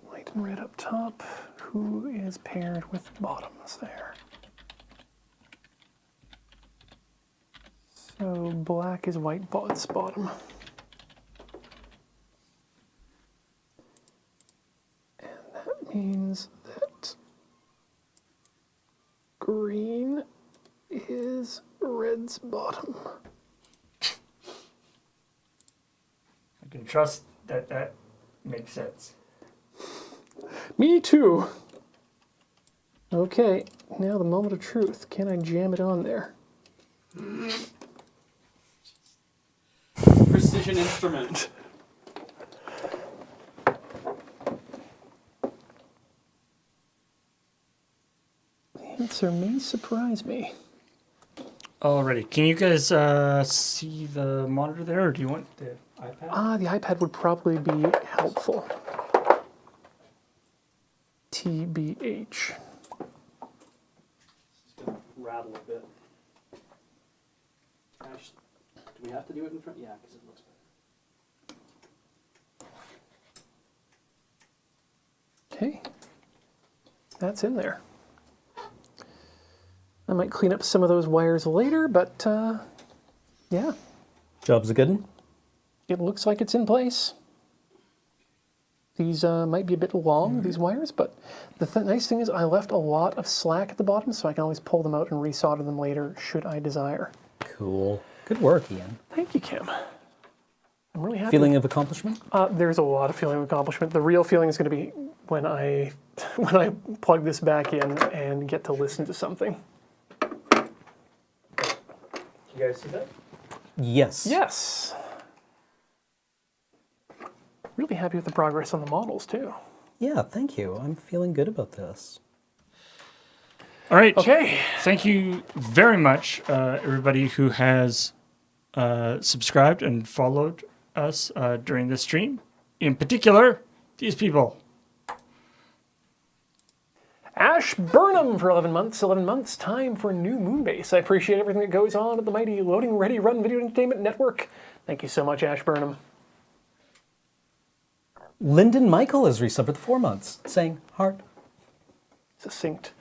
white and red up top. Who is paired with bottoms there? So black is white bot's bottom. And that means that green is red's bottom. I can trust that makes sense. Me too. Okay, now the moment of truth. Can I jam it on there? Precision instrument. The answer may surprise me. Alrighty, can you guys see the monitor there, or do you want the iPad? The iPad would probably be helpful. TBH. It's gonna rattle a bit. Actually, do we have to do it in front? Yeah, because it looks better. Okay. That's in there. I might clean up some of those wires later, but yeah, Job's a good one. it looks like it's in place. These might be a bit long, these wires, but the nice thing is I left a lot of slack at the bottom, so I can always pull them out and resolder them later, should I desire. Cool. Good work, Ian. Thank you, Kim. I'm really happy. Feeling of accomplishment? There's a lot of feeling of accomplishment. The real feeling is going to be when I plug this back in and get to listen to something. You guys see that? Yes. Yes. Really happy with the progress on the models, too. Yeah, thank you. I'm feeling good about this. All right. Okay. Thank you very much, everybody who has subscribed and followed us during this stream. In particular, these people. Ash Burnham for 11 months. 11 months, time for new Moonbase. I appreciate everything that goes on at the mighty Loading Ready Run Video Entertainment Network. Thank you so much, Ash Burnham. Lyndon Michael has resubbed for the 4 months, saying heart. Succinct.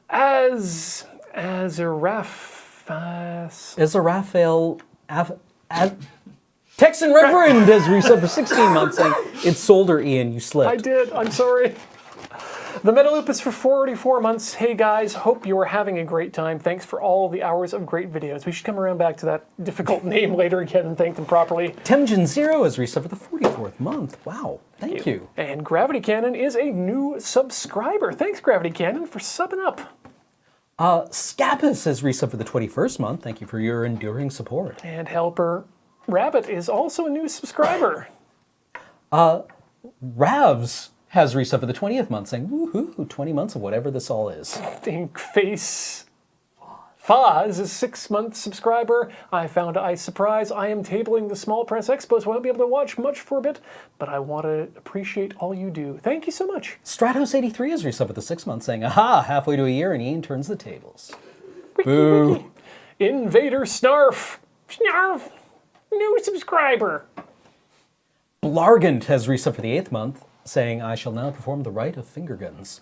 As a Raphael Texan Reverend has resubbed for 16 months, saying it's Solder, Ian, you slipped. I did. I'm sorry. The Metaloop is for 44 months. Hey guys, hope you are having a great time. Thanks for all the hours of great videos. We should come around back to that difficult name later again and thank them properly. Temjin Zero has resubbed for the 44th month. Wow, thank you. And Gravity Cannon is a new subscriber. Thanks, Gravity Cannon, for subbing up. Scapus has resubbed for the 21st month. Thank you for your enduring support. And Helper Rabbit is also a new subscriber. Ravs has resubbed for the 20th month, saying, woohoo, 20 months of whatever this all is. Inkface Faz is a 6-month subscriber. I found Ice Surprise. I am tabling the Small Press Expo, so I won't be able to watch much for a bit, but I want to appreciate all you do. Thank you so much. Stratos83 has resubbed for the 6 months, saying, aha, halfway to a year and Ian turns the tables. Boo. Invader Snarf. Snarf. New subscriber. Blargant has resubbed for the 8th month, saying, I shall now perform the rite of finger guns.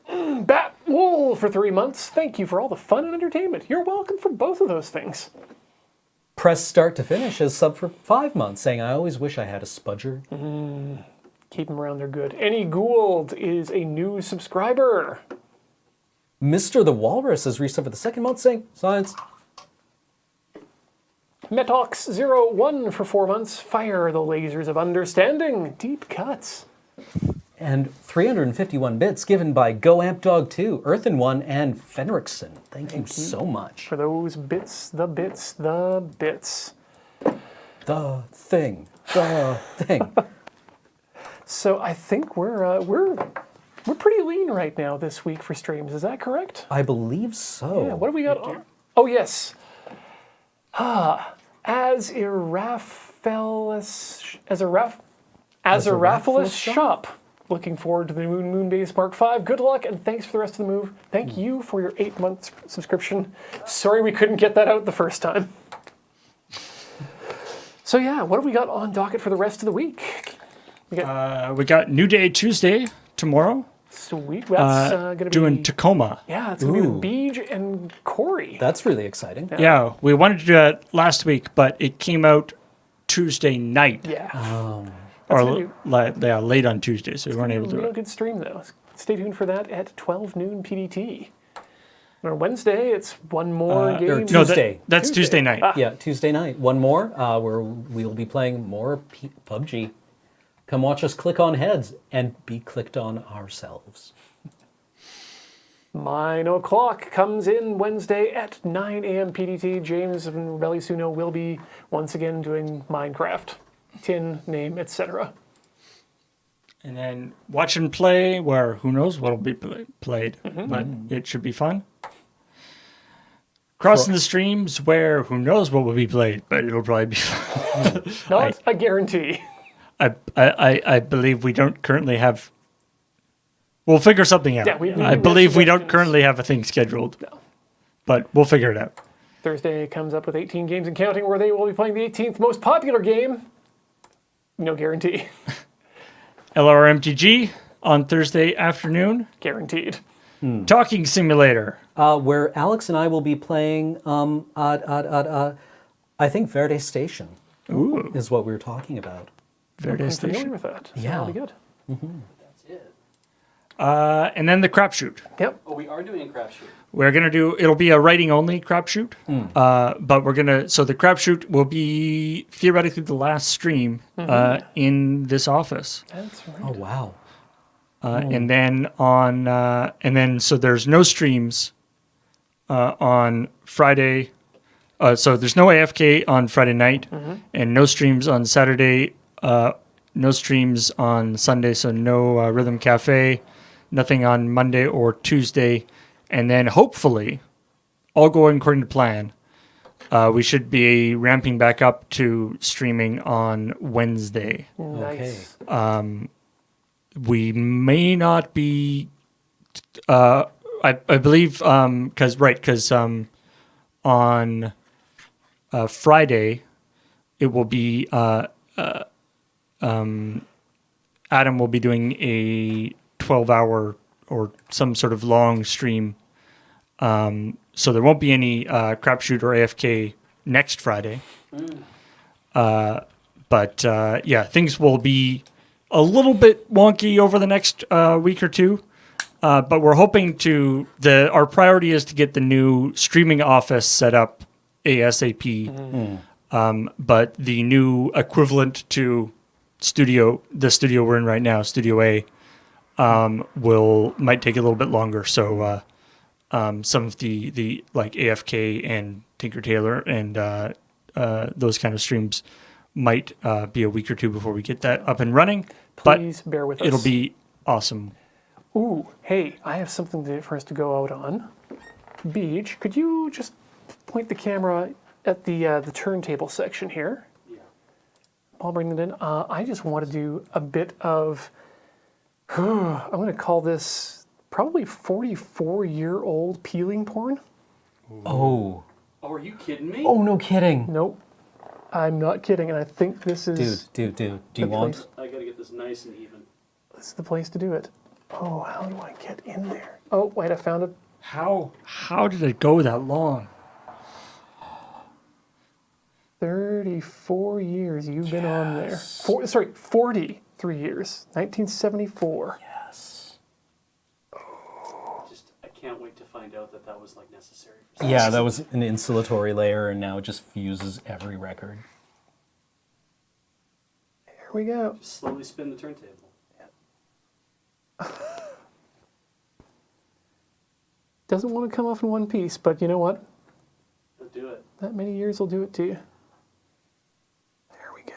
Bat Wool for 3 months. Thank you for all the fun and entertainment. You're welcome for both of those things. Press Start to Finish has subbed for 5 months, saying, I always wish I had a spudger. Keep them around, they're good. Any Gould is a new subscriber. Mr. the Walrus has resubbed for the 2nd month, saying, Science. Metox01 for 4 months. Fire the lasers of understanding. Deep cuts. And 351 bits given by GoAmpDog2, Earthen One, and Fenrickson. Thank you so much. For those bits, the bits, the bits. The thing. So I think we're pretty lean right now this week for streams. Is that correct? I believe so. Yeah. What do we got on? Oh yes. Azaraphilus Shop. Looking forward to the Moonbase Mark V. Good luck and thanks for the rest of the move. Thank you for your 8-month subscription. Sorry we couldn't get that out the first time. So yeah, what do we got on docket for the rest of the week? We got New Day Tuesday tomorrow. Sweet. That's going to be doing Tacoma. Yeah, it's going to be with Beej and Corey. That's really exciting. Yeah, we wanted to do that last week, but it came out Tuesday night. Yeah. Late on Tuesday, so we weren't able to do Real it. good stream though. Stay tuned for that at 12 noon PDT. On Wednesday, it's one more game. or No, Tuesday. that's Tuesday night. Yeah, Tuesday night. One more, where we'll be playing more PUBG. Come watch us click on heads and be clicked on ourselves. Mine o'clock comes in Wednesday at 9 a.m. PDT. James and Relisuno will be once again doing Minecraft, tin, name, etc. And then watch and play, where who knows what'll be played, but it should be fun. Crossing the streams, where who knows what will be played, but it'll probably be fun. Not a guarantee. I believe we don't currently have. We'll figure something out. Yeah, I believe we don't currently have a thing scheduled, but we'll figure it out. Thursday comes up with 18 games and counting, where they will be playing the 18th most popular game. No guarantee. LRMTG on Thursday afternoon. Guaranteed. Talking Simulator. Where Alex and I will be playing, I think Verde Station is what we were talking about. Verde I'm Station. familiar with that. So Yeah. that'll be good. That's it. And then the crapshoot. Yep. Oh, we are doing a crapshoot. We're gonna do. It'll be a writing only crapshoot. But we're gonna. So the crapshoot will be theoretically the last stream in this office. That's right. Oh, wow. And then so there's no streams on Friday. So there's no AFK on Friday night, and no streams on Saturday. No streams on Sunday. So no Rhythm Cafe. Nothing on Monday or Tuesday, and then hopefully, all going according to plan, we should be ramping back up to streaming on Wednesday. Nice. We may not be. I believe because on Friday it will be Adam will be doing a 12-hour or some sort of long stream, so there won't be any crapshoot or AFK next Friday. But yeah, things will be a little bit wonky over the next week or two. But we're hoping to. Our priority is to get the new streaming office set up ASAP. But the new equivalent to the studio we're in right now, Studio A, might take a little bit longer. So some of the like AFK and Tinker Tailor and those kind of streams might be a week or two before we get that up and running. Please bear with us. It'll be awesome. Ooh, hey, I have something for us to go out on. Beej, could you just point the camera at the turntable section here? Yeah. I'll bring it in. I just want to do a bit of, I'm going to call this probably 44-year-old peeling porn. Oh. Oh, are you kidding me? Oh, no kidding. Nope. I'm not kidding, and I think this is Dude. Do you the want? place. I gotta get this nice and even. This is the place to do it. Oh, how do I get in there? Oh, wait, I found it. How did it go that long? 34 years you've been on there. 43 years. 1974. Yes. Just, I can't wait to find out that that was like necessary. For Yeah, that was an insulatory layer, and now it just fuses every record. Here we go. Just slowly spin the turntable. Doesn't want to come off in one piece, but you know what? Let's do it. That many years will do it to you. There we go.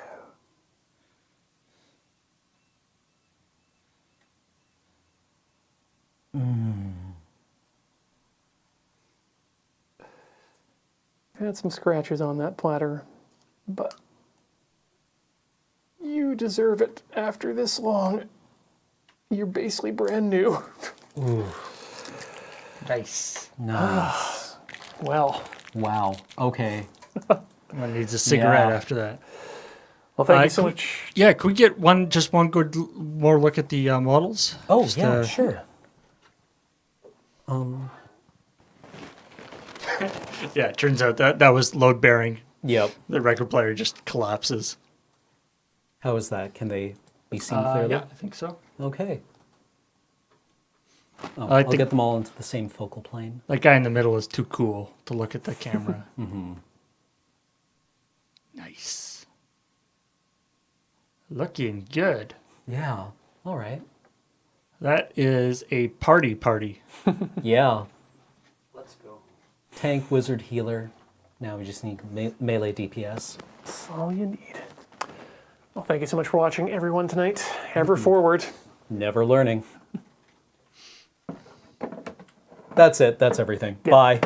Had some scratches on that platter, but you deserve it after this long. You're basically brand new. Nice. Nice. Well, Wow. Okay. One needs a cigarette Yeah. after that. well, thank you so Can we- much. Yeah, could we get one good more look at the models? Oh, Just, yeah, sure. Yeah, it turns out that was load bearing. Yep. The record player just collapses. How is that? Can they be seen clearly? Yeah, I think so. Okay. Oh, like I'll the- get them all into the same focal plane. That guy in the middle is too cool to look at the camera. Nice. Looking good. Yeah. All right. That is a party. Yeah. Let's go. Tank, wizard, healer. Now we just need melee DPS. That's all you need. Well, thank you so much for watching, everyone, tonight. Ever forward. Never learning. That's it. That's everything. Bye.